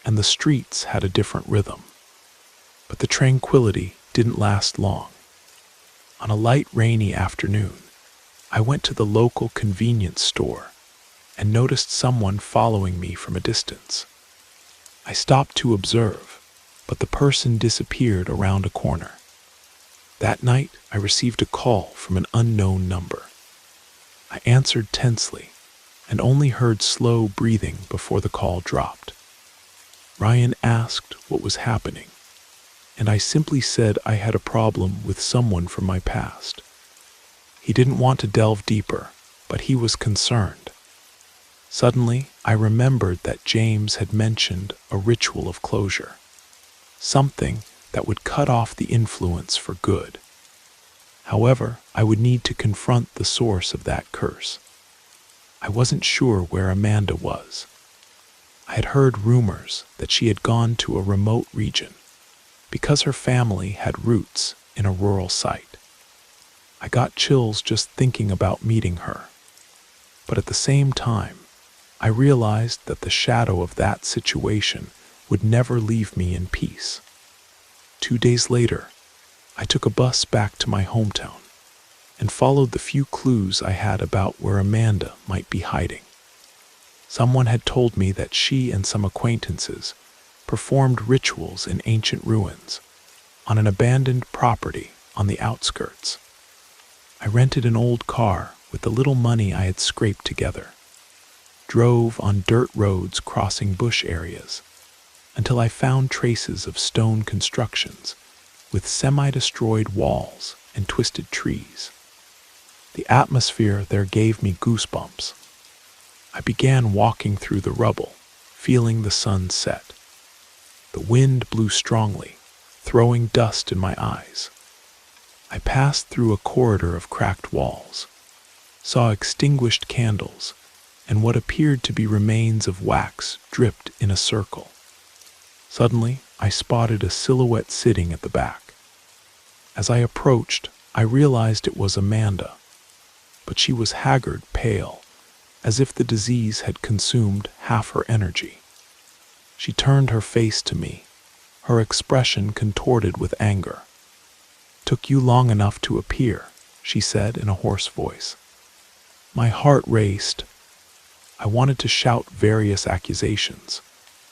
and the streets had a different rhythm. But the tranquility didn't last long. On a light, rainy afternoon, I went to the local convenience store and noticed someone following me from a distance. I stopped to observe, but the person disappeared around a corner. That night, I received a call from an unknown number. I answered tensely and only heard slow breathing before the call dropped. Ryan asked what was happening, and I simply said I had a problem with someone from my past. He didn't want to delve deeper, but he was concerned. Suddenly, I remembered that James had mentioned a ritual of closure, something that would cut off the influence for good. However, I would need to confront the source of that curse. I wasn't sure where Amanda was. I had heard rumors that she had gone to a remote region because her family had roots in a rural site. I got chills just thinking about meeting her. But at the same time, I realized that the shadow of that situation would never leave me in peace. 2 days later, I took a bus back to my hometown and followed the few clues I had about where Amanda might be hiding. Someone had told me that she and some acquaintances performed rituals in ancient ruins on an abandoned property on the outskirts. I rented an old car with the little money I had scraped together, drove on dirt roads crossing bush areas, until I found traces of stone constructions with semi-destroyed walls and twisted trees. The atmosphere there gave me goosebumps. I began walking through the rubble, feeling the sun set. The wind blew strongly, throwing dust in my eyes. I passed through a corridor of cracked walls, saw extinguished candles, and what appeared to be remains of wax dripped in a circle. Suddenly, I spotted a silhouette sitting at the back. As I approached, I realized it was Amanda, but she was haggard, pale, as if the disease had consumed half her energy. She turned her face to me, her expression contorted with anger. "Took you long enough to appear," she said in a hoarse voice. My heart raced. I wanted to shout various accusations,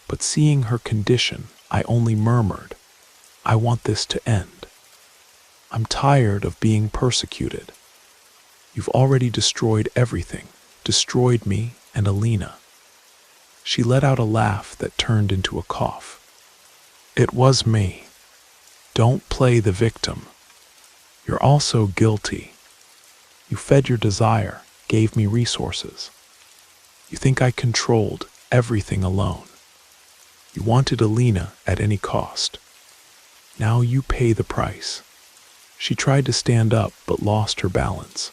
but seeing her condition, I only murmured, "I want this to end. I'm tired of being persecuted. You've already destroyed everything, destroyed me and Alina." She let out a laugh that turned into a cough. "It was me. Don't play the victim. You're also guilty. You fed your desire, gave me resources. You think I controlled everything alone. You wanted Alina at any cost. Now you pay the price." She tried to stand up but lost her balance.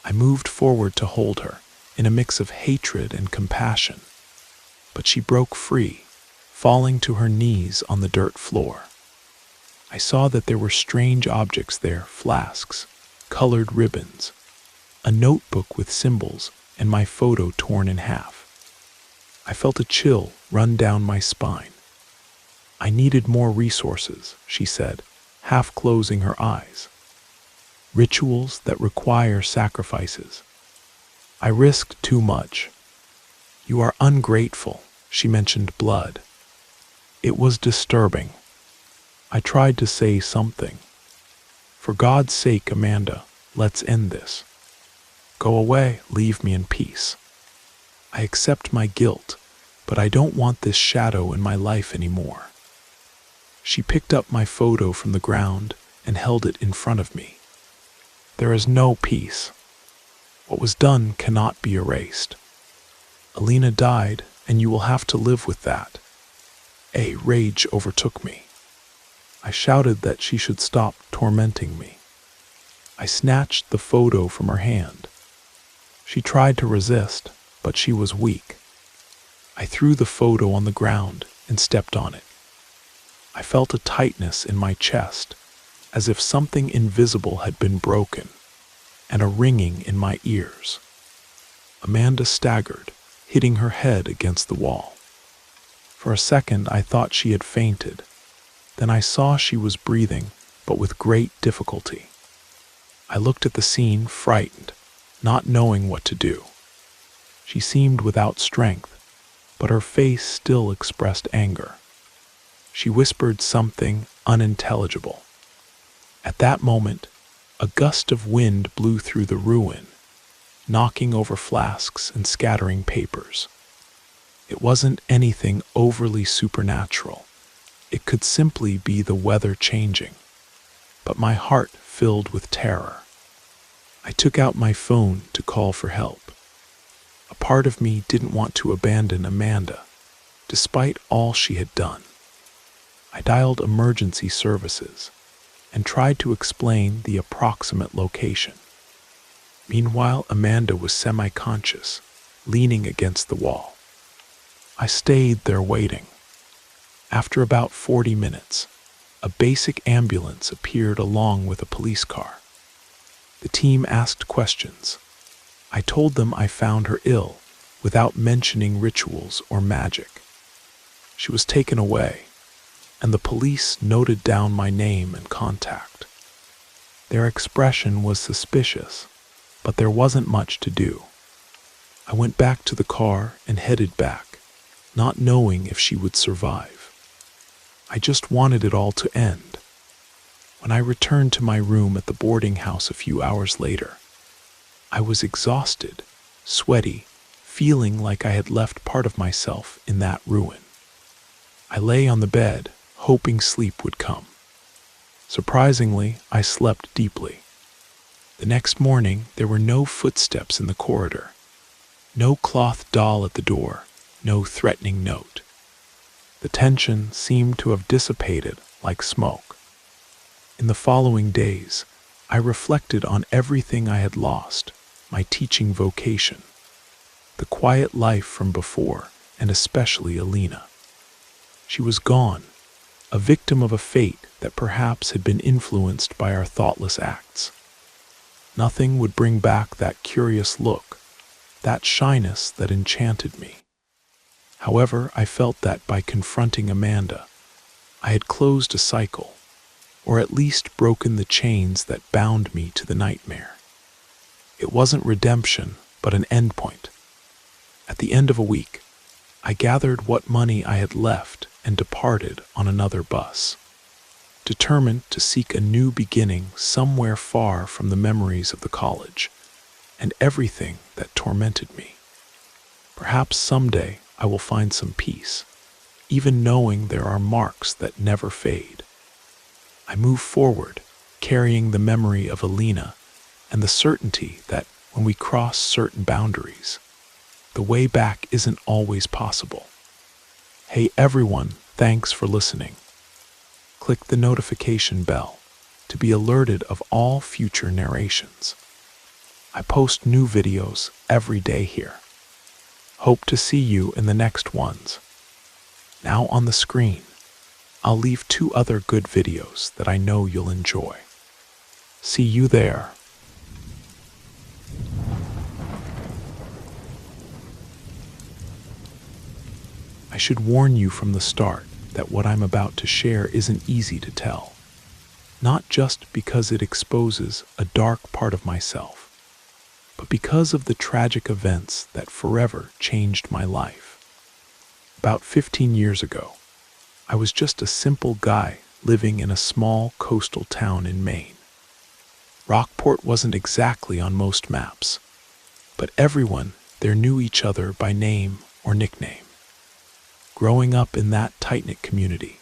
I moved forward to hold her, in a mix of hatred and compassion, but she broke free, falling to her knees on the dirt floor. I saw that there were strange objects there, flasks, colored ribbons, a notebook with symbols, and my photo torn in half. I felt a chill run down my spine. "I needed more resources," she said, half closing her eyes. "Rituals that require sacrifices. I risked too much." "You are ungrateful," she mentioned blood. It was disturbing. I tried to say something. "For God's sake, Amanda, let's end this. Go away, leave me in peace. I accept my guilt, but I don't want this shadow in my life anymore." She picked up my photo from the ground and held it in front of me. "There is no peace. What was done cannot be erased. Alina died, and you will have to live with that. A rage overtook me. I shouted that she should stop tormenting me. I snatched the photo from her hand. She tried to resist, but she was weak. I threw the photo on the ground and stepped on it. I felt a tightness in my chest, as if something invisible had been broken, and a ringing in my ears. Amanda staggered, hitting her head against the wall. For a second I thought she had fainted. Then I saw she was breathing, but with great difficulty. I looked at the scene, frightened, not knowing what to do. She seemed without strength, but her face still expressed anger. She whispered something unintelligible. At that moment, a gust of wind blew through the ruin, knocking over flasks and scattering papers. It wasn't anything overly supernatural. It could simply be the weather changing. But my heart filled with terror. I took out my phone to call for help. A part of me didn't want to abandon Amanda, despite all she had done. I dialed emergency services and tried to explain the approximate location. Meanwhile, Amanda was semi-conscious, leaning against the wall. I stayed there waiting. After about 40 minutes, a basic ambulance appeared along with a police car. The team asked questions. I told them I found her ill without mentioning rituals or magic. She was taken away, and the police noted down my name and contact. Their expression was suspicious, but there wasn't much to do. I went back to the car and headed back, not knowing if she would survive. I just wanted it all to end. When I returned to my room at the boarding house a few hours later, I was exhausted, sweaty, feeling like I had left part of myself in that ruin. I lay on the bed, hoping sleep would come. Surprisingly, I slept deeply. The next morning, there were no footsteps in the corridor, no cloth doll at the door, no threatening note. The tension seemed to have dissipated like smoke. In the following days, I reflected on everything I had lost, my teaching vocation, the quiet life from before, and especially Alina. She was gone, a victim of a fate that perhaps had been influenced by our thoughtless acts. Nothing would bring back that curious look, that shyness that enchanted me. However, I felt that by confronting Amanda, I had closed a cycle, or at least broken the chains that bound me to the nightmare. It wasn't redemption, but an endpoint. At the end of a week, I gathered what money I had left and departed on another bus, determined to seek a new beginning somewhere far from the memories of the college and everything that tormented me. Perhaps someday I will find some peace, even knowing there are marks that never fade. I move forward, carrying the memory of Alina and the certainty that when we cross certain boundaries, the way back isn't always possible. Hey everyone, thanks for listening. Click the notification bell to be alerted of all future narrations. I post new videos every day here. Hope to see you in the next ones. Now on the screen, I'll leave 2 other good videos that I know you'll enjoy. See you there. I should warn you from the start that what I'm about to share isn't easy to tell, not just because it exposes a dark part of myself, but because of the tragic events that forever changed my life. About 15 years ago, I was just a simple guy living in a small coastal town in Maine. Rockport wasn't exactly on most maps, but everyone there knew each other by name or nickname. Growing up in that tight-knit community,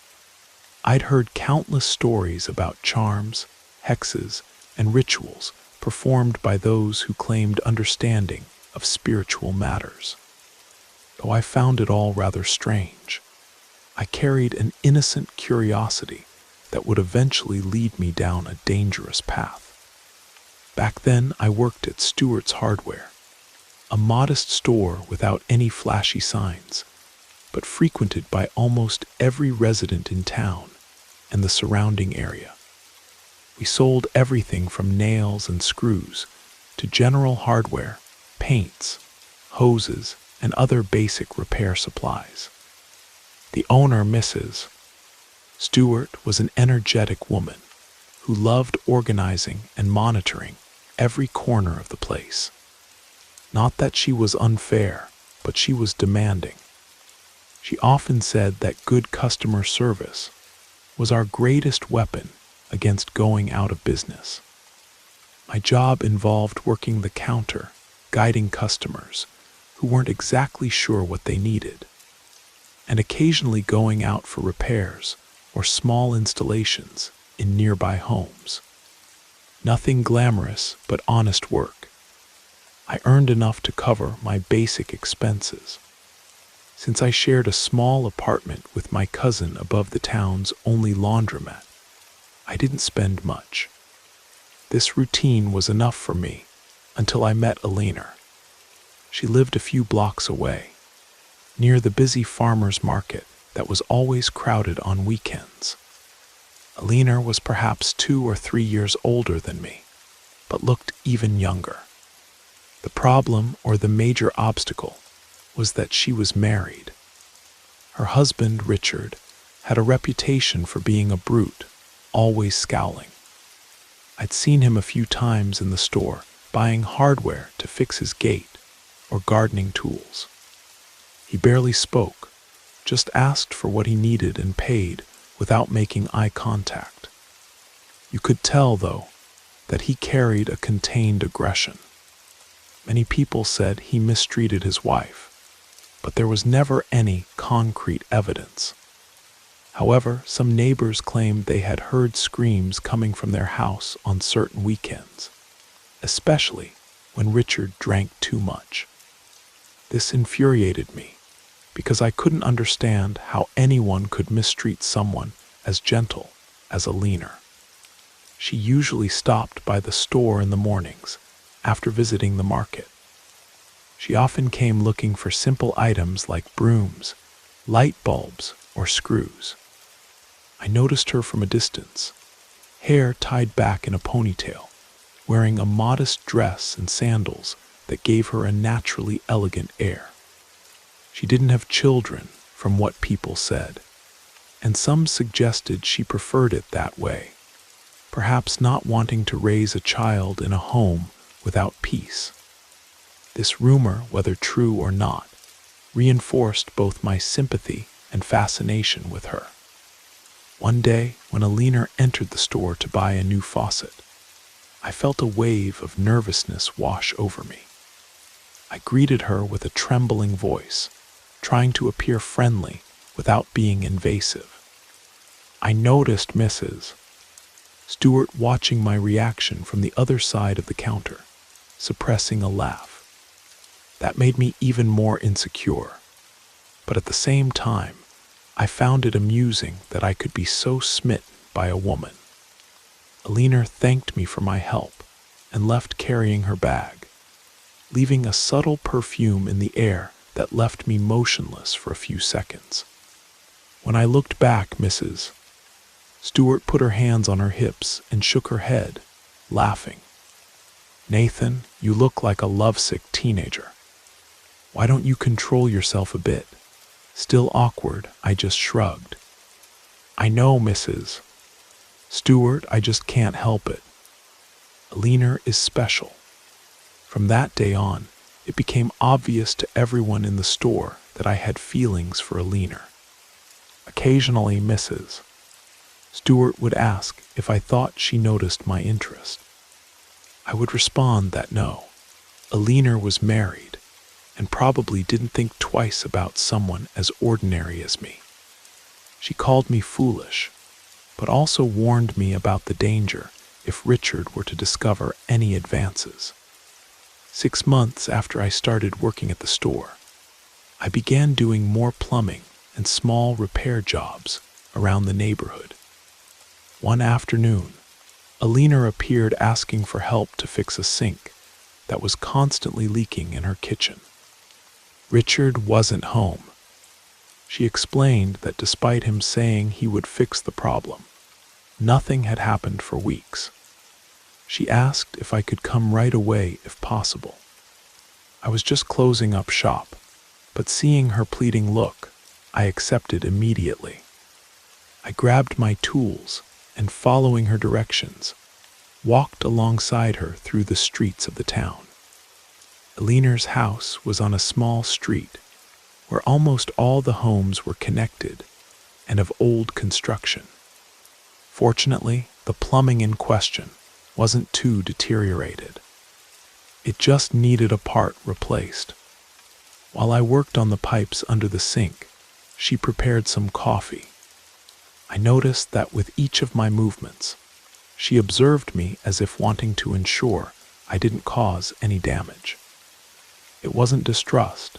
I'd heard countless stories about charms, hexes, and rituals performed by those who claimed understanding of spiritual matters. though I found it all rather strange. I carried an innocent curiosity that would eventually lead me down a dangerous path. Back then, I worked at Stewart's Hardware, a modest store without any flashy signs, but frequented by almost every resident in town and the surrounding area. We sold everything from nails and screws to general hardware, paints, hoses, and other basic repair supplies. The owner, Mrs. Stewart, was an energetic woman who loved organizing and monitoring every corner of the place. Not that she was unfair, but she was demanding. She often said that good customer service was our greatest weapon against going out of business. My job involved working the counter, guiding customers who weren't exactly sure what they needed, and occasionally going out for repairs or small installations in nearby homes. Nothing glamorous, but honest work. I earned enough to cover my basic expenses. Since I shared a small apartment with my cousin above the town's only laundromat, I didn't spend much. This routine was enough for me until I met Alina. She lived a few blocks away, near the busy farmers' market that was always crowded on weekends. Alina was perhaps 2 or 3 years older than me, but looked even younger. The problem, or the major obstacle, was that she was married. Her husband, Richard, had a reputation for being a brute, always scowling. I'd seen him a few times in the store, buying hardware to fix his gate or gardening tools. He barely spoke, just asked for what he needed and paid without making eye contact. You could tell, though, that he carried a contained aggression. Many people said he mistreated his wife, but there was never any concrete evidence. However, some neighbors claimed they had heard screams coming from their house on certain weekends, especially when Richard drank too much. This infuriated me, because I couldn't understand how anyone could mistreat someone as gentle as Alina. She usually stopped by the store in the mornings after visiting the market. She often came looking for simple items like brooms, light bulbs, or screws. I noticed her from a distance, hair tied back in a ponytail, wearing a modest dress and sandals that gave her a naturally elegant air. She didn't have children, from what people said, and some suggested she preferred it that way, perhaps not wanting to raise a child in a home without peace. This rumor, whether true or not, reinforced both my sympathy and fascination with her. One day, when Alina entered the store to buy a new faucet, I felt a wave of nervousness wash over me. I greeted her with a trembling voice, trying to appear friendly without being invasive. I noticed Mrs. Stewart watching my reaction from the other side of the counter, suppressing a laugh. That made me even more insecure, but at the same time, I found it amusing that I could be so smitten by a woman. Alina thanked me for my help and left carrying her bag, leaving a subtle perfume in the air that left me motionless for a few seconds. When I looked back, Mrs. Stewart put her hands on her hips and shook her head, laughing. "Nathan, you look like a lovesick teenager. Why don't you control yourself a bit?" Still awkward, I just shrugged. "I know, Mrs. Stewart, I just can't help it. Alina is special." From that day on, it became obvious to everyone in the store that I had feelings for Alina. Occasionally, Mrs. Stewart would ask if I thought she noticed my interest. I would respond that no, Alina was married and probably didn't think twice about someone as ordinary as me. She called me foolish, but also warned me about the danger if Richard were to discover any advances. 6 months after I started working at the store, I began doing more plumbing and small repair jobs around the neighborhood. One afternoon, Alina appeared asking for help to fix a sink that was constantly leaking in her kitchen. Richard wasn't home. She explained that despite him saying he would fix the problem, nothing had happened for weeks. She asked if I could come right away if possible. I was just closing up shop, but seeing her pleading look, I accepted immediately. I grabbed my tools and, following her directions, walked alongside her through the streets of the town. Alina's house was on a small street where almost all the homes were connected and of old construction. Fortunately, the plumbing in question wasn't too deteriorated. It just needed a part replaced. While I worked on the pipes under the sink, she prepared some coffee. I noticed that with each of my movements, she observed me as if wanting to ensure I didn't cause any damage. It wasn't distrust.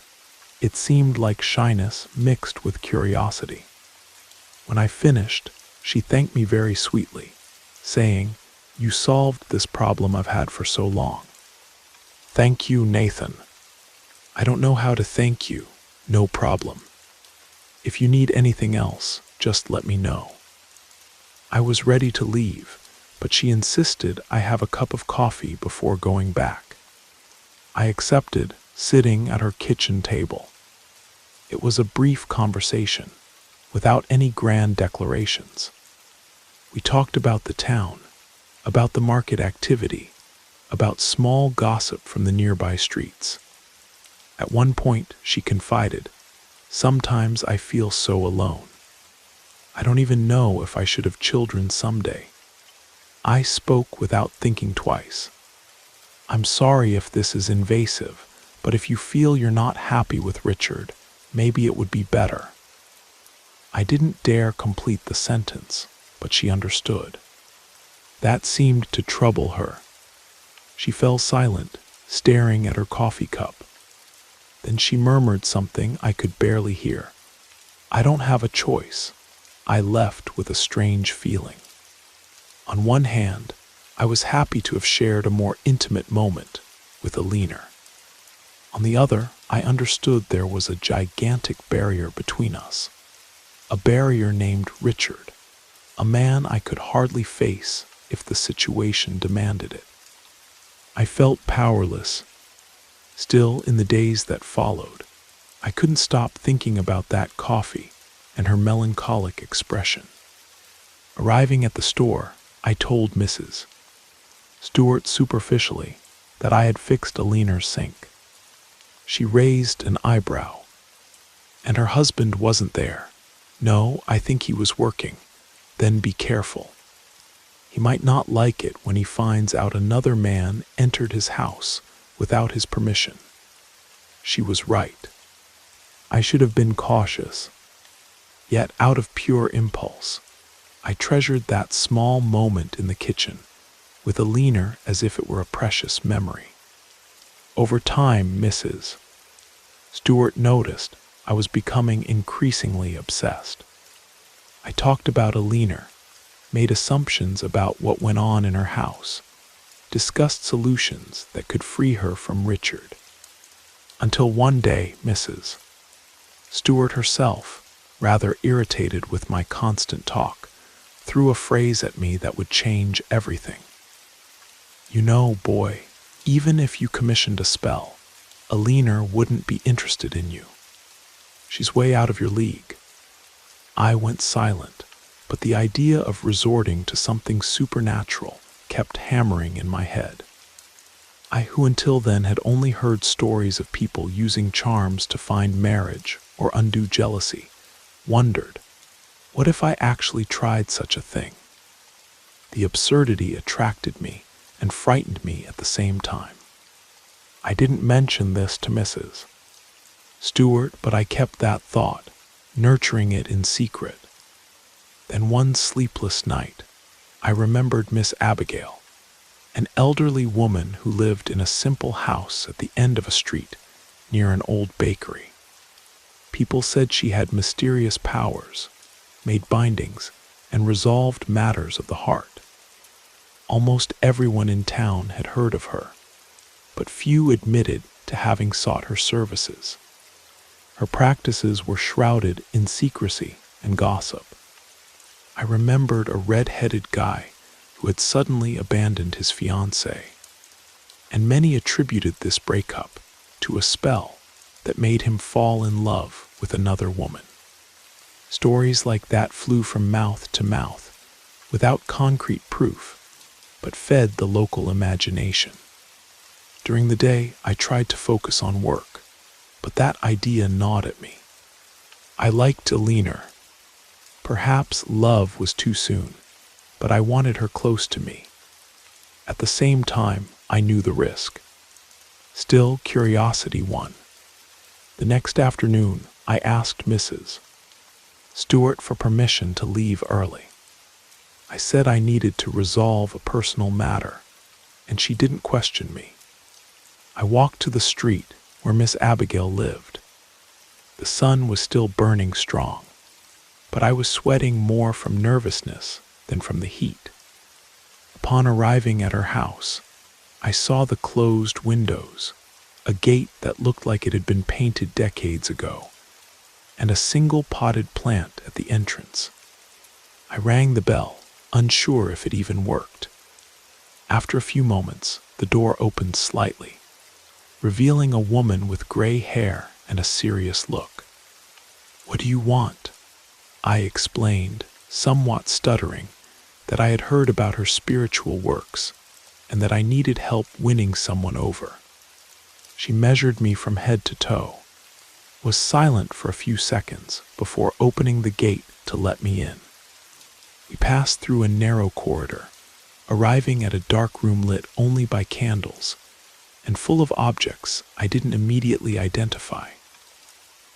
It seemed like shyness mixed with curiosity. When I finished, she thanked me very sweetly, saying, "You solved this problem I've had for so long." "Thank you, Nathan." "I don't know how to thank you. No problem. If you need anything else, just let me know." I was ready to leave, but she insisted I have a cup of coffee before going back. I accepted, sitting at her kitchen table. It was a brief conversation, without any grand declarations. We talked about the town, about the market activity, about small gossip from the nearby streets. At one point, she confided, "Sometimes I feel so alone. I don't even know if I should have children someday." I spoke without thinking twice. "I'm sorry if this is invasive, but if you feel you're not happy with Richard, maybe it would be better." I didn't dare complete the sentence, but she understood. That seemed to trouble her. She fell silent, staring at her coffee cup. Then she murmured something I could barely hear. "I don't have a choice." I left with a strange feeling. On one hand, I was happy to have shared a more intimate moment with Alina. On the other, I understood there was a gigantic barrier between us. A barrier named Richard, a man I could hardly face if the situation demanded it. I felt powerless. Still, in the days that followed, I couldn't stop thinking about that coffee and her melancholic expression. Arriving at the store, I told Mrs. Stewart superficially that I had fixed Alina's sink. She raised an eyebrow. "And her husband wasn't there?" "No, I think he was working." "Then be careful. He might not like it when he finds out another man entered his house without his permission." She was right. I should have been cautious. Yet, out of pure impulse, I treasured that small moment in the kitchen, with Alina as if it were a precious memory. Over time, Mrs. Stewart noticed I was becoming increasingly obsessed. I talked about Alina, made assumptions about what went on in her house, discussed solutions that could free her from Richard. Until one day, Mrs. Stewart herself, rather irritated with my constant talk, threw a phrase at me that would change everything. "You know, boy, even if you commissioned a spell, Alina wouldn't be interested in you. She's way out of your league." I went silent, but the idea of resorting to something supernatural kept hammering in my head. I, who until then had only heard stories of people using charms to find marriage or undo jealousy, wondered, what if I actually tried such a thing? The absurdity attracted me and frightened me at the same time. I didn't mention this to Mrs. Stewart, but I kept that thought, nurturing it in secret. Then one sleepless night, I remembered Miss Abigail, an elderly woman who lived in a simple house at the end of a street near an old bakery. People said she had mysterious powers, made bindings, and resolved matters of the heart. Almost everyone in town had heard of her, but few admitted to having sought her services. Her practices were shrouded in secrecy and gossip. I remembered a red-headed guy who had suddenly abandoned his fiancée, and many attributed this breakup to a spell that made him fall in love with another woman. Stories like that flew from mouth to mouth, without concrete proof, but fed the local imagination. During the day, I tried to focus on work, but that idea gnawed at me. I liked Eleanor. Perhaps love was too soon, but I wanted her close to me. At the same time, I knew the risk. Still, curiosity won. The next afternoon, I asked Mrs. Stewart for permission to leave early. I said I needed to resolve a personal matter, and she didn't question me. I walked to the street where Miss Abigail lived. The sun was still burning strong, but I was sweating more from nervousness than from the heat. Upon arriving at her house, I saw the closed windows, a gate that looked like it had been painted decades ago, and a single potted plant at the entrance. I rang the bell, unsure if it even worked. After a few moments, the door opened slightly, revealing a woman with gray hair and a serious look. "What do you want?" I explained, somewhat stuttering, that I had heard about her spiritual works and that I needed help winning someone over. She measured me from head to toe, was silent for a few seconds before opening the gate to let me in. We passed through a narrow corridor, arriving at a dark room lit only by candles and full of objects I didn't immediately identify.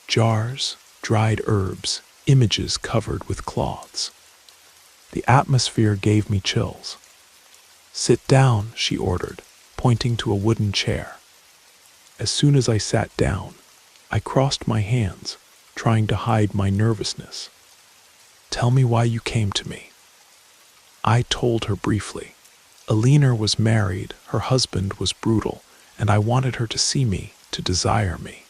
Jars, dried herbs, images covered with cloths. The atmosphere gave me chills. "Sit down," she ordered, pointing to a wooden chair. As soon as I sat down, I crossed my hands, trying to hide my nervousness. "Tell me why you came to me." I told her briefly. Eleanor was married, her husband was brutal, and I wanted her to see me, to desire me.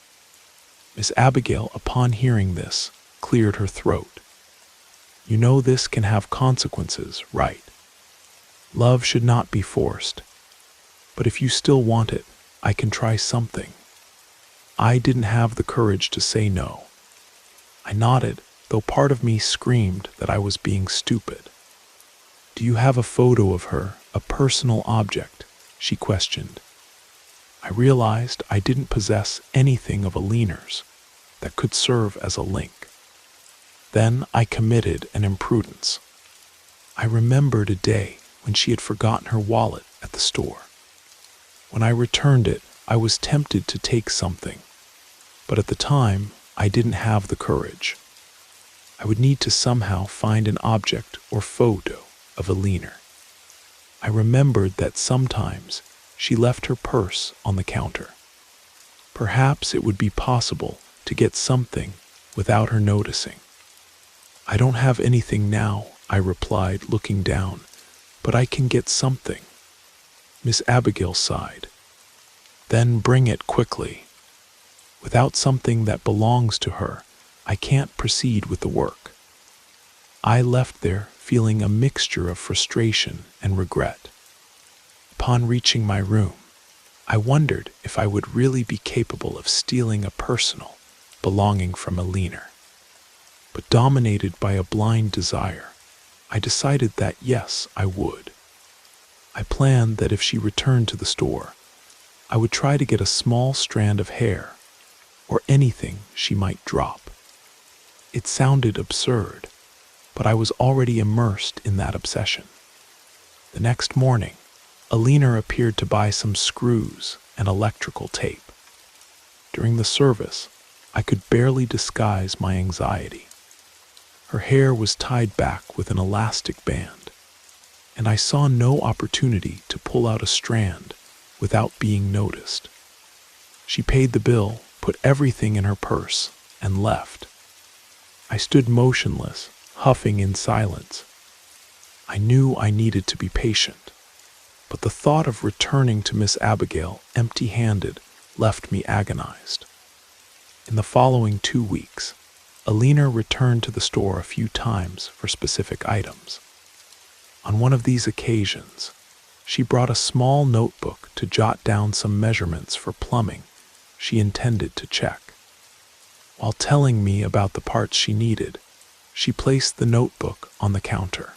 Miss Abigail, upon hearing this, cleared her throat. "You know this can have consequences, right? Love should not be forced. But if you still want it, I can try something." I didn't have the courage to say no. I nodded, though part of me screamed that I was being stupid. "Do you have a photo of her, a personal object?" she questioned. I realized I didn't possess anything of Eleanor's that could serve as a link. Then I committed an imprudence. I remembered a day when she had forgotten her wallet at the store. When I returned it, I was tempted to take something, but at the time, I didn't have the courage. I would need to somehow find an object or photo of Eleanor. I remembered that sometimes she left her purse on the counter. Perhaps it would be possible to get something without her noticing. "I don't have anything now," I replied, looking down, "but I can get something." Miss Abigail sighed. "Then bring it quickly. Without something that belongs to her, I can't proceed with the work." I left there feeling a mixture of frustration and regret. Upon reaching my room, I wondered if I would really be capable of stealing a personal belonging from Eleanor. But dominated by a blind desire, I decided that yes, I would. I planned that if she returned to the store, I would try to get a small strand of hair or anything she might drop. It sounded absurd, but I was already immersed in that obsession. The next morning, Eleanor appeared to buy some screws and electrical tape. During the service, I could barely disguise my anxiety. Her hair was tied back with an elastic band, and I saw no opportunity to pull out a strand without being noticed. She paid the bill, put everything in her purse, and left. I stood motionless, huffing in silence. I knew I needed to be patient, but the thought of returning to Miss Abigail empty-handed left me agonized. In the following 2 weeks, Alina returned to the store a few times for specific items. On one of these occasions, she brought a small notebook to jot down some measurements for plumbing she intended to check. While telling me about the parts she needed, she placed the notebook on the counter.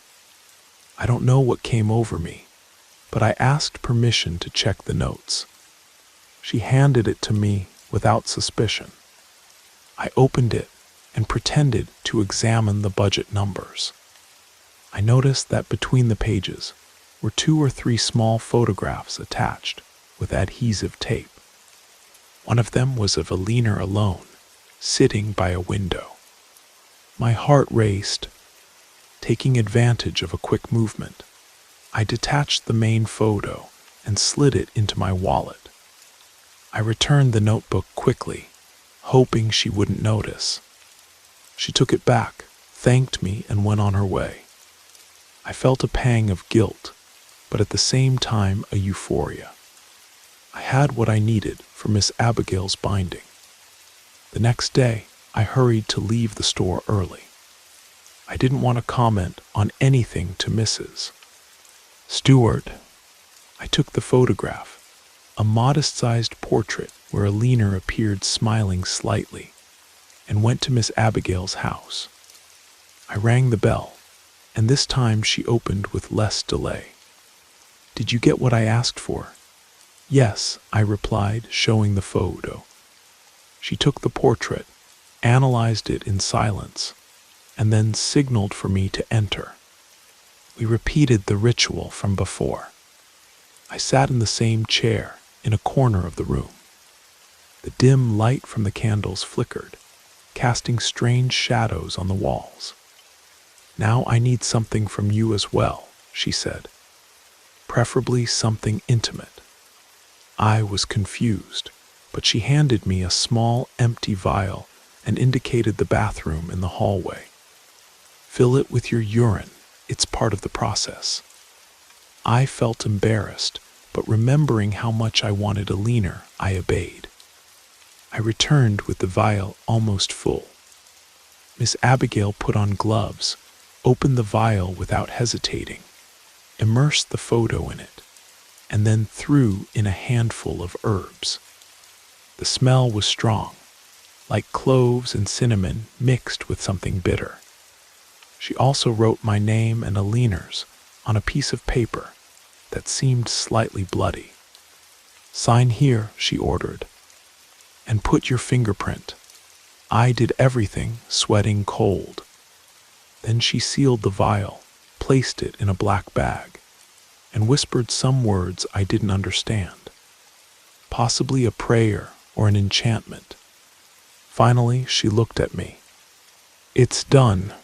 I don't know what came over me, but I asked permission to check the notes. She handed it to me without suspicion. I opened it and pretended to examine the budget numbers. I noticed that between the pages were 2 or 3 small photographs attached with adhesive tape. One of them was of Alina alone, sitting by a window. My heart raced. Taking advantage of a quick movement, I detached the main photo and slid it into my wallet. I returned the notebook quickly, hoping she wouldn't notice. She took it back, thanked me, and went on her way. I felt a pang of guilt, but at the same time a euphoria. I had what I needed for Miss Abigail's binding. The next day, I hurried to leave the store early. I didn't want to comment on anything to Mrs. Stewart. I took the photograph, a modest-sized portrait where Alina appeared smiling slightly, and went to Miss Abigail's house. I rang the bell, and this time she opened with less delay. "Did you get what I asked for?" "Yes," I replied, showing the photo. She took the portrait, analyzed it in silence, and then signaled for me to enter. We repeated the ritual from before. I sat in the same chair in a corner of the room. The dim light from the candles flickered, casting strange shadows on the walls. "Now I need something from you as well," she said. "Preferably something intimate." I was confused, but she handed me a small, empty vial and indicated the bathroom in the hallway. "Fill it with your urine. It's part of the process." I felt embarrassed, but remembering how much I wanted Alina, I obeyed. I returned with the vial almost full. Miss Abigail put on gloves, opened the vial without hesitating, immersed the photo in it, and then threw in a handful of herbs. The smell was strong, like cloves and cinnamon mixed with something bitter. She also wrote my name and Alina's on a piece of paper that seemed slightly bloody. "Sign here," she ordered, "and put your fingerprint." I did everything, sweating cold. Then she sealed the vial, placed it in a black bag, and whispered some words I didn't understand. Possibly a prayer or an enchantment. Finally, she looked at me. "It's done.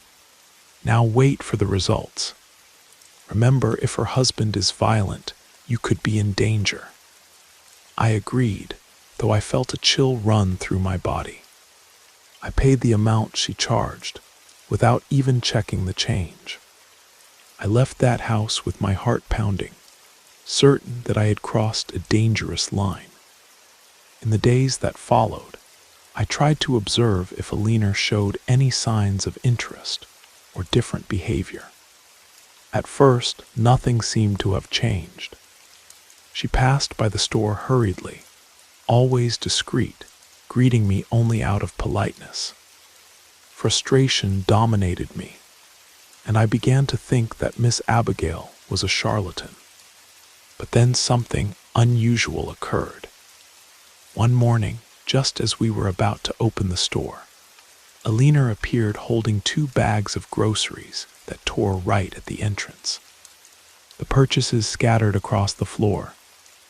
Now wait for the results. Remember, if her husband is violent, you could be in danger." I agreed, though I felt a chill run through my body. I paid the amount she charged, without even checking the change. I left that house with my heart pounding, certain that I had crossed a dangerous line. In the days that followed, I tried to observe if Alina showed any signs of interest or different behavior. At first, nothing seemed to have changed. She passed by the store hurriedly, always discreet, greeting me only out of politeness. Frustration dominated me, and I began to think that Miss Abigail was a charlatan. But then something unusual occurred. One morning, just as we were about to open the store, Alina appeared holding 2 bags of groceries that tore right at the entrance. The purchases scattered across the floor: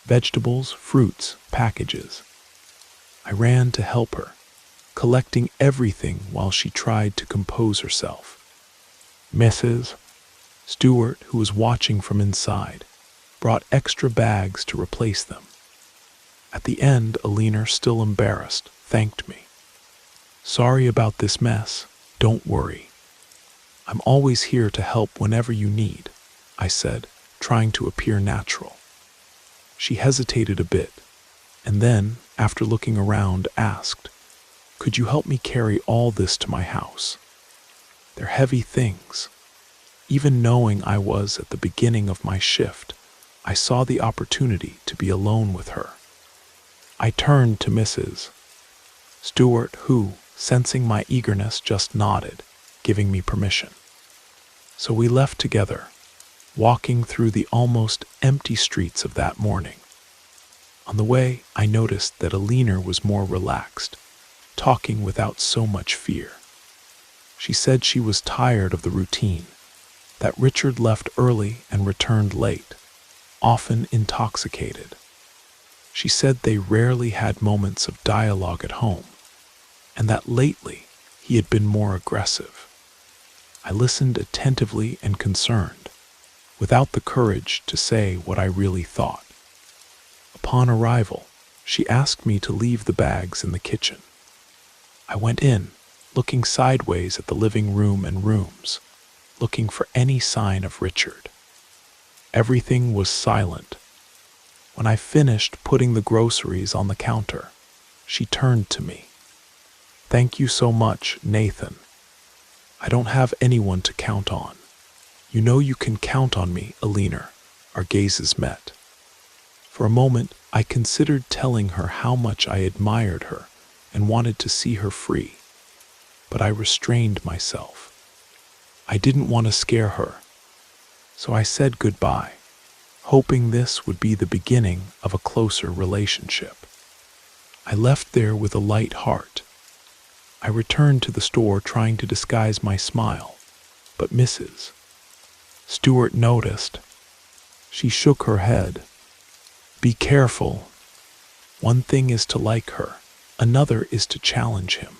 vegetables, fruits, packages. I ran to help her, collecting everything while she tried to compose herself. Mrs. Stewart, who was watching from inside, brought extra bags to replace them. At the end, Alina, still embarrassed, thanked me. Sorry about this mess. Don't worry. I'm always here to help whenever you need, I said, trying to appear natural. She hesitated a bit, and then, after looking around, asked, "Could you help me carry all this to my house? They're heavy things." Even knowing I was at the beginning of my shift, I saw the opportunity to be alone with her. I turned to Mrs. Stewart, who, sensing my eagerness, just nodded, giving me permission. So we left together, walking through the almost empty streets of that morning. On the way, I noticed that Alina was more relaxed, talking without so much fear. She said she was tired of the routine, that Richard left early and returned late, often intoxicated. She said they rarely had moments of dialogue at home, and that lately he had been more aggressive. I listened attentively and concerned, without the courage to say what I really thought. Upon arrival, she asked me to leave the bags in the kitchen. I went in, looking sideways at the living room and rooms, looking for any sign of Richard. Everything was silent. When I finished putting the groceries on the counter, she turned to me. "Thank you so much, Nathan. I don't have anyone to count on. You know you can count on me, Alina." Our gazes met. For a moment, I considered telling her how much I admired her and wanted to see her free, but I restrained myself. I didn't want to scare her, so I said goodbye, hoping this would be the beginning of a closer relationship. I left there with a light heart. I returned to the store trying to disguise my smile, but Mrs. Stewart noticed. She shook her head. "Be careful. One thing is to like her, another is to challenge him."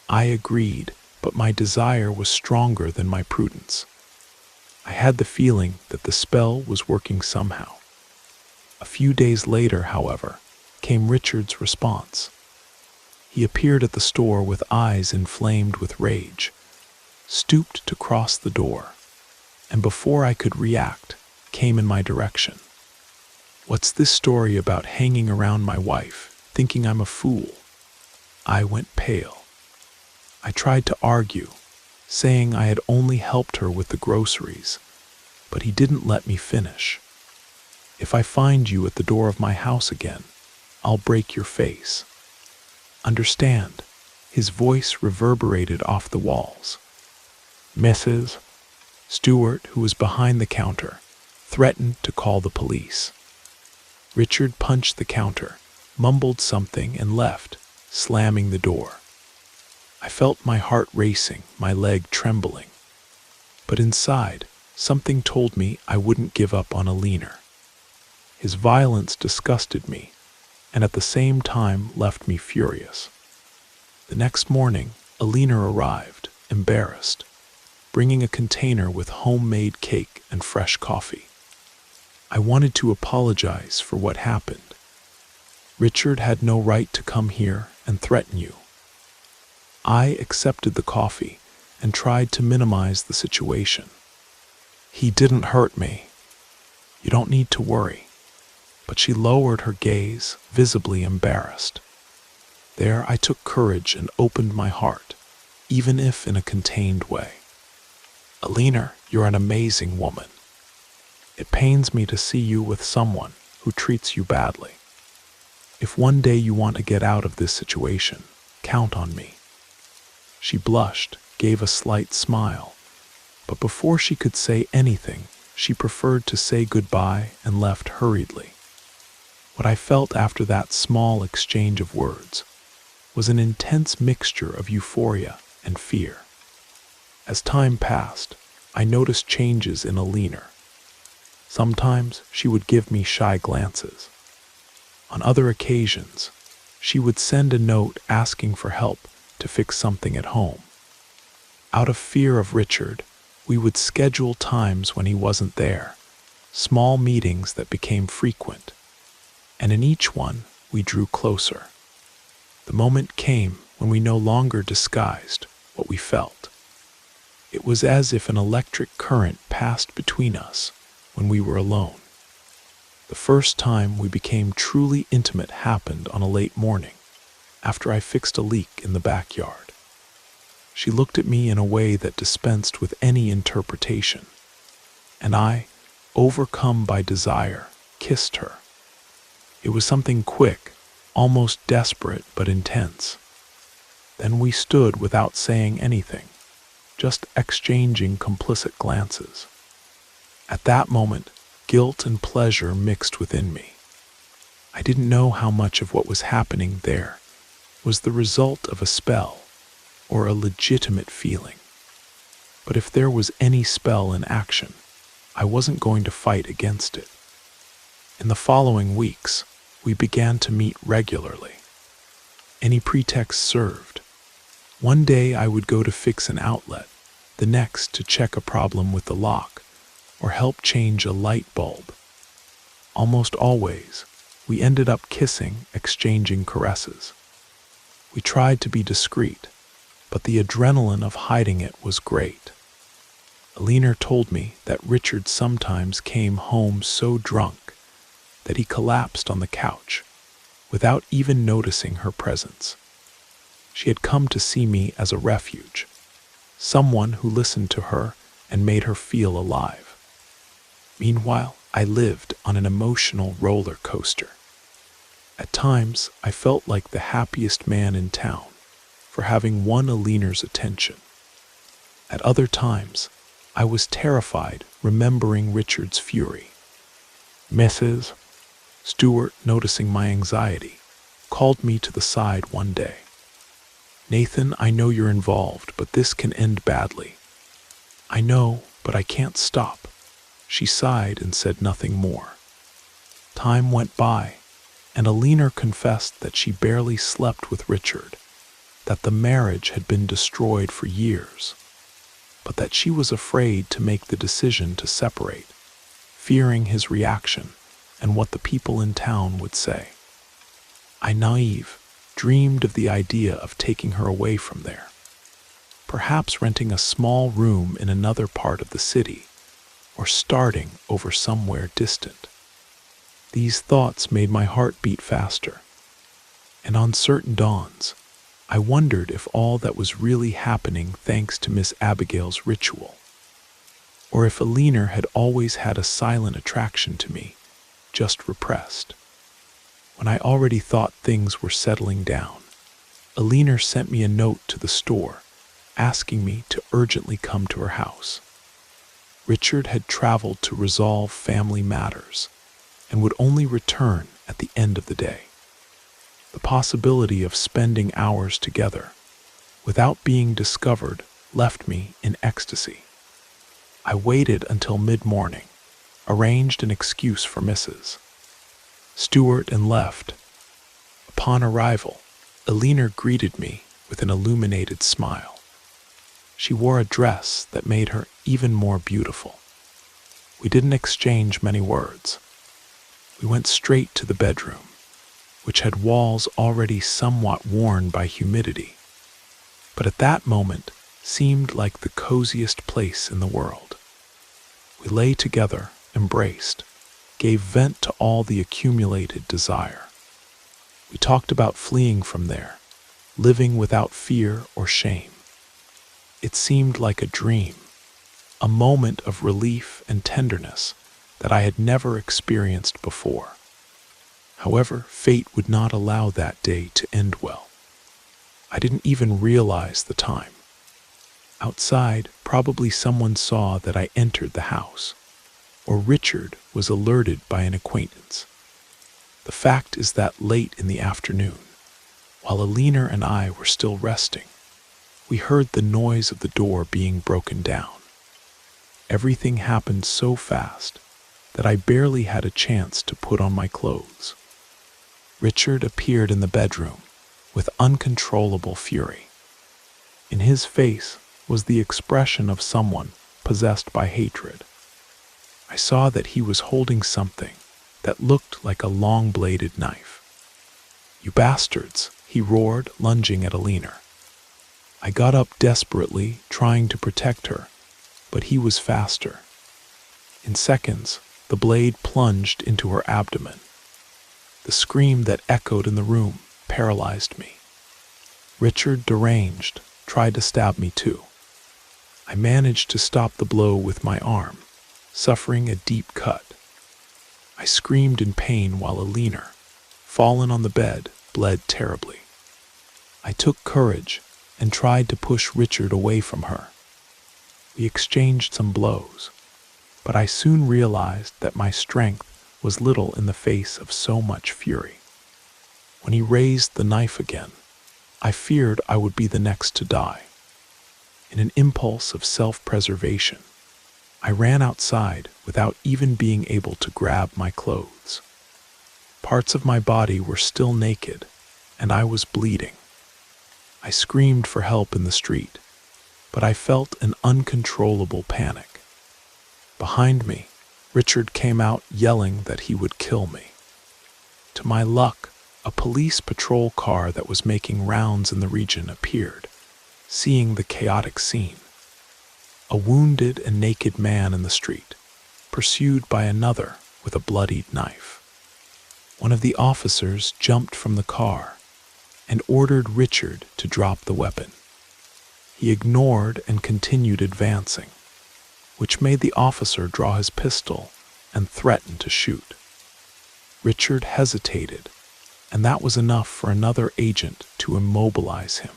I agreed, but my desire was stronger than my prudence. I had the feeling that the spell was working somehow. A few days later, however, came Richard's response. He appeared at the store with eyes inflamed with rage, stooped to cross the door, and before I could react, came in my direction. "What's this story about hanging around my wife, thinking I'm a fool?" I went pale. I tried to argue, saying I had only helped her with the groceries, but he didn't let me finish. "If I find you at the door of my house again, I'll break your face. Understand?" His voice reverberated off the walls. Mrs. Stewart, who was behind the counter, threatened to call the police. Richard punched the counter, mumbled something, and left, slamming the door. I felt my heart racing, my leg trembling. But inside, something told me I wouldn't give up on Alina. His violence disgusted me, and at the same time left me furious. The next morning, Alina arrived, embarrassed, bringing a container with homemade cake and fresh coffee. I wanted to apologize for what happened. "Richard had no right to come here and threaten you." I accepted the coffee and tried to minimize the situation. "He didn't hurt me. You don't need to worry." But she lowered her gaze, visibly embarrassed. There I took courage and opened my heart, even if in a contained way. "Alina, you're an amazing woman. It pains me to see you with someone who treats you badly. If one day you want to get out of this situation, count on me." She blushed, gave a slight smile, but before she could say anything, she preferred to say goodbye and left hurriedly. What I felt after that small exchange of words was an intense mixture of euphoria and fear. As time passed, I noticed changes in Alina. Sometimes she would give me shy glances. On other occasions, she would send a note asking for help to fix something at home. Out of fear of Richard, we would schedule times when he wasn't there, small meetings that became frequent, and in each one we drew closer. The moment came when we no longer disguised what we felt. It was as if an electric current passed between us when we were alone. The first time we became truly intimate happened on a late morning, after I fixed a leak in the backyard. She looked at me in a way that dispensed with any interpretation, and I, overcome by desire, kissed her. It was something quick, almost desperate but intense. Then we stood without saying anything, just exchanging complicit glances. At that moment, guilt and pleasure mixed within me. I didn't know how much of what was happening there was the result of a spell or a legitimate feeling. But if there was any spell in action, I wasn't going to fight against it. In the following weeks, we began to meet regularly. Any pretext served. One day I would go to fix an outlet, the next to check a problem with the lock, or help change a light bulb. Almost always, we ended up kissing, exchanging caresses. We tried to be discreet, but the adrenaline of hiding it was great. Alina told me that Richard sometimes came home so drunk that he collapsed on the couch without even noticing her presence. She had come to see me as a refuge, someone who listened to her and made her feel alive. Meanwhile, I lived on an emotional roller coaster. At times, I felt like the happiest man in town for having won Alina's attention. At other times, I was terrified remembering Richard's fury. Mrs. Stewart, noticing my anxiety, called me to the side one day. "Nathan, I know you're involved, but this can end badly." "I know, but I can't stop." She sighed and said nothing more. Time went by, and Alina confessed that she barely slept with Richard, that the marriage had been destroyed for years, but that she was afraid to make the decision to separate, fearing his reaction and what the people in town would say. I, naive, dreamed of the idea of taking her away from there, perhaps renting a small room in another part of the city, or starting over somewhere distant. These thoughts made my heart beat faster, and on certain dawns, I wondered if all that was really happening thanks to Miss Abigail's ritual, or if Alina had always had a silent attraction to me, just repressed. When I already thought things were settling down, Alina sent me a note to the store, asking me to urgently come to her house. Richard had traveled to resolve family matters and would only return at the end of the day. The possibility of spending hours together without being discovered left me in ecstasy. I waited until mid-morning, arranged an excuse for Mrs. Stewart, and left. Upon arrival, Alina greeted me with an illuminated smile. She wore a dress that made her even more beautiful. We didn't exchange many words. We went straight to the bedroom, which had walls already somewhat worn by humidity, but at that moment seemed like the coziest place in the world. We lay together, embraced, gave vent to all the accumulated desire. We talked about fleeing from there, living without fear or shame. It seemed like a dream, a moment of relief and tenderness that I had never experienced before. However, fate would not allow that day to end well. I didn't even realize the time. Outside, probably someone saw that I entered the house, or Richard was alerted by an acquaintance. The fact is that late in the afternoon, while Alina and I were still resting, we heard the noise of the door being broken down. Everything happened so fast that I barely had a chance to put on my clothes. Richard appeared in the bedroom with uncontrollable fury. In his face was the expression of someone possessed by hatred. I saw that he was holding something that looked like a long-bladed knife. "You bastards," he roared, lunging at Alina. I got up desperately, trying to protect her, but he was faster. In seconds, the blade plunged into her abdomen. The scream that echoed in the room paralyzed me. Richard, deranged, tried to stab me too. I managed to stop the blow with my arm, suffering a deep cut. I screamed in pain while Alina, fallen on the bed, bled terribly. I took courage and tried to push Richard away from her. We exchanged some blows, but I soon realized that my strength was little in the face of so much fury. When he raised the knife again, I feared I would be the next to die. In an impulse of self-preservation, I ran outside without even being able to grab my clothes. Parts of my body were still naked, and I was bleeding. I screamed for help in the street, but I felt an uncontrollable panic. Behind me, Richard came out yelling that he would kill me. To my luck, a police patrol car that was making rounds in the region appeared, seeing the chaotic scene. A wounded and naked man in the street, pursued by another with a bloodied knife. One of the officers jumped from the car and ordered Richard to drop the weapon. He ignored and continued advancing, which made the officer draw his pistol and threaten to shoot. Richard hesitated, and that was enough for another agent to immobilize him.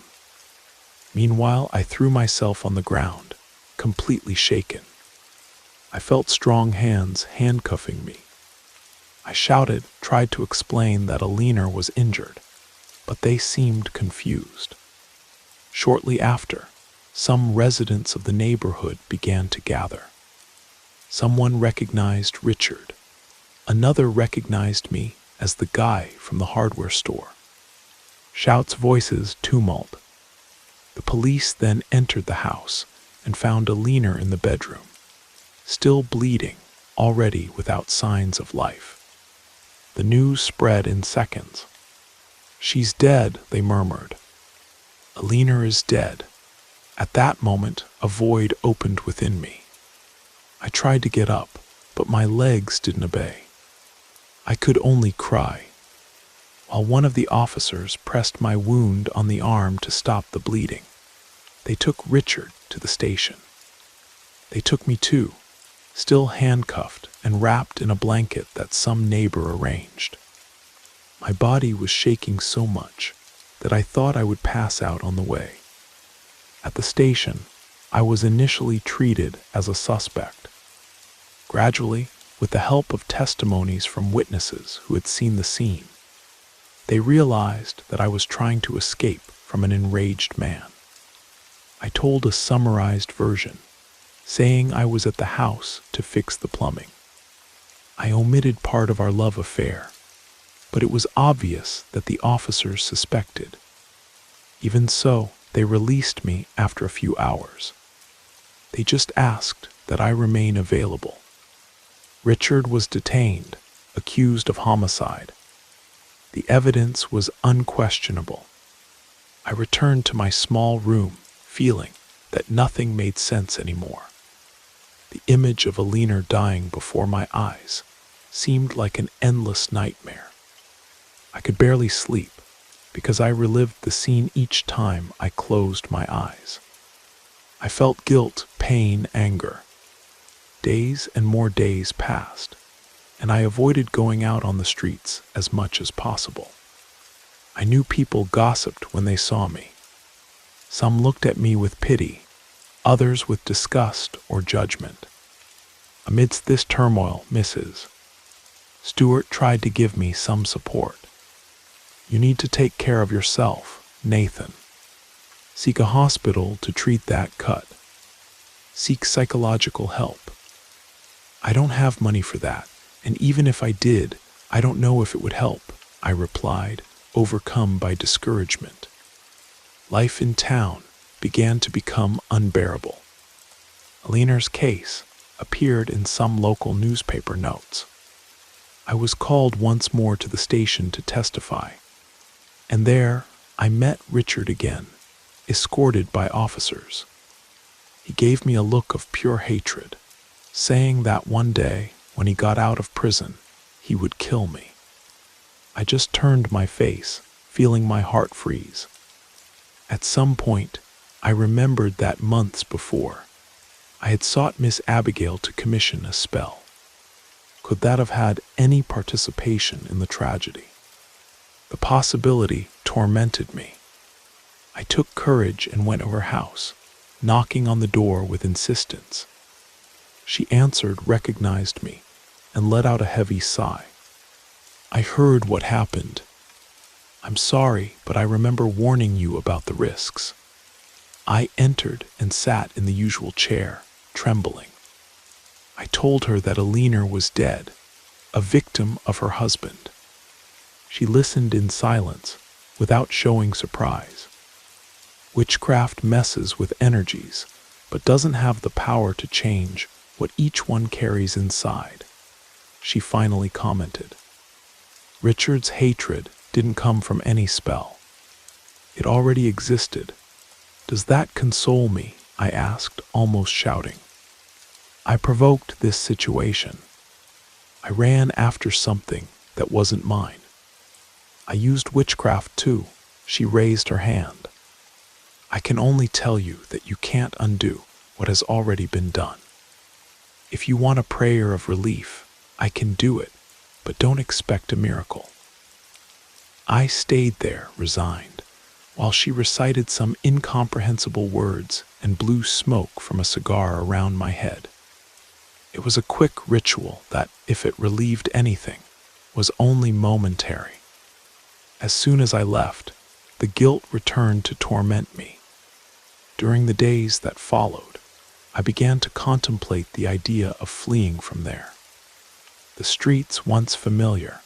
Meanwhile, I threw myself on the ground, completely shaken. I felt strong hands handcuffing me. I shouted, tried to explain that Alina was injured, but they seemed confused. Shortly after, some residents of the neighborhood began to gather. Someone recognized Richard. Another recognized me as the guy from the hardware store. Shouts, voices, tumult. The police then entered the house and found Alina in the bedroom, still bleeding, already without signs of life. The news spread in seconds. "She's dead," they murmured. "Alina is dead." At that moment, a void opened within me. I tried to get up, but my legs didn't obey. I could only cry, while one of the officers pressed my wound on the arm to stop the bleeding. They took Richard to the station. They took me too, still handcuffed and wrapped in a blanket that some neighbor arranged. My body was shaking so much that I thought I would pass out on the way. At the station, I was initially treated as a suspect. Gradually, with the help of testimonies from witnesses who had seen the scene, they realized that I was trying to escape from an enraged man. I told a summarized version, saying I was at the house to fix the plumbing. I omitted part of our love affair, but it was obvious that the officers suspected. Even so, they released me after a few hours. They just asked that I remain available. Richard was detained, accused of homicide. The evidence was unquestionable. I returned to my small room, feeling that nothing made sense anymore. The image of Alina dying before my eyes seemed like an endless nightmare. I could barely sleep because I relived the scene each time I closed my eyes. I felt guilt, pain, anger. Days and more days passed, and I avoided going out on the streets as much as possible. I knew people gossiped when they saw me. Some looked at me with pity, others with disgust or judgment. Amidst this turmoil, Mrs. Stewart tried to give me some support. "You need to take care of yourself, Nathan. Seek a hospital to treat that cut. Seek psychological help." "I don't have money for that, and even if I did, I don't know if it would help," I replied, overcome by discouragement. Life in town began to become unbearable. Alina's case appeared in some local newspaper notes. I was called once more to the station to testify, and there I met Richard again, escorted by officers. He gave me a look of pure hatred, saying that one day, when he got out of prison, he would kill me. I just turned my face, feeling my heart freeze. At some point, I remembered that months before, I had sought Miss Abigail to commission a spell. Could that have had any participation in the tragedy? The possibility tormented me. I took courage and went to her house, knocking on the door with insistence. She answered, recognized me, and let out a heavy sigh. I heard what happened. I'm sorry, but I remember warning you about the risks. I entered and sat in the usual chair, trembling. I told her that Alina was dead, a victim of her husband. She listened in silence, without showing surprise. Witchcraft messes with energies, but doesn't have the power to change what each one carries inside. She finally commented. Richard's hatred didn't come from any spell. It already existed. Does that console me? I asked, almost shouting. I provoked this situation. I ran after something that wasn't mine. I used witchcraft too. She raised her hand. I can only tell you that you can't undo what has already been done. If you want a prayer of relief, I can do it, but don't expect a miracle. I stayed there, resigned, while she recited some incomprehensible words and blew smoke from a cigar around my head. It was a quick ritual that, if it relieved anything, was only momentary. As soon as I left, the guilt returned to torment me. During the days that followed, I began to contemplate the idea of fleeing from there. The streets, once familiar,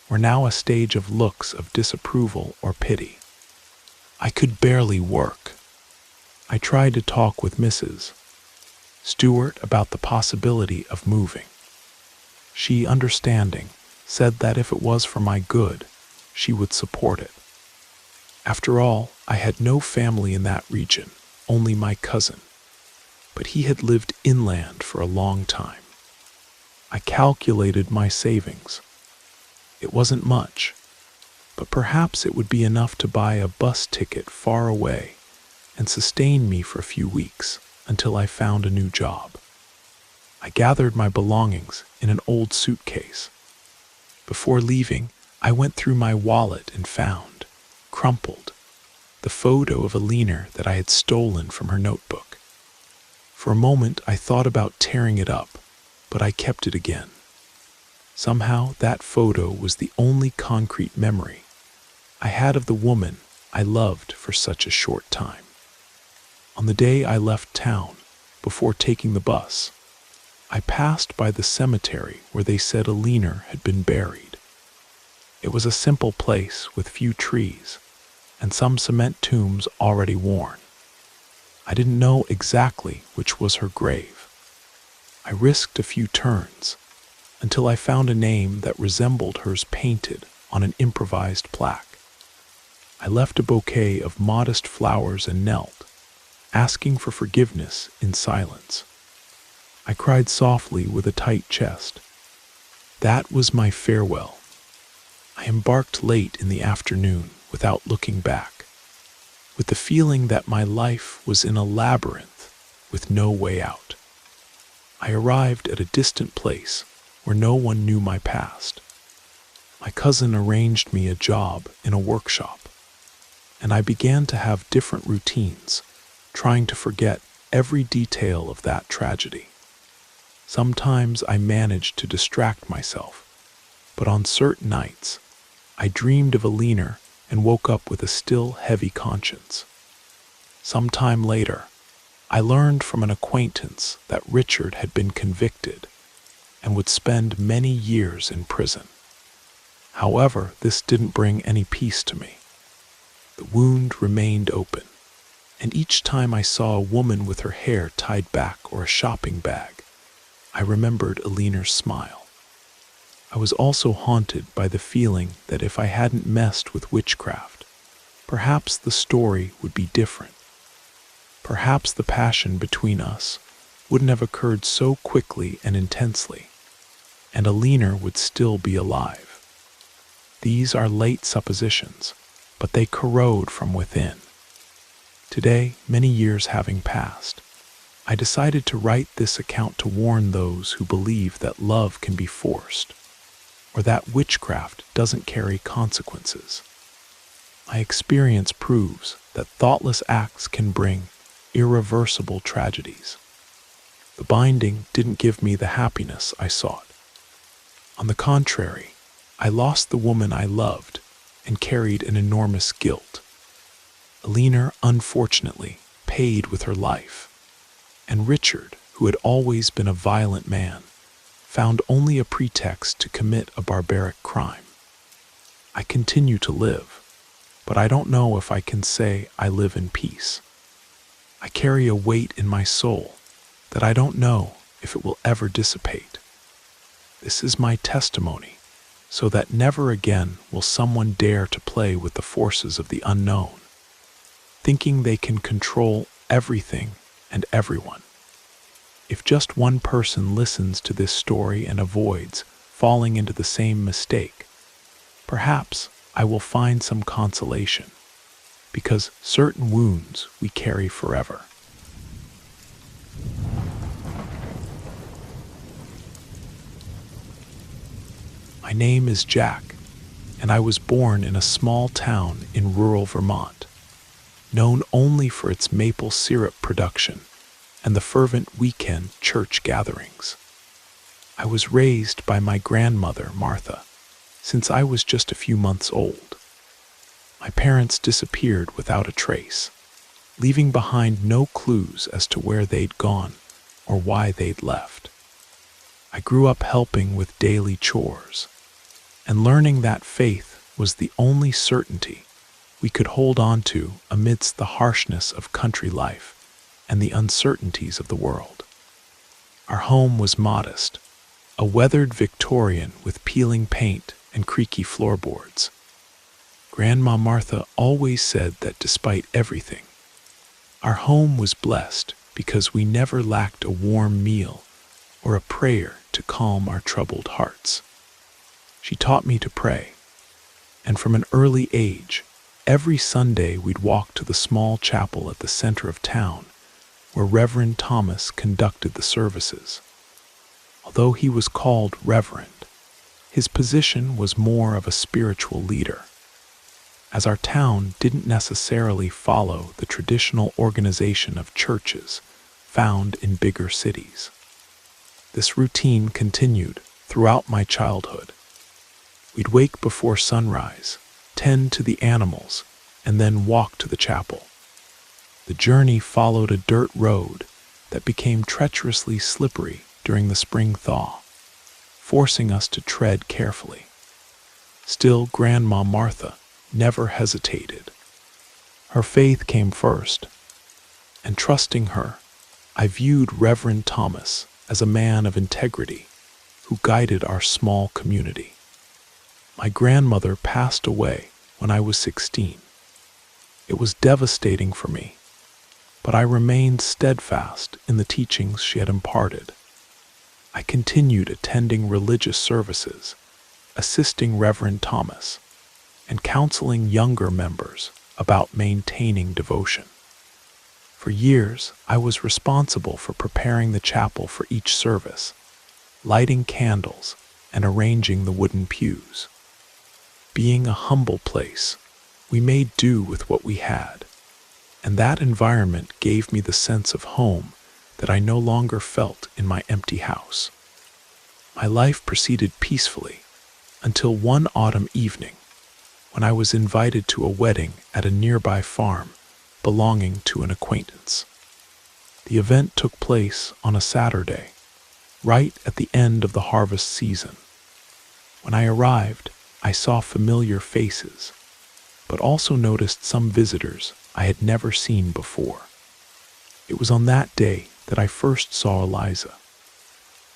were now a stage of looks of disapproval or pity. I could barely work. I tried to talk with Mrs. Stewart about the possibility of moving. She, understanding, said that if it was for my good, she would support it. After all, I had no family in that region, only my cousin, but he had lived inland for a long time. I calculated my savings. It wasn't much, but perhaps it would be enough to buy a bus ticket far away and sustain me for a few weeks until I found a new job. I gathered my belongings in an old suitcase. Before leaving, I went through my wallet and found, crumpled, the photo of Alina that I had stolen from her notebook. For a moment, I thought about tearing it up, but I kept it again. Somehow, that photo was the only concrete memory I had of the woman I loved for such a short time. On the day I left town, before taking the bus, I passed by the cemetery where they said Alina had been buried. It was a simple place with few trees and some cement tombs already worn. I didn't know exactly which was her grave. I risked a few turns until I found a name that resembled hers painted on an improvised plaque. I left a bouquet of modest flowers and knelt, asking for forgiveness in silence. I cried softly with a tight chest. That was my farewell. I embarked late in the afternoon without looking back, with the feeling that my life was in a labyrinth with no way out. I arrived at a distant place where no one knew my past. My cousin arranged me a job in a workshop, and I began to have different routines, trying to forget every detail of that tragedy. Sometimes I managed to distract myself, but on certain nights, I dreamed of Alina and woke up with a still heavy conscience. Some time later, I learned from an acquaintance that Richard had been convicted and would spend many years in prison. However, this didn't bring any peace to me. The wound remained open, and each time I saw a woman with her hair tied back or a shopping bag, I remembered Alina's smile. I was also haunted by the feeling that if I hadn't messed with witchcraft, perhaps the story would be different. Perhaps the passion between us wouldn't have occurred so quickly and intensely, and Alina would still be alive. These are late suppositions, but they corrode from within. Today, many years having passed, I decided to write this account to warn those who believe that love can be forced, or that witchcraft doesn't carry consequences. My experience proves that thoughtless acts can bring irreversible tragedies. The binding didn't give me the happiness I sought. On the contrary, I lost the woman I loved and carried an enormous guilt. Alina, unfortunately, paid with her life, and Richard, who had always been a violent man, found only a pretext to commit a barbaric crime. I continue to live, but I don't know if I can say I live in peace. I carry a weight in my soul that I don't know if it will ever dissipate. This is my testimony, so that never again will someone dare to play with the forces of the unknown, thinking they can control everything and everyone. If just one person listens to this story and avoids falling into the same mistake, perhaps I will find some consolation, because certain wounds we carry forever. My name is Jack, and I was born in a small town in rural Vermont, known only for its maple syrup production and the fervent weekend church gatherings. I was raised by my grandmother, Martha, since I was just a few months old. My parents disappeared without a trace, leaving behind no clues as to where they'd gone or why they'd left. I grew up helping with daily chores and learning that faith was the only certainty we could hold on to amidst the harshness of country life and the uncertainties of the world. Our home was modest, a weathered Victorian with peeling paint and creaky floorboards. Grandma Martha always said that despite everything, our home was blessed because we never lacked a warm meal or a prayer to calm our troubled hearts. She taught me to pray, and from an early age, every Sunday we'd walk to the small chapel at the center of town where Reverend Thomas conducted the services. Although he was called Reverend, his position was more of a spiritual leader, as our town didn't necessarily follow the traditional organization of churches found in bigger cities. This routine continued throughout my childhood. We'd wake before sunrise, tend to the animals, and then walk to the chapel. The journey followed a dirt road that became treacherously slippery during the spring thaw, forcing us to tread carefully. Still, Grandma Martha never hesitated. Her faith came first, and trusting her, I viewed Reverend Thomas as a man of integrity who guided our small community. My grandmother passed away when I was 16. It was devastating for me, but I remained steadfast in the teachings she had imparted. I continued attending religious services, assisting Reverend Thomas, and counseling younger members about maintaining devotion. For years, I was responsible for preparing the chapel for each service, lighting candles, and arranging the wooden pews. Being a humble place, we made do with what we had, and that environment gave me the sense of home that I no longer felt in my empty house. My life proceeded peacefully until one autumn evening when I was invited to a wedding at a nearby farm belonging to an acquaintance. The event took place on a Saturday, right at the end of the harvest season. When I arrived, I saw familiar faces, but also noticed some visitors I had never seen before. It was on that day that I first saw Eliza.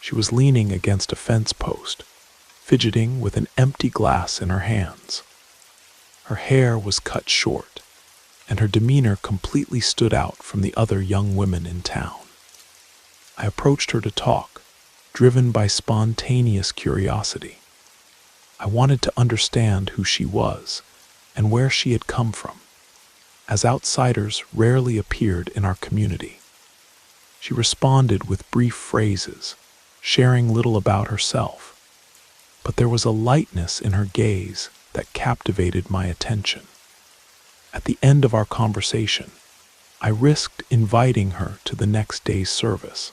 She was leaning against a fence post, fidgeting with an empty glass in her hands. Her hair was cut short, and her demeanor completely stood out from the other young women in town. I approached her to talk, driven by spontaneous curiosity. I wanted to understand who she was and where she had come from, as outsiders rarely appeared in our community. She responded with brief phrases, sharing little about herself, but there was a lightness in her gaze that captivated my attention. At the end of our conversation, I risked inviting her to the next day's service.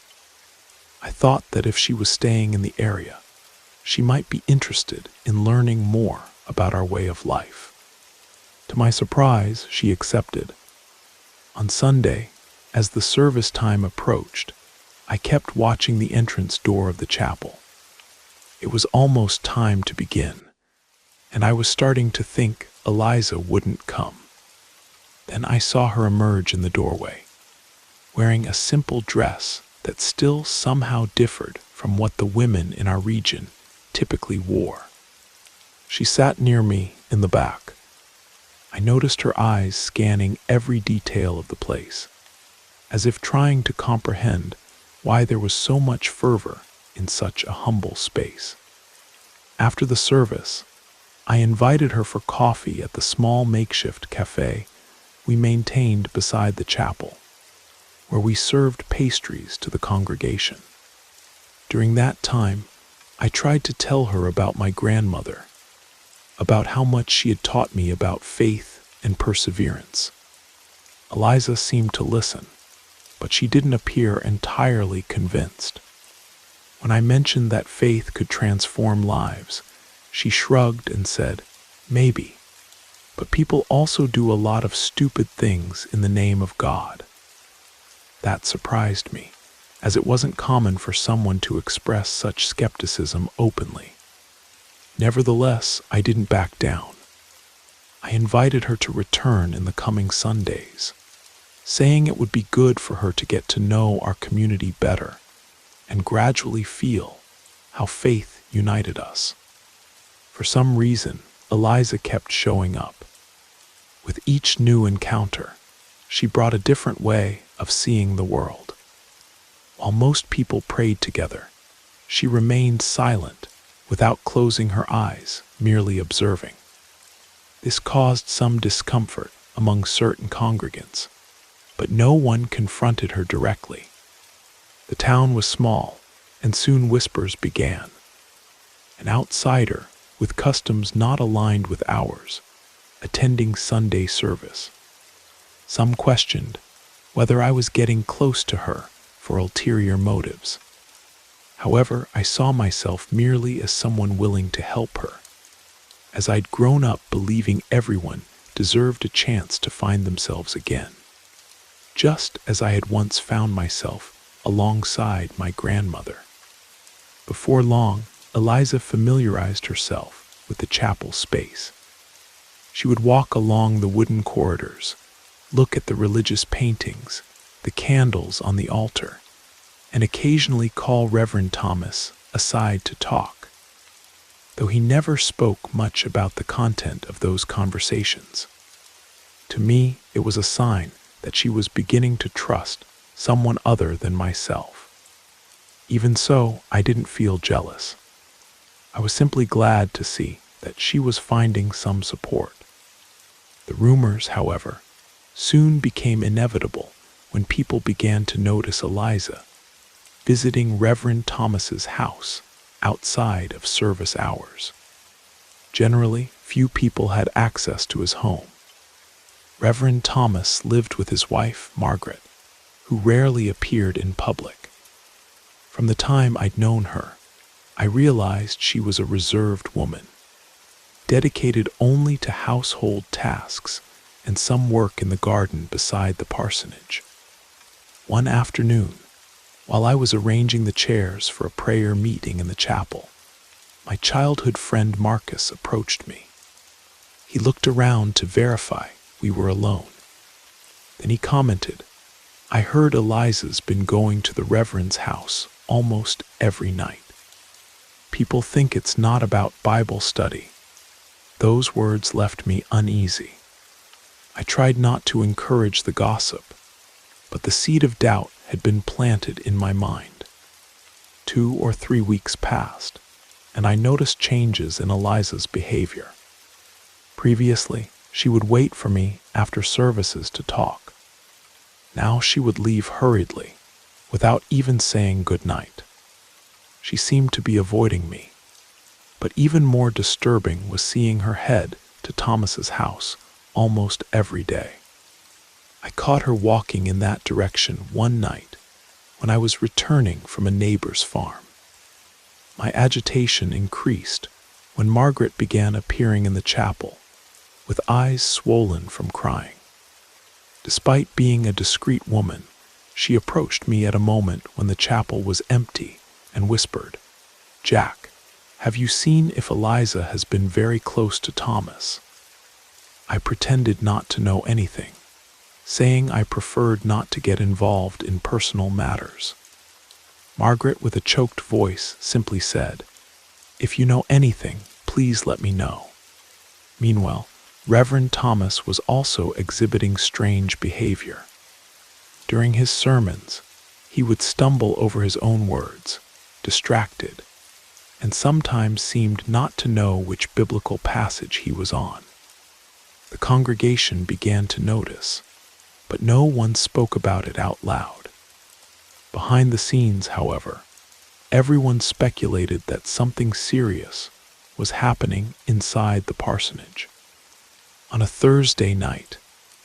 I thought that if she was staying in the area, she might be interested in learning more about our way of life. To my surprise, she accepted. On Sunday, as the service time approached, I kept watching the entrance door of the chapel. It was almost time to begin, and I was starting to think Eliza wouldn't come. Then I saw her emerge in the doorway, wearing a simple dress that still somehow differed from what the women in our region typically wore. She sat near me in the back. I noticed her eyes scanning every detail of the place, as if trying to comprehend why there was so much fervor in such a humble space. After the service, I invited her for coffee at the small makeshift cafe we maintained beside the chapel, where we served pastries to the congregation. During that time, I tried to tell her about my grandmother, about how much she had taught me about faith and perseverance. Eliza seemed to listen, but she didn't appear entirely convinced. When I mentioned that faith could transform lives, she shrugged and said, "Maybe, but people also do a lot of stupid things in the name of God." That surprised me, as it wasn't common for someone to express such skepticism openly. Nevertheless, I didn't back down. I invited her to return in the coming Sundays, saying it would be good for her to get to know our community better and gradually feel how faith united us. For some reason, Eliza kept showing up. With each new encounter, she brought a different way of seeing the world. While most people prayed together, she remained silent without closing her eyes, merely observing. This caused some discomfort among certain congregants, but no one confronted her directly. The town was small, and soon whispers began. An outsider, with customs not aligned with ours, attending Sunday service. Some questioned whether I was getting close to her for ulterior motives. However, I saw myself merely as someone willing to help her, as I'd grown up believing everyone deserved a chance to find themselves again, just as I had once found myself alongside my grandmother. Before long, Eliza familiarized herself with the chapel space. She would walk along the wooden corridors, look at the religious paintings, the candles on the altar, and occasionally call Reverend Thomas aside to talk, though he never spoke much about the content of those conversations. To me, it was a sign that she was beginning to trust someone other than myself. Even so, I didn't feel jealous. I was simply glad to see that she was finding some support. The rumors, however, soon became inevitable when people began to notice Eliza visiting Reverend Thomas's house outside of service hours. Generally, few people had access to his home. Reverend Thomas lived with his wife, Margaret, who rarely appeared in public. From the time I'd known her, I realized she was a reserved woman, dedicated only to household tasks and some work in the garden beside the parsonage. One afternoon, while I was arranging the chairs for a prayer meeting in the chapel, my childhood friend Marcus approached me. He looked around to verify we were alone. Then he commented, "I heard Eliza's been going to the Reverend's house almost every night. People think it's not about Bible study." Those words left me uneasy. I tried not to encourage the gossip, but the seed of doubt had been planted in my mind. 2 or 3 weeks passed, and I noticed changes in Eliza's behavior. Previously, she would wait for me after services to talk. Now she would leave hurriedly, without even saying good night. She seemed to be avoiding me, but even more disturbing was seeing her head to Thomas's house almost every day. I caught her walking in that direction one night when I was returning from a neighbor's farm. My agitation increased when Margaret began appearing in the chapel, with eyes swollen from crying. Despite being a discreet woman, she approached me at a moment when the chapel was empty and whispered, "Jack, have you seen if Eliza has been very close to Thomas?" I pretended not to know anything, saying I preferred not to get involved in personal matters. Margaret, with a choked voice, simply said, "If you know anything, please let me know." Meanwhile, Reverend Thomas was also exhibiting strange behavior. During his sermons, he would stumble over his own words, distracted, and sometimes seemed not to know which biblical passage he was on. The congregation began to notice, but no one spoke about it out loud. Behind the scenes, however, everyone speculated that something serious was happening inside the parsonage. On a Thursday night,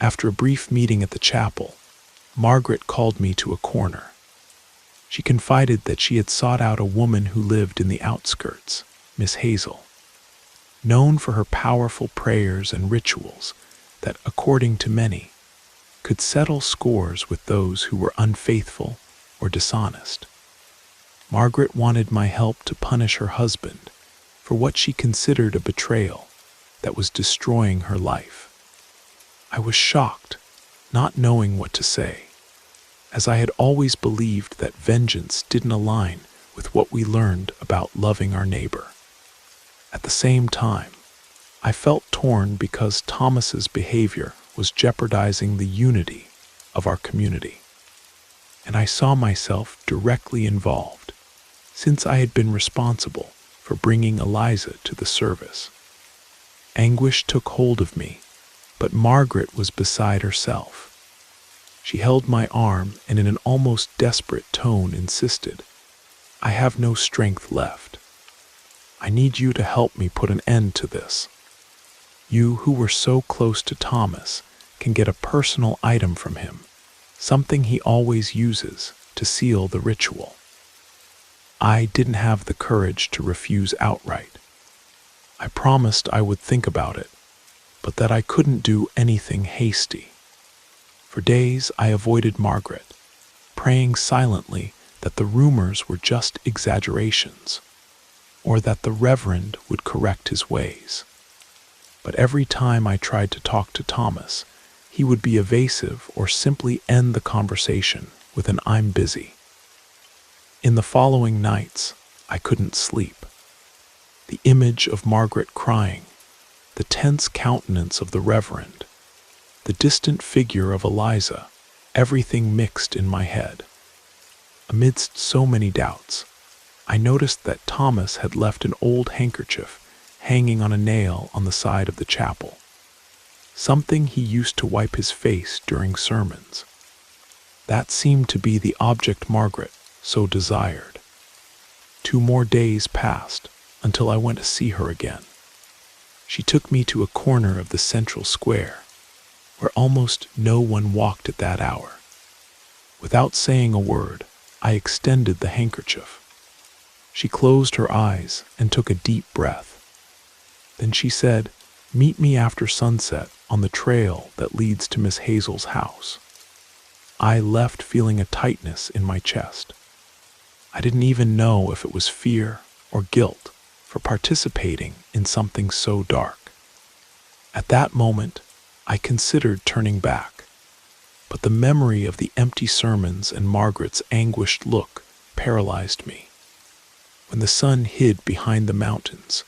after a brief meeting at the chapel, Margaret called me to a corner. She confided that she had sought out a woman who lived in the outskirts, Miss Hazel, known for her powerful prayers and rituals that, according to many, could settle scores with those who were unfaithful or dishonest. Margaret wanted my help to punish her husband for what she considered a betrayal that was destroying her life. I was shocked, not knowing what to say, as I had always believed that vengeance didn't align with what we learned about loving our neighbor. At the same time, I felt torn because Thomas's behavior was jeopardizing the unity of our community, and I saw myself directly involved, since I had been responsible for bringing Eliza to the service. Anguish took hold of me, but Margaret was beside herself. She held my arm and in an almost desperate tone insisted, "I have no strength left. I need you to help me put an end to this. You who were so close to Thomas can get a personal item from him, something he always uses to seal the ritual." I didn't have the courage to refuse outright. I promised I would think about it, but that I couldn't do anything hasty. For days I avoided Margaret, praying silently that the rumors were just exaggerations, or that the Reverend would correct his ways. But every time I tried to talk to Thomas, he would be evasive or simply end the conversation with an "I'm busy." In the following nights, I couldn't sleep. The image of Margaret crying, the tense countenance of the Reverend, the distant figure of Eliza, everything mixed in my head. Amidst so many doubts, I noticed that Thomas had left an old handkerchief hanging on a nail on the side of the chapel, something he used to wipe his face during sermons. That seemed to be the object Margaret so desired. 2 more days passed until I went to see her again. She took me to a corner of the central square, where almost no one walked at that hour. Without saying a word, I extended the handkerchief. She closed her eyes and took a deep breath. Then she said, "Meet me after sunset on the trail that leads to Miss Hazel's house." I left feeling a tightness in my chest. I didn't even know if it was fear or guilt for participating in something so dark. At that moment, I considered turning back, but the memory of the empty sermons and Margaret's anguished look paralyzed me. When the sun hid behind the mountains,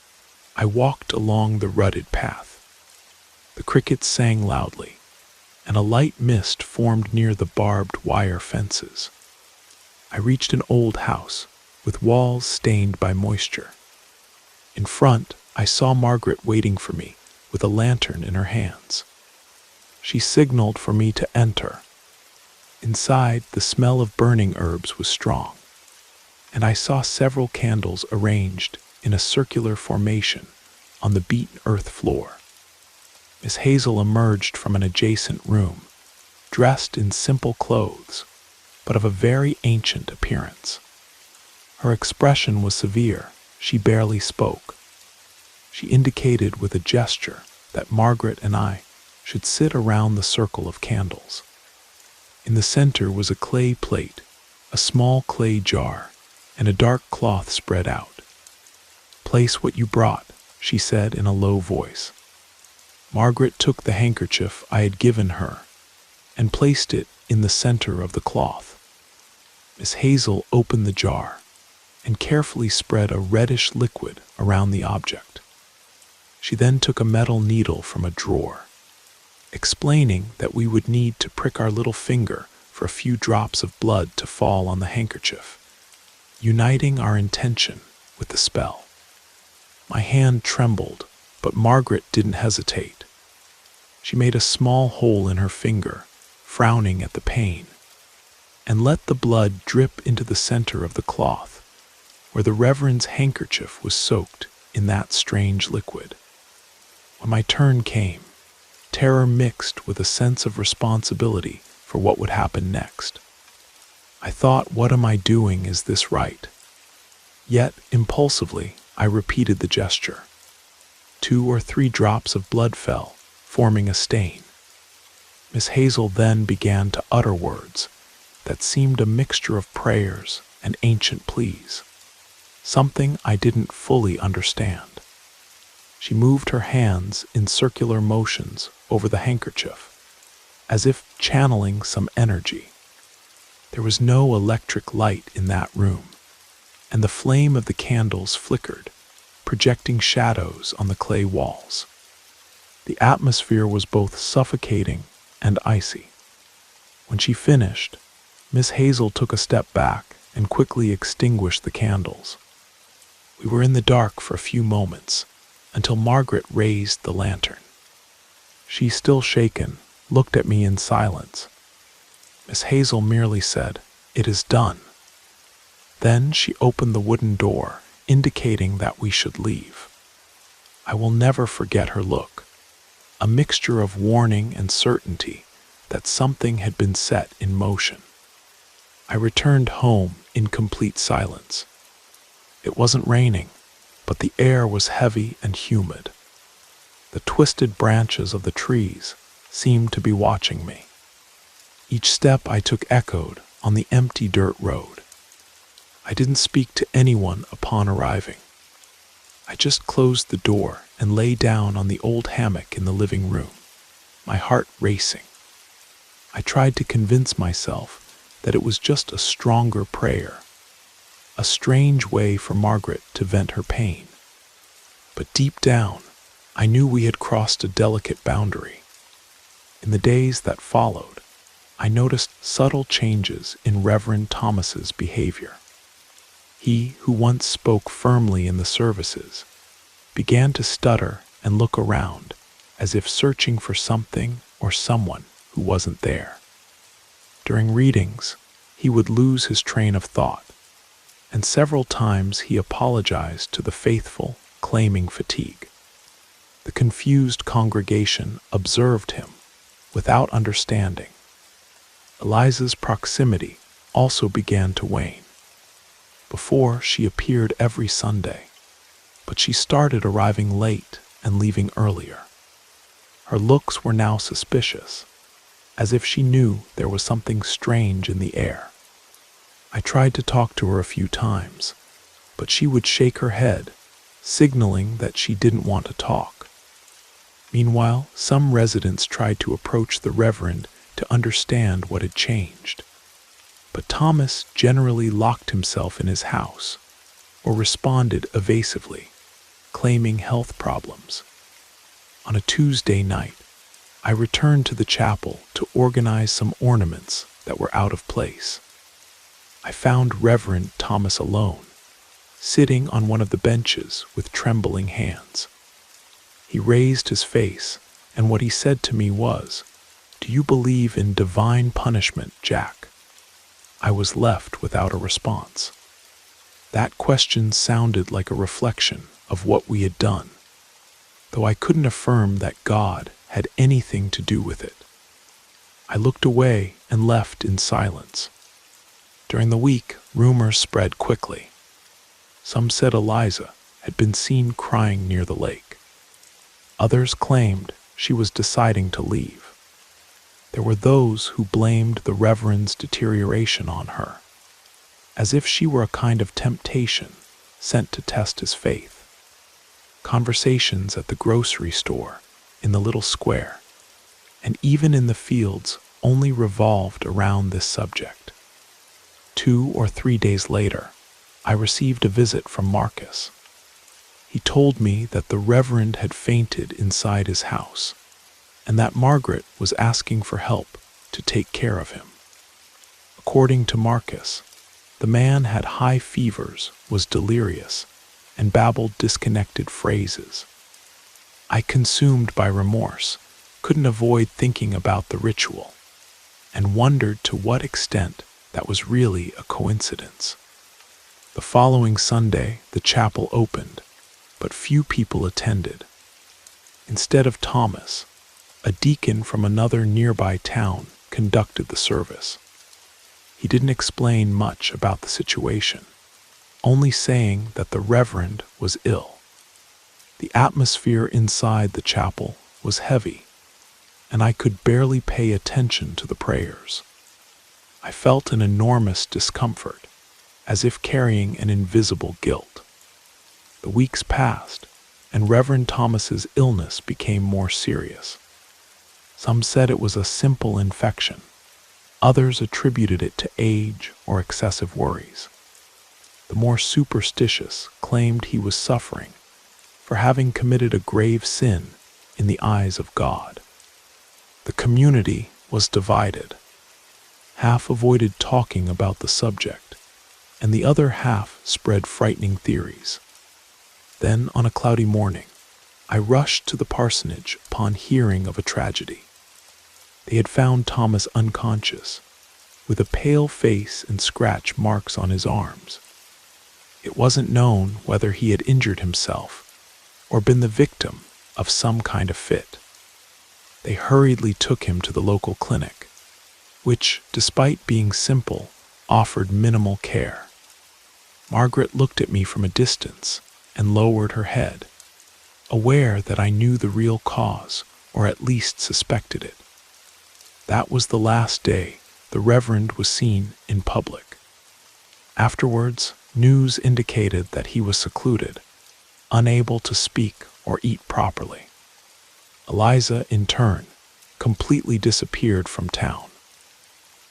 I walked along the rutted path. The crickets sang loudly, and a light mist formed near the barbed wire fences. I reached an old house with walls stained by moisture. In front, I saw Margaret waiting for me with a lantern in her hands. She signaled for me to enter. Inside, the smell of burning herbs was strong, and I saw several candles arranged in a circular formation on the beaten earth floor. Miss Hazel emerged from an adjacent room, dressed in simple clothes, but of a very ancient appearance. Her expression was severe. She barely spoke. She indicated with a gesture that Margaret and I should sit around the circle of candles. In the center was a clay plate, a small clay jar, and a dark cloth spread out. "Place what you brought," she said in a low voice. Margaret took the handkerchief I had given her and placed it in the center of the cloth. Miss Hazel opened the jar and carefully spread a reddish liquid around the object. She then took a metal needle from a drawer, explaining that we would need to prick our little finger for a few drops of blood to fall on the handkerchief, uniting our intention with the spell. My hand trembled, but Margaret didn't hesitate. She made a small hole in her finger, frowning at the pain, and let the blood drip into the center of the cloth, where the Reverend's handkerchief was soaked in that strange liquid. When my turn came, terror mixed with a sense of responsibility for what would happen next. I thought, what am I doing? Is this right? Yet, impulsively, I repeated the gesture. 2 or 3 drops of blood fell, forming a stain. Miss Hazel then began to utter words that seemed a mixture of prayers and ancient pleas, something I didn't fully understand. She moved her hands in circular motions over the handkerchief, as if channeling some energy. There was no electric light in that room, and the flame of the candles flickered, projecting shadows on the clay walls. The atmosphere was both suffocating and icy. When she finished, Miss Hazel took a step back and quickly extinguished the candles. We were in the dark for a few moments until Margaret raised the lantern. She, still shaken, looked at me in silence. Miss Hazel merely said, "It is done." Then she opened the wooden door, indicating that we should leave. I will never forget her look, a mixture of warning and certainty that something had been set in motion. I returned home in complete silence. It wasn't raining, but the air was heavy and humid. The twisted branches of the trees seemed to be watching me. Each step I took echoed on the empty dirt road. I didn't speak to anyone upon arriving. I just closed the door and lay down on the old hammock in the living room, my heart racing. I tried to convince myself that it was just a stronger prayer, a strange way for Margaret to vent her pain. But deep down, I knew we had crossed a delicate boundary. In the days that followed, I noticed subtle changes in Reverend Thomas's behavior. He, who once spoke firmly in the services, began to stutter and look around as if searching for something or someone who wasn't there. During readings, he would lose his train of thought, and several times he apologized to the faithful, claiming fatigue. The confused congregation observed him without understanding. Eliza's proximity also began to wane. Before, she appeared every Sunday, but she started arriving late and leaving earlier. Her looks were now suspicious, as if she knew there was something strange in the air. I tried to talk to her a few times, but she would shake her head, signaling that she didn't want to talk. Meanwhile, some residents tried to approach the Reverend to understand what had changed. But Thomas generally locked himself in his house or responded evasively, claiming health problems. On a Tuesday night, I returned to the chapel to organize some ornaments that were out of place. I found Reverend Thomas alone, sitting on one of the benches with trembling hands. He raised his face, and what he said to me was, "Do you believe in divine punishment, Jack?" I was left without a response. That question sounded like a reflection of what we had done, though I couldn't affirm that God had anything to do with it. I looked away and left in silence. During the week, rumors spread quickly. Some said Eliza had been seen crying near the lake. Others claimed she was deciding to leave. There were those who blamed the Reverend's deterioration on her, as if she were a kind of temptation sent to test his faith. Conversations at the grocery store, in the little square, and even in the fields only revolved around this subject. 2 or 3 days later, I received a visit from Marcus. He told me that the Reverend had fainted inside his house, and that Margaret was asking for help to take care of him. According to Marcus, the man had high fevers, was delirious, and babbled disconnected phrases. I, consumed by remorse, couldn't avoid thinking about the ritual, and wondered to what extent that was really a coincidence. The following Sunday, the chapel opened, but few people attended. Instead of Thomas, a deacon from another nearby town conducted the service. He didn't explain much about the situation, only saying that the Reverend was ill. The atmosphere inside the chapel was heavy, and I could barely pay attention to the prayers. I felt an enormous discomfort, as if carrying an invisible guilt. The weeks passed, and Reverend Thomas's illness became more serious. Some said it was a simple infection. Others attributed it to age or excessive worries. The more superstitious claimed he was suffering for having committed a grave sin in the eyes of God. The community was divided. Half avoided talking about the subject, and the other half spread frightening theories. Then, on a cloudy morning, I rushed to the parsonage upon hearing of a tragedy. They had found Thomas unconscious, with a pale face and scratch marks on his arms. It wasn't known whether he had injured himself or been the victim of some kind of fit. They hurriedly took him to the local clinic, which, despite being simple, offered minimal care. Margaret looked at me from a distance and lowered her head, aware that I knew the real cause, or at least suspected it. That was the last day the Reverend was seen in public. Afterwards, news indicated that he was secluded, unable to speak or eat properly. Eliza, in turn, completely disappeared from town.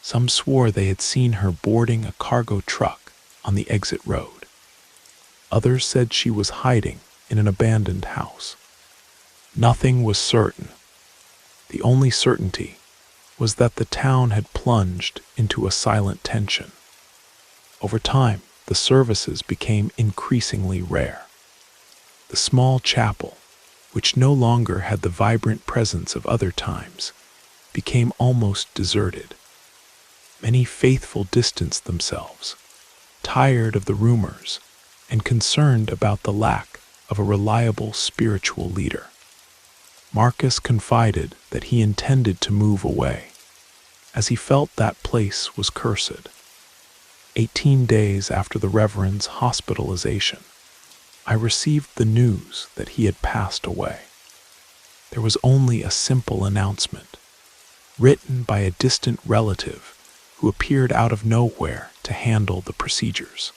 Some swore they had seen her boarding a cargo truck on the exit road. Others said she was hiding in an abandoned house. Nothing was certain. The only certainty was that the town had plunged into a silent tension. Over time, the services became increasingly rare. The small chapel, which no longer had the vibrant presence of other times, became almost deserted. Many faithful distanced themselves, tired of the rumors and concerned about the lack of a reliable spiritual leader. Marcus confided that he intended to move away, as he felt that place was cursed. 18 days after the Reverend's hospitalization, I received the news that he had passed away. There was only a simple announcement, written by a distant relative who appeared out of nowhere to handle the procedures.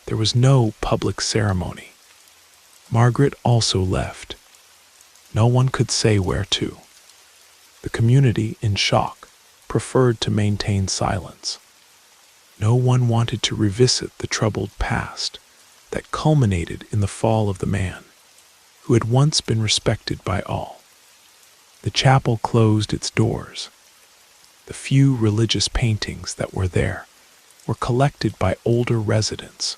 There was no public ceremony. Margaret also left. No one could say where to. The community, in shock, preferred to maintain silence. No one wanted to revisit the troubled past that culminated in the fall of the man who had once been respected by all. The chapel closed its doors. The few religious paintings that were there were collected by older residents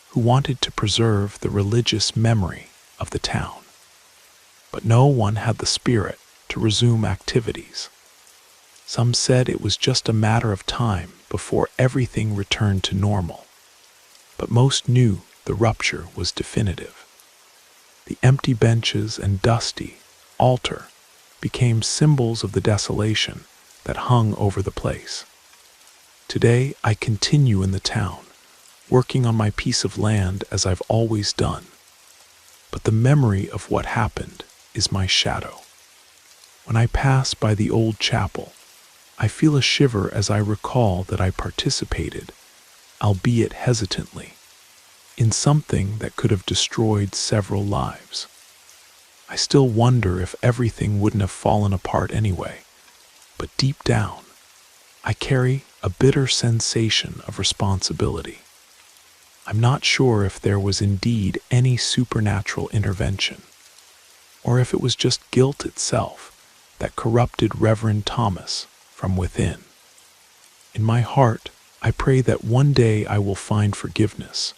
who wanted to preserve the religious memory of the town. But no one had the spirit to resume activities. Some said it was just a matter of time before everything returned to normal. But most knew the rupture was definitive. The empty benches and dusty altar became symbols of the desolation that hung over the place. Today, I continue in the town, working on my piece of land as I've always done. But the memory of what happened is my shadow. When I pass by the old chapel, I feel a shiver as I recall that I participated, albeit hesitantly, in something that could have destroyed several lives. I still wonder if everything wouldn't have fallen apart anyway, but deep down, I carry a bitter sensation of responsibility. I'm not sure if there was indeed any supernatural intervention, or if it was just guilt itself that corrupted Reverend Thomas from within. In my heart, I pray that one day I will find forgiveness,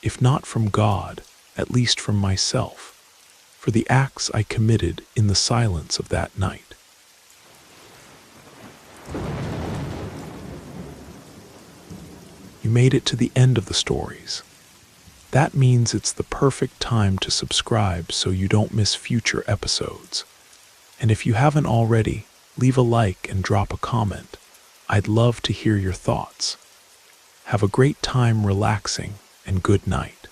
if not from God, at least from myself, for the acts I committed in the silence of that night. You made it to the end of the stories. That means it's the perfect time to subscribe so you don't miss future episodes. And if you haven't already, leave a like and drop a comment. I'd love to hear your thoughts. Have a great time relaxing, and good night.